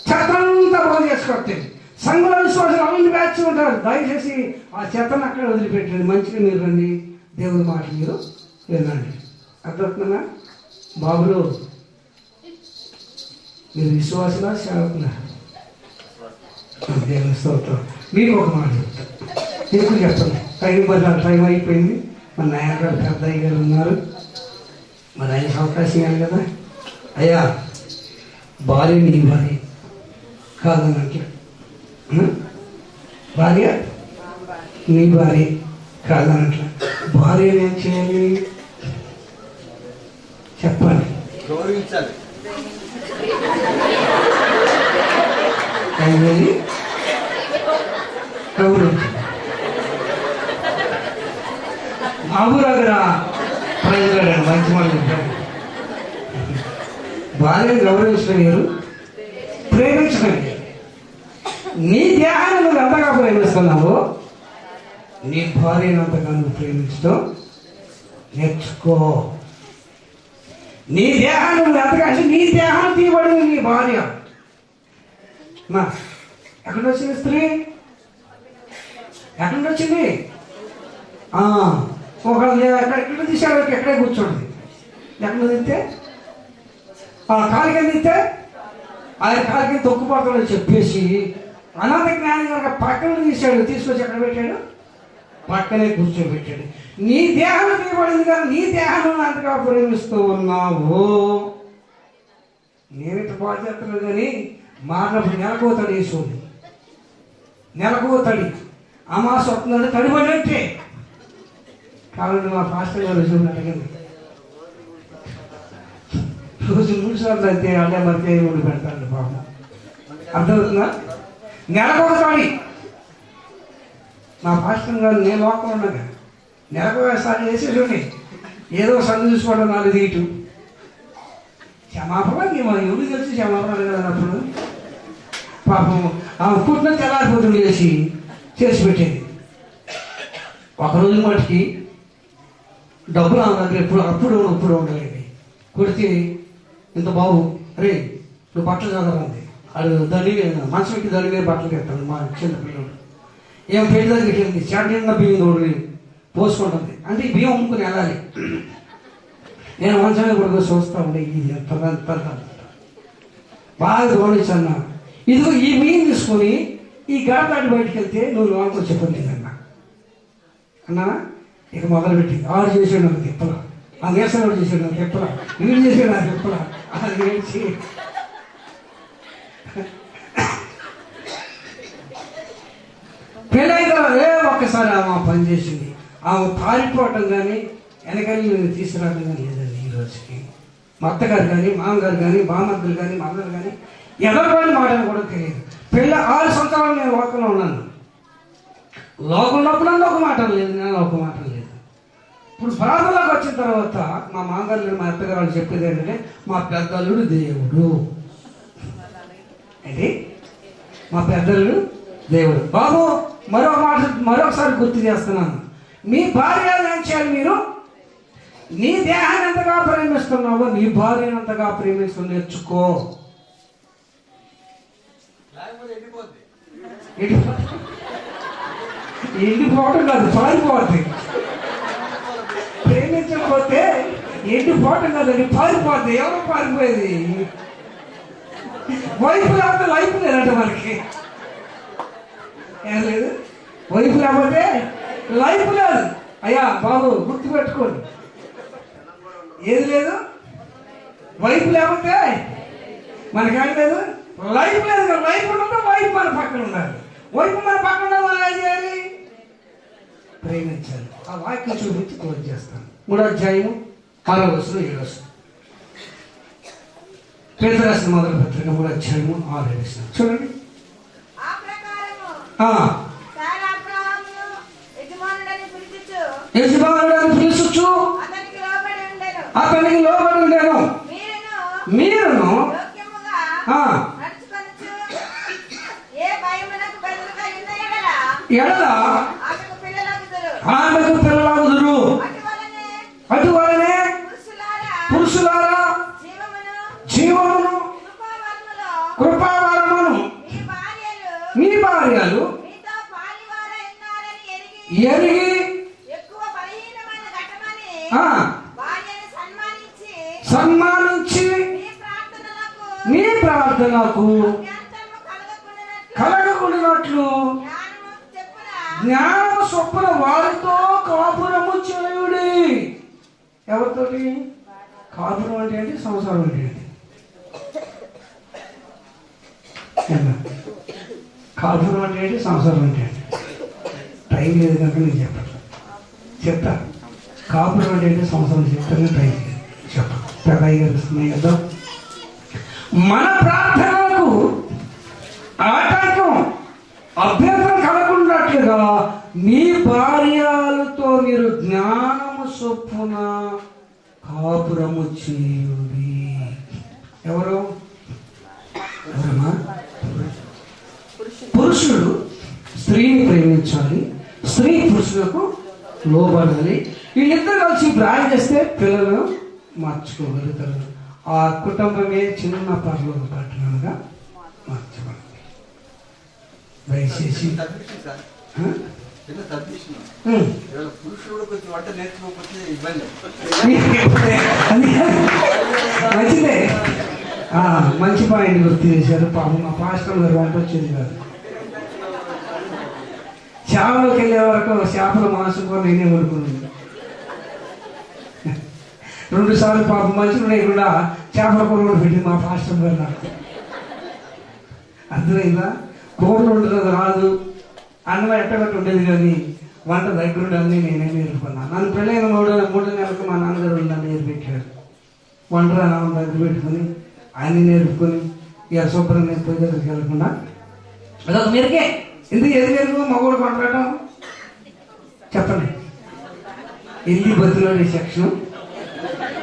చెత్తంతా బాగు చేసుకొస్తాయి. సంఘంలో విశ్వాసాలు అన్ని బ్యాచ్ ఉంటారు. దయచేసి ఆ చెత్తను అక్కడ వదిలిపెట్టండి. మంచిగా మీరు రండి, దేవుని మాట మీరు వినండి. అర్థమవుతుందా? బాబులు మీరు విశ్వాసులా సేవకులా? దేవుని స్తోత్రం. మీకు ఒక మాట చెప్తాను, మీకు చెప్పండి. టైం అయిపోయింది. మా నాయనగారు పెద్ద అయ్య గారు ఉన్నారు, మరి ఆయన అవకాశం ఇవ్వాలి కదా. అయ్యా, భార్య నీ భార్య కాదన్నట్లు, భార్య నీ భార్య కాదన్నట్ల, భార్యను ఏం చేయాలి చెప్పాలి? గౌరవించాలి. గౌరవించాలి. బాబు దగ్గర ప్రజలు మంచి మాట చెప్పారు. భార్యను గౌరవించడం వేరు, ప్రేమించడం వేరు. నీ దేహాన్ని నువ్వు ఎంతగా ప్రేమిస్తున్నావు, నీ భార్యను అంతగా నువ్వు ప్రేమించడం నేర్చుకో. నీ దేహాన్ని నువ్వు ఎంతగా అంటే నీ దేహాన్ని తీయబడింది నీ భార్య. మా ఎక్కడ వచ్చింది స్త్రీ? ఎక్కడి నుంచి వచ్చింది? ఒకళ్ళు ఎక్కడ తీసాడు, ఎక్కడే కూర్చోండి. ఎక్కడ తింటే కాలికి తింటే ఆయన కాలికి తొక్కుపోతాడని చెప్పేసి అనాథ జ్ఞానం కనుక పక్కన తీశాడు, తీసుకొచ్చి ఎక్కడ పెట్టాడు? పక్కనే కూర్చోబెట్టాడు. నీ దేహం తీయబడింది కానీ నీ దేహాన్ని అంతగా ప్రేమిస్తూ ఉన్నావు. నేనిట బాగా చేస్తున్నాను కానీ మారినప్పుడు నెలకోతాడు వేసుకోండి. నెలకోతాడు అమాస వస్తుందంటే తడిబడి అంటే కాబట్టి మా పాస్టర్ గారు చూడండి, రోజు 3 సార్లు అయితే అడ్డే మధ్య ఉండి పెడతాడు పాపం. అర్థమవుతుందా? నెలకొకసారి మా పాస్టర్ గారు నేను లోకం ఉన్నాగా నెలకొకసారి వేసేసి ఏదో సందు చూసుకోవడం 4 ఇటు క్షమాపణ మనం ఎవరు తెలిసి క్షమాపణ అడగలన్నప్పుడు పాపం ఆమె పుట్టిన తెల్లారిపోతుంది చేసి పెట్టేది. ఒకరోజు మటుకి డబ్బులు ఆమె దగ్గర అప్పుడు ఉండలేండి. కొడితే ఇంత బాబు అరే నువ్వు బట్టలు చదవండి, అది దండి మనసుకి దండి మీద బట్టలు పెడతాను. మా చిన్న పిల్లలు ఏం పెళ్లి దగ్గరికి వెళ్ళింది, చాటిన్న బియ్యం తోడు పోసుకుంటుంది. అంటే ఈ బియ్యం అమ్ముకుని వెళ్ళాలి. నేను మంచమే కూడా చూస్తా ఉండే ఇది ఎంత బాగా గమనించన్నా. ఇదిగో ఈ బియ్యం తీసుకొని ఈ గడపాటి బయటకు వెళ్తే నువ్వు లోపల చెప్పలేదన్నా అన్నా. ఇక మొదలుపెట్టింది. ఆడు చేసాడు నాకు తిప్పల, ఆ నేసవాడు చేసాడు నాకు తిప్పల, వీడు చేసాడు నాకు తిప్పల. అది ఏడ్చి పెళ్ళైన ఒక్కసారి ఆమె పని చేసింది. ఆమె పారిపోవటం కానీ వెనకాల నేను తీసుకురావడం కానీ లేదండి. ఈ రోజుకి మా అత్తగారు కానీ మామగారు కానీ బామర్దులు కానీ మద్దలు కానీ ఎవరి మాటలు కూడా తెలియదు. పెళ్ళి 6 సంవత్సరాలు నేను లోకంలో ఉన్నాను. లోకంలో ఒక మాట లేదు, నేను ఒక మాట లేదు. ఇప్పుడు ప్రార్థనలోకి వచ్చిన తర్వాత మా మామగారు మా అత్తగారు చెప్పేది ఏంటంటే మా పెద్దల్లుడు దేవుడు. అంటే మా పెద్దలు దేవుడు. బాబు మరొకసారి గుర్తు చేస్తున్నాను. మీ భార్యను ఏం చేయాలి? మీరు నీ దేహాన్ని ఎంతగా ప్రేమిస్తున్నావో నీ భార్యను అంతగా ప్రేమిస్తూ నేర్చుకో. ఎండిపోవటం కాదు, పారిపోద్ది. ప్రేమించకపోతే ఎండిపోవటం కాదండి, పారిపోద్ది. ఎవరో పారిపోయేది? వైపు లేకపోతే లైఫ్ లేదంట మనకి. ఏం లేదు, వైపు లేకపోతే లైఫ్ లేదు. అయ్యా బాబు గుర్తుపెట్టుకోండి, ఏది లేదు, వైపు లేకపోతే మనకేం లేదు, లైఫ్ లేదు. లైఫ్ ఉంటే వైపు మన పక్కన ఉండాలి. వైపు మన పక్కన ఉండాలి, మనం ఏం చేయాలి? ప్రేమించాలి. ఆ వాక్యం చూపించి క్లోజ్ చేస్తాను. 3వ అధ్యాయము 6వ వచనం 7వ వచనం. పేతురు రాసిన మొదటి పత్రిక 3వ అధ్యాయము 6వ వచనం చూడండి. యజమానుడని పిలుచుచు అతనికి లోబడి ఉండెను. మీరును ఎడల ఆమెకు పిల్లలాగుదురు. అటువలనే పురుషులారా జీవమును కృపావరమును మీ భార్యలు ఎరిగి సన్మానించి మీ ప్రార్థనకు కలగకుండినట్లు జ్ఞానము చొప్పున వారితో కాపురము చేయుడి. ఎవరితోటి కాపురం అంటే ఏంటి? సంసారం అంటే ఏంటి? కాపురం అంటే ఏంటి? సంసారం అంటే ఏంటి? టైం లేదు కనుక నేను చెప్తా. కాపురం అంటే ఏంటి? సంసారం చెప్తాను. టైం లేదు, చెప్ప కదా. మన ప్రార్థనలకు ఆటంకం అభ్యంతరం కలగకున్నట్లుగా మీ భార్యలతో మీరు జ్ఞానము చొప్పున కాపురము చేయుడి. ఎవరమ్మా? పురుషుడు స్త్రీని ప్రేమించాలి, స్త్రీ పురుషులకు లోబడాలి. వీళ్ళిద్దరు కలిసి ప్రాయం చేస్తే పిల్లలను మార్చుకోగలుగుతారు. ఆ కుటుంబమే చిన్న పర్లోక పట్టణంగా మార్చబడింది. దయచేసి మంచిదే, మంచి పాయింట్ గుర్తు చేశారు. పాపం మా పాస్టర్ గారు వంట వచ్చేది కాదు. చేపలోకి వెళ్ళే వరకు చేపల మాంసం కూడా నేనే వండుకున్నాను. 2 సార్లు పాపం మంచిగా కూడా చేపల కూర కూడా పెట్టి మా పాస్టర్ గారు నాకు. అర్థమైందా? కూరలు ఉండదు రాదు, అన్నం ఎట్టగట్టు ఉండేది, కానీ వంట దగ్గరుండి అన్నీ నేనే నేర్చుకున్నాను. నన్ను పెళ్ళైన 3 నెలలకు మా నాన్నగారు నన్ను నేర్పెట్టాడు. వంట నాన్న దగ్గర పెట్టుకుని అన్నీ నేర్పుకొని ఇక శుభ్రంగా పోయి దగ్గరికి వెళ్ళకుండా అదొక మెరుగే. ఎందుకు ఏది మెరుగు? మగోడు కొనరాటం చెప్పండి. ఎల్లి బతిలోని సెక్షన్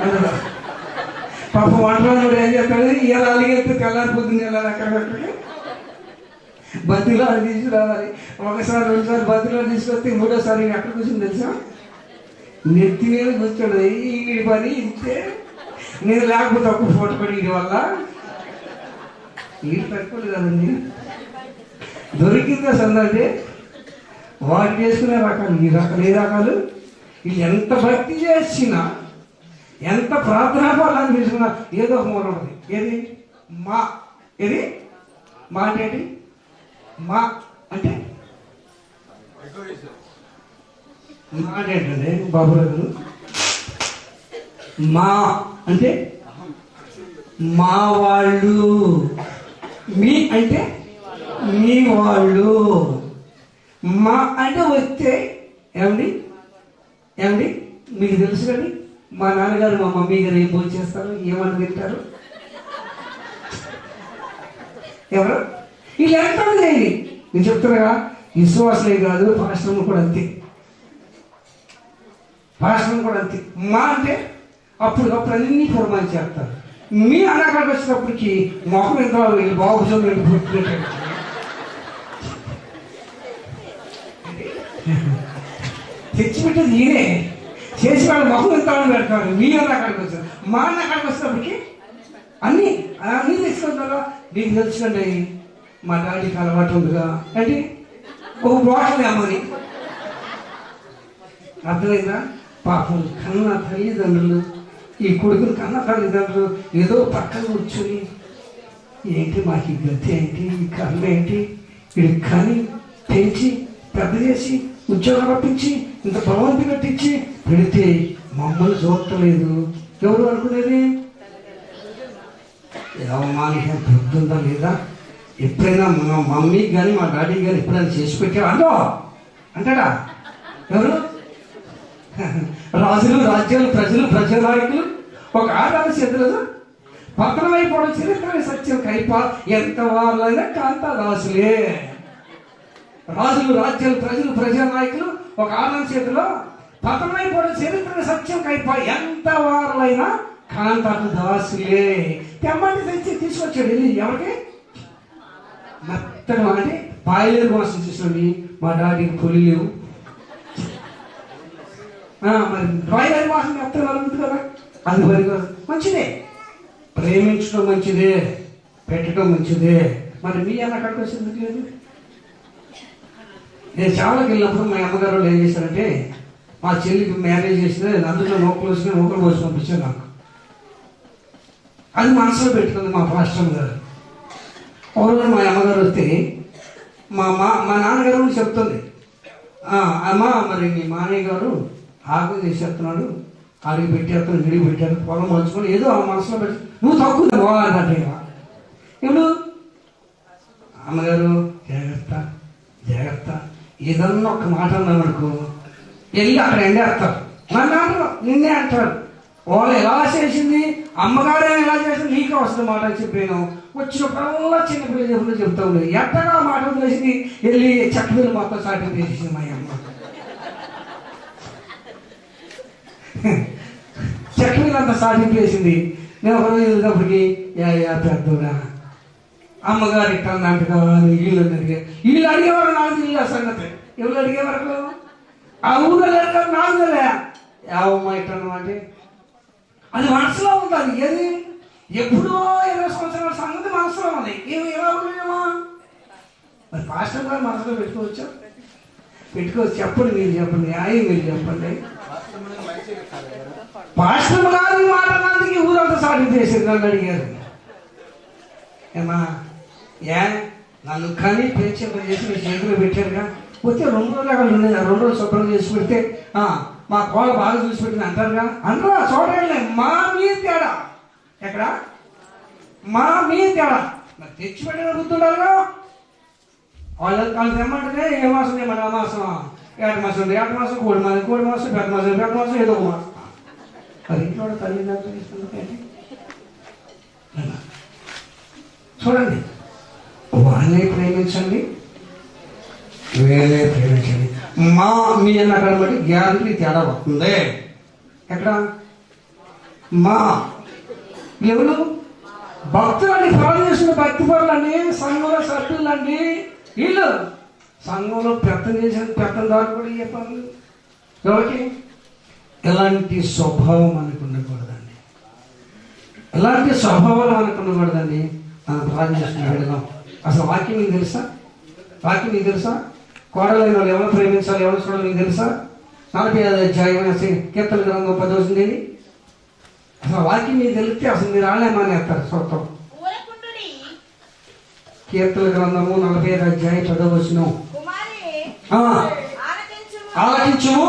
అందులో పాప వంటలో ఏం చేస్తాడు? ఇలా అలిగెళ్తే తెల్లారిపోతుంది, వెళ్ళాలి అక్కడికి బతిలో అది తీసుకురావాలి. 1 సారి 2 సార్లు బతిలో తీసుకొస్తే 3వ సారి ఎక్కడ కూర్చొని తెలుసా? నెత్తి మీద కూర్చోడు. ఈ పని ఇంతే. నేను లేకపోతే ఒక్క ఫోటో పడి వీడి వల్ల వీడు పెట్టుకోలేదు కదండి. దొరికింది అసలు అంటే వాడు చేసుకునే రకాలు ఈ రకాలు ఏ రకాలు. వీళ్ళు ఎంత భక్తి చేసినా, ఎంత ప్రార్థనా ఫలాన్ని తీసుకున్నా ఏదో ఒక మూల ఉంటుంది. ఏది? మా. ఏది మా అంటే ఏంటి? మా అంటే మా అంటే ఏంటండి బాబు గారు? మా అంటే మా వాళ్ళు, మీ అంటే మీ వాళ్ళు, మా అంటే వస్తే ఏమండి మీకు తెలుసు కానీ మా నాన్నగారు మా మమ్మీ గారు ఏం భోజనం చేస్తారు, ఏమని తింటారు? ఎవరు? వీళ్ళు ఎంత చేయండి. నేను చెప్తున్నా, విశ్వాసలే కాదు, పాశ్రమం కూడా అంతే. పాశ్రమం కూడా అంతే. మా అంటే అప్పుడు అన్ని ఫర్మాన్ చేస్తారు. మీ అన్నకాడికి వచ్చినప్పటికీ మొహం ఎంత బాగుంటుంది. తెచ్చిపెట్టేది ఈయనే, చేసి వాళ్ళ మొహం ఎంత పెడతారు. మీ అన్న అక్కడికి వచ్చారు, మా అన్న అక్కడికి వచ్చినప్పటికి అన్నీ తీసుకుంటారా. నీకు తెలుసుకండి మా డాడీకి అలవాటు ఉందిగా అంటే ఒక బాటలు అమ్మని. అర్థమైందా? పాపం కన్న తల్లిదండ్రులు ఈ కొడుకుని కన్న తల్లిదండ్రులు ఏదో పక్కన కూర్చొని ఏంటి మాకు ఈ గతి ఏంటి, ఈ కర్మ ఏంటి, వీడికి కానీ పెంచి పెద్ద చేసి ఉద్యోగం రప్పించి ఇంత భవంతి కట్టించి పెడితే మమ్మల్ని చూడలేదు. ఎవరు అనుకునేది? మాకు బుద్ధి ఉందా లేదా? ఎప్పుడైనా మా మమ్మీకి కానీ మా డాడీకి కానీ ఎప్పుడైనా చేసి పెట్టావా అంటో అంటాడా? ఎవరు? రాజులు, రాజ్యాలు, ప్రజలు, ప్రజానాయకులు ఒక ఆడాలి చేతులు పతనమైపోవడం చరిత్ర సత్యం కైప ఎంత వాళ్ళైనా కాంతాదాసులే. రాజులు, రాజ్యాలు, ప్రజలు, ప్రజానాయకులు ఒక ఆడాలి చేతిలో పతనమైపోవడం చరిత్ర సత్యం కైప ఎంత వారులైనా కాంతాకు దాసులే. తెమ్మంటే తెచ్చి తీసుకొచ్చాడు. వెళ్ళి ఎవరికి? మెత్తగా అంటే పాయలేరు మాసం చూసినవి. మా డాడీకి పొలి లేవు, మరి బాయిలర్ మాసం మెత్తగా అలుగుతుంది కదా, అది మరి మంచిదే. ప్రేమించడం మంచిదే, పెట్టడం మంచిదే. మరి మీ అన్న అక్కడికి వచ్చింది లేదు. నేను చాలాకి వెళ్ళినప్పుడు మా అమ్మగారు వాళ్ళు ఏం చేశారంటే మా చెల్లికి మ్యారేజ్ చేస్తే అందులో నౌకలు వచ్చిన నౌకలు పోసి పంపించారు నాకు. అది మనసులో పెట్టుకుంది మా పాస్టర్ గారు. ఒకరోజు మా అమ్మగారు వస్తే మా నాన్నగారు చెప్తుంది, అమ్మ మరి మీ మామయ్య గారు ఆకు చేసేస్తున్నాడు, ఆడికి పెట్టేస్తున్నాడు, విడిగి పెట్టారు, పొలం మంచుకొని ఏదో ఆ మనసులో పెట్టి నువ్వు తక్కువ పోవాలంటే ఇప్పుడు అమ్మగారు జాగ్రత్త జాగ్రత్త ఏదన్నా ఒక మాట అన్నామనుకో వెళ్ళి అక్కడ ఎండేస్తారు. నన్ను అంటారు, నిన్నే అంటారు. వాళ్ళు ఎలా చేసింది అమ్మగారు ఎలా చేసింది నీకే వస్తుంది మాట అని చెప్పాను. వచ్చినప్పుడల్లా చిన్నపిల్లలు చెప్పుడు చెప్తా ఉండేది. ఎట్టగా మాట వదిలేసి వెళ్ళి చక్కపిల్లలు మొత్తం సాటి చేసింది మా అమ్మ. చక్కపిల్లలు అంతా సాటింపు వేసింది. నేను ఒకరోజు వెళ్ళినప్పటికీ పెద్దగా అమ్మగారు ఇట్లా అంటగా ఇల్లు అడిగే వీళ్ళు అడిగేవారు నాకు తెలియదు ఆ సంగతి. ఎవరు అడిగే వరకు ఆ ఊళ్ళో అడిగారు నాకు తెలియదా యావమ్మ ఇట్లా అంటే అది మనసులో ఉంటుంది. ఏది ఎప్పుడో 20 సంవత్సరాల సంగతి మనసులో ఉంది. ఏమి ఎలా ఉన్నామా మరి పాస్టర్ గారు మనసులో పెట్టుకోవచ్చు. చెప్పండి, మీరు చెప్పండి, మీరు చెప్పండి. పాస్టర్ గారు మాట్లాడడానికి ఊరంతా సాటి చేసేది. నన్ను అడిగారు, ఏమా నన్ను కానీ పేచర్లు చేసి మీ చేతిలో పెట్టారుగా, పోతే 2 రోజులు అక్కడ ఉండేది. 2 రోజులు శుభ్రం చేసి పెడితే మా కోళ్ళ బాగా చూసి పెట్టింది అంటారుగా. అనరా చూడండి, మా మీ తేడా ఎక్కడ, మా మీ తేడా. మరి తెచ్చి పెట్టిన గుర్తుండాలిగా. వాళ్ళు తెమ్మంటేనే ఏ మాసం ఏమన్నా ఆ మాసం 8 మాసం ఉంది, 8 మాసం కోడి మాసం పెద్ద మాసం ఏదో ఒక మాసం. మరి ఇంట్లో తల్లిదండ్రులు తీసుకుంటే చూడండి, వాళ్ళే ప్రేమించండి, వేరే ప్రేమించండి. మా మీ అన్న అక్కడ బట్టి గ్యారంటీ తేడా వస్తుంది. ఎక్కడ మా ఎవరు భక్తులండి, ఫాలో చేసిన భక్తి పరులండి, సంఘంలో సభ్యులండి. వీళ్ళు సంఘంలో పెత్తనం చేసిన పెత్తందారు కూడా ఏ పనులు ఎవరికి? ఎలాంటి స్వభావం మనకు ఉండకూడదండి, ఎలాంటి స్వభావాలు మనకు ఉండకూడదండి. మనం ప్రార్థన చేసుకుని వెళదాం. అసలు వాక్యం మీకు తెలుసా? వాక్యం మీకు తెలుసా? కోడలైన వాళ్ళు ఎవరు ప్రేమించాలి, ఎవరు చూడాలి మీకు తెలుసా? 45వ అధ్యాయం కీర్తన గ్రంథం 10వ వచనం. అసలు వాక్యం మీకు తెలిస్తే అసలు మీరు ఆడలేమనేస్తారు చూస్తాం. కీర్తన గ్రంథము 45వ అధ్యాయం 10వ వచనం. ఆలకించుము,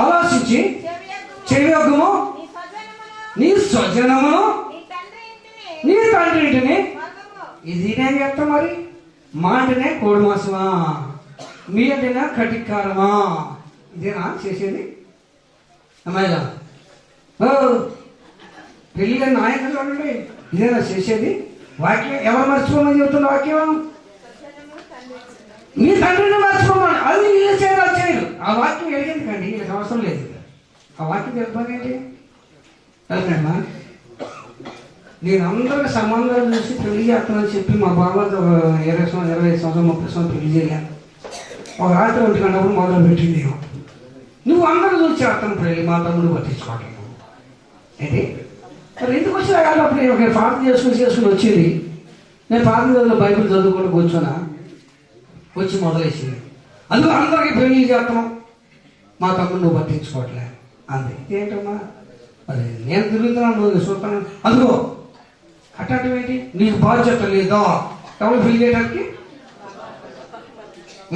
ఆలోచించి చెవియొగ్గుము, నీ స్వజనమును నీ తండ్రి ఇంటిని. ఇది నేను చెప్తా. మరి మా అంటేనే కోడి మాసమా, మీ అంటేనా కటికారమా? ఇదేనా చేసేది? అమ్మాయిలా పెళ్ళి గారి నాయకులు చూడండి, ఇదేనా చేసేది? వాక్యం ఎవరు మర్చిపోమని చెబుతున్న వాక్యం? మీ తండ్రిని మర్చిపోమని. అది వీళ్ళు చేయరు. ఆ వాక్యం ఎడిగింది కండి, వీళ్ళకి అవసరం లేదు. ఆ వాక్యం తెలిపండి. అదేమ్మా, నేను అందరికీ సంబంధాలు చూసి పెళ్లి చేస్తానని చెప్పి మా బాబాతో 20 సంవత్సరం 30 సంవత్సరం పెళ్లి చేయలే. ఒక రాత్రి ఉంటున్నప్పుడు మొదలు పెట్టింది నువ్వు అందరూ చూసి చేస్తాను ప్రేమి మా తమ్ముడు పట్టించుకోవటం ఏంటి మరి ఎందుకు వచ్చినా కాదు అప్పుడు నేను ఒక ప్రార్థన చేసుకుని వచ్చేది. నేను ప్రార్థన గదిలో బైబిల్ చదువుకుంటూ కూర్చొన్నా వచ్చి మొదలేసింది. అందుకు అందరికీ పెళ్లి చేస్తాం మా తమ్ముడు నువ్వు పట్టించుకోవట్లే అంది. ఏంటమ్మా మరి నేను తిరుగుతున్నాను నువ్వు చూస్తాను అందుకో కట్టడం ఏంటి నీకు బాధ్యత లేదా ఎవరు పెళ్లి చేయడానికి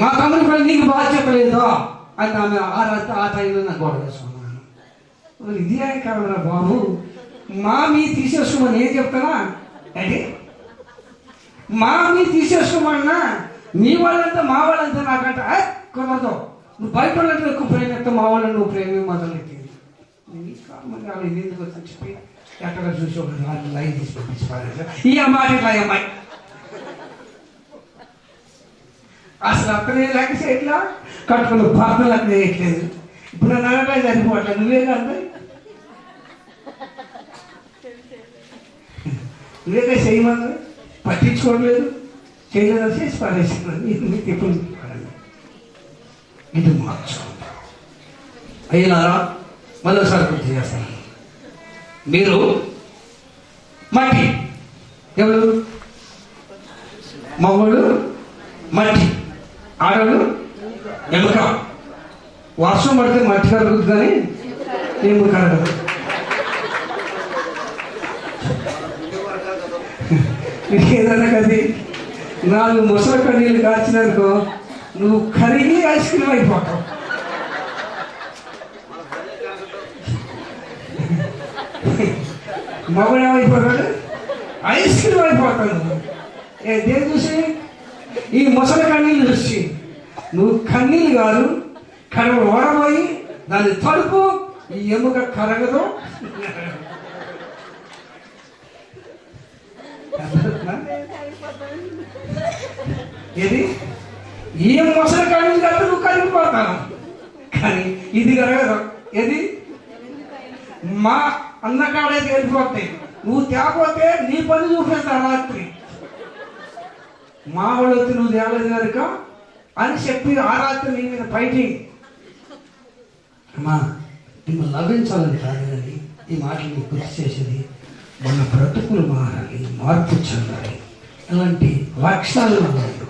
మా తమ్ముడి పెళ్లి నీకు బాధ్యత లేదా అని ఆమె ఆ టైంలో నాకు గొడవ వేసుకున్నాను. ఇది కావాలరా బాబు మా మీ తీసేసుకోమని ఏం చెప్తానా అంటే మా మీ తీసేసుకోమన్నా మీ వాళ్ళంతా మా వాళ్ళంతా నాకంట కుదరదు నువ్వు బయట వాళ్ళంటే ఎక్కువ ప్రేమిస్తా మా వాళ్ళని నువ్వు ప్రేమి మొదలెట్టింది. వాళ్ళు ఎందుకు వచ్చని చెప్పి ఎక్కడ చూసి ఒక లైన్ తీసి పంపించుకోవాలి ఈ అమ్మాయి ఇట్లా అమ్మాయి అసలు అక్కడే లేక చేయట్లా కట్టుకున్న పాపలు అక్కడ వేయట్లేదు. ఇప్పుడు నన్ను అనగా చనిపోవట్లేదు నువ్వే కాదు నువ్వేగా చేయమన్నా పట్టించుకోవట్లేదు చేయలేదు చేసి పడేసినాను మీకు ఎప్పుడు ఇది మార్చుకుంటా అయ్యారా మళ్ళీసారి గుర్తు చేస్తాను. మీరు మట్టి ఎవరు మగవాళ్ళు మట్టి ఆడవాళ్ళు ఎముక. వర్షం పడితే మట్టి కలుగుతుంది కానీ ఎముక కలగదు. ఏదన్నా కది 4 ముసలి కన్నీళ్ళు కాచినానుకో నువ్వు కరిగి ఐస్ క్రీమ్ అయిపోతావు. మగడు ఏమైపోతాడు ఐస్ క్రీమ్ అయిపోతాడు. దేని చూసి ఈ ముసలి కన్నీళ్ళు చూసి నువ్వు కన్నీళ్ళు కాదు కడవ ఓడబోయి దాన్ని తడుపు ఈ ఎముక కరగదు. ఇది ఈ ముసలి కన్నీళ్ళు కాబట్టి నువ్వు కరిగిపోతాను కానీ ఇది కరగదు. ఏది మా అన్నకాడైతే వెళ్ళిపోతాయి నువ్వు తేపోతే నీ పని చూపిస్తా రాత్రి మా వాళ్ళు వచ్చి నువ్వు తేలేదు కనుక అని చెప్పి ఆ రాత్రి నీ మీద ఫైటింగ్. అమ్మా మిమ్మల్ని లభించాలని కాదు కానీ ఈ మాటలు గుర్తు చేసేది మన బ్రతుకులు మారాలి మార్పు చెందాలి. ఇలాంటి లక్షణాలు మనలో ఉండకూడదు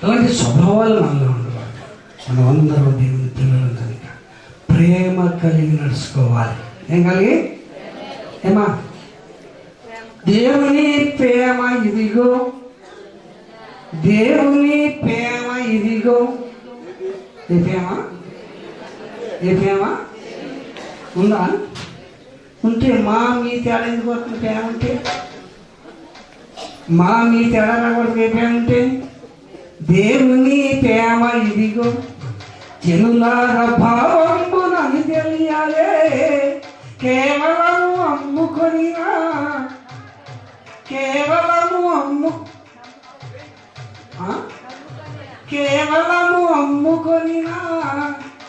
ఇలాంటి స్వభావాలు మనలో ఉండకూడదు. మనం అందరూ దేవుని పిల్లలు కనుక ప్రేమ కలిగి నడుచుకోవాలి. ఏం కలిగి ఏమా దేవుని ప్రేమ ఇదిగో దేవుని ప్రేమ ఇదిగో. ఏ ప్రేమ ఏ ప్రేమ ఉందా ఉంటే మా మీ తేడా ఎందుకు వస్తుంది? ప్రేమ ఉంటే మా మీ తేడా రాకూడదు. ఏ ప్రేమ ఉంటే దేవుని ప్రేమ ఇదిగో జనులార భావంబు నన్ను తెలియాలే కేవలము అమ్ముకొనినా కేవలము అమ్ముకొనినా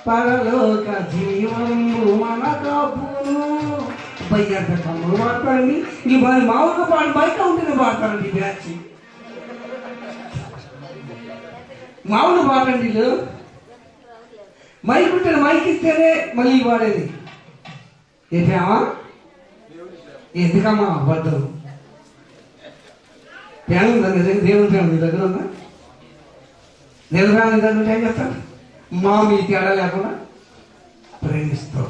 పరలోక జీవము మన కాపును. బయ్యంత కమ్ములు పాడతారండి ఈ మామూలుగా బయట ఉంటేనే పాడతారండి ఈ బ్యాచ్ మామూలు పాడండి వీళ్ళు. మైక్ ఉంటే మైక్ ఇస్తేనే మళ్ళీ వాడేది. ఏంటమ్మా ఎందుకమ్మా అబద్ధం? ప్రేమ ఉందా నిజంగా? దేవుని ప్రేమ నీ దగ్గర ఉందా? దేవుని ప్రేమ నీ దగ్గర ఏం చేస్తాను? మా మీ తేడా లేకుండా ప్రేమిస్తావు.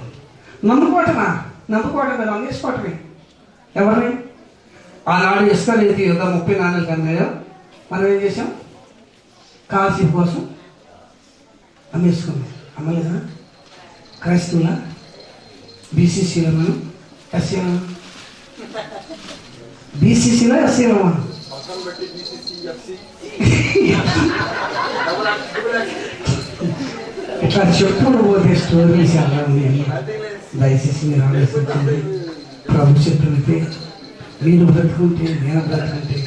నమ్ముకోవటమా? నమ్ముకోవటం కదా అమ్మేసుకోవటమే. ఎవరిని ఆనాడు ఇస్రాయేలు యుద్ధ 30 నాణ్యాలు కన్నాయో మనం ఏం చేసాం? కాశీ కోసం అమ్మేసుకున్నాం. అమ్మలేదా? క్రైస్తవుల బీసీసీలో మనం ఎస్సీలో బీసీసీలో ఎస్సీలో మనం ఇట్లా చెప్పుడు పోతే స్టోరీస్ అలా ఉంది. దయచేసి మీరు ఆలోచించండి. ప్రభు చెప్తున్నట్టే మీరు బ్రతుకుంటే నేను బ్రతుకుంటే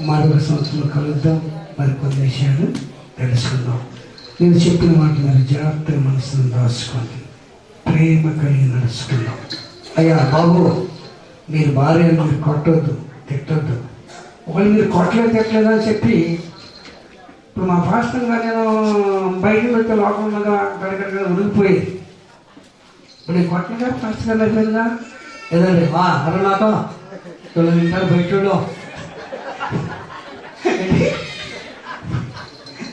మరొక సంవత్సరం కలుద్దాం. మరికొన్ని విషయాలు తెలుసుకుందాం. నేను చెప్పిన వాటి మీరు జాగ్రత్తగా మనసును దాచుకోండి. ప్రేమ కలిగి నడుచుకుందాం. అయ్యా బాబు మీరు భార్యను మీరు కొట్టొద్దు తిట్టొద్దు. ఒకవేళ మీరు కొట్టలేదు తిట్టలేదు అని చెప్పి ఇప్పుడు మా పాస్టర్గా నేను బయటకు వెళ్తే లోకంలో అక్కడికక్కడ ఉడికిపోయేది. ఇప్పుడు నేను కొట్టగా పాస్టర్ గారు అయిపోయిందిగా ఏదండి అరనాతో తింటారు బయటలో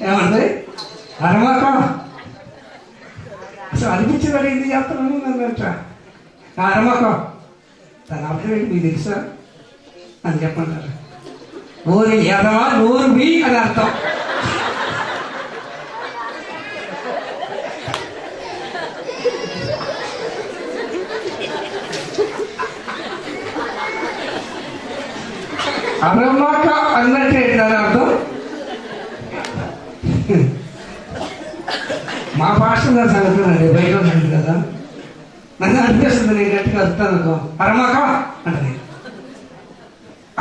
ఏమంటే అరమాక అసలు అనిపించేవాడు ఏంటి చేస్తాను అన్నట్ట అరమాక తన అర్థం ఏంటి మీకు తెలుసా అని చెప్పంటారు. ఓరి ఎదవా నోరు మీ అని అర్థం. అరమాక అన్నట్టు ఏంటని అర్థం. మా పాస్టర్ గారు చదువుతున్నాండి బయట ఉన్నాడు కదా, నన్ను అనిపిస్తుంది నేను గట్టిగా వస్తాను అరమాక అంటే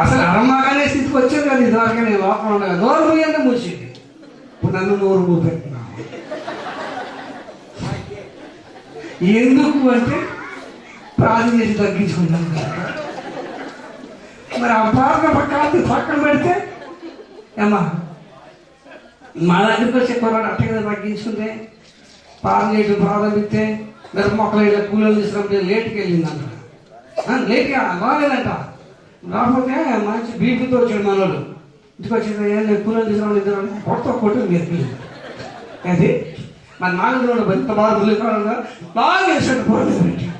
అసలు అరమాక అనే స్థితికి వచ్చేది కదా. ఇదివరకు నేను లోపల ఉండగా నోరు మూయంటే మూసేది. ఇప్పుడు నన్ను నోరు మూ పెట్టినా ఎందుకు అంటే ప్రార్థన చేసి తగ్గించుకుంటాను కదా. మరి ఆ ప్రార్థన పక్కన పెడితే ఏమా మా దగ్గరికి వచ్చే కొరవాడు అట్ట కదా తగ్గించుకుంటే ప్రార్థన చేయడం ప్రారంభిస్తే మిరప మొక్కలు కూలీలు తీసుకున్నప్పుడు లేట్కి వెళ్ళిందంట. లేట్గా బాగాలేదంట. రాకపోతే మంచి బీపీతో వచ్చాడు మనోడు. ఇంటికి వచ్చి కూలీలు తీసుకురావడం ఇద్దరు కొట్టు మీరు అది మరి నాలుగు రోజులు పెద్ద బాగా బాగా వేసాడు పొరలు పెట్టి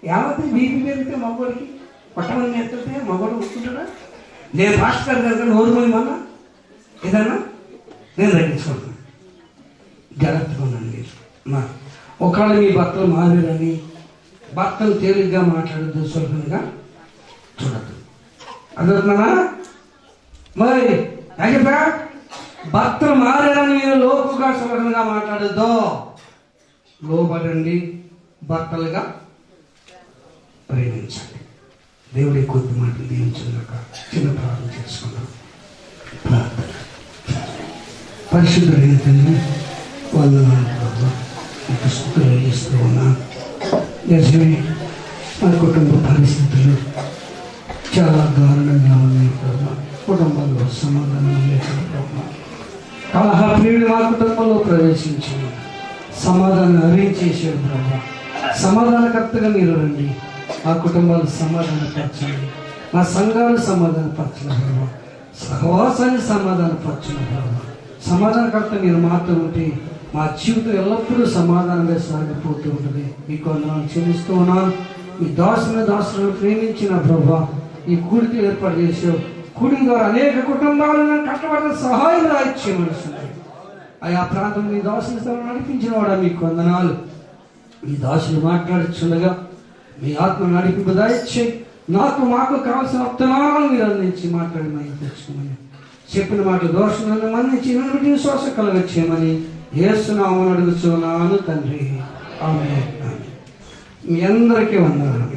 యావత్ బీపీ పెరిగితే మగోడికి కొట్టమని ఎత్తితే మగోడు ఒప్పుకుంటాడా? నేను పాస్టర్ గారు నోరు పోయమన్నా ఏదన్నా నేను తగ్గించుకుంటున్నాను. జాగ్రత్తగా ఉన్నాను. మీరు మా ఒకవేళ మీ భర్తలు మారారని భర్తలు తేలిగ్గా మాట్లాడద్దు, సులభంగా చూడద్దు. అదవుతున్నానా? మరి చెప్పా భర్తలు మారారని మీరు లోపుగా సులభంగా మాట్లాడద్దు. లోబడండి, భర్తలుగా ప్రేమించండి. దేవుడి కొద్ది మాటలు దీవించాక చిన్న ప్రార్థన చేసుకున్నాం. ప్రార్థన. పరిశుద్ధుడైన తండ్రి వందనాలు ప్రభు, మీకు స్తుతులు ఇస్తూ ఉన్నాను. నిజమే మన కుటుంబ పరిస్థితులు చాలా దారుణంగా ఉన్నాయి ప్రభు. కుటుంబంలో సమాధానం లేదు ప్రభు. కలహ ప్రియుడు మా కుటుంబంలో ప్రవేశించి సమాధానం అరేంజ్ చేశాడు ప్రభు. సమాధానకర్తగా మీరు రండి. ఆ కుటుంబాలు సమాధానపరచండి, మా సంఘాలు సమాధానపరచండి ప్రభు, సహవాసాన్ని సమాధానపరచండి ప్రభు. సమాధానకర్త మీరు మాతో ఉంటే మా జీవితం ఎల్లప్పుడూ సమాధానంగా సాగిపోతూ ఉంటుంది. మీకు వందనాలు చెల్లిస్తూ ఉన్నాను. మీ దాసులను ప్రేమించిన ప్రభు ఈ కూడికి ఏర్పాటు చేసావు. కూడి ద్వారా అనేక కుటుంబాలను కట్టబడిన సహాయం రాయిచ్చేయమనిస్తుంది. ఆయా ప్రాంతం మీ దాసులు నడిపించిన వాడా మీకు వందనాలు. మీ దాసులు మాట్లాడుచుండగా మీ ఆత్మ నడిపింపు దాయిచ్చే మాకు కావాల్సిన అర్థనాలను మీరు అందించి మాట్లాడి మనం తెచ్చుకోమని చెప్పిన మాట దోషాలను మన్నించి నన్ను విశ్వాస కలగచ్చేయమని యేసునామమున అడుగుచున్నాను తండ్రి. ఆమేన్. మీ అందరికీ వందనాలు.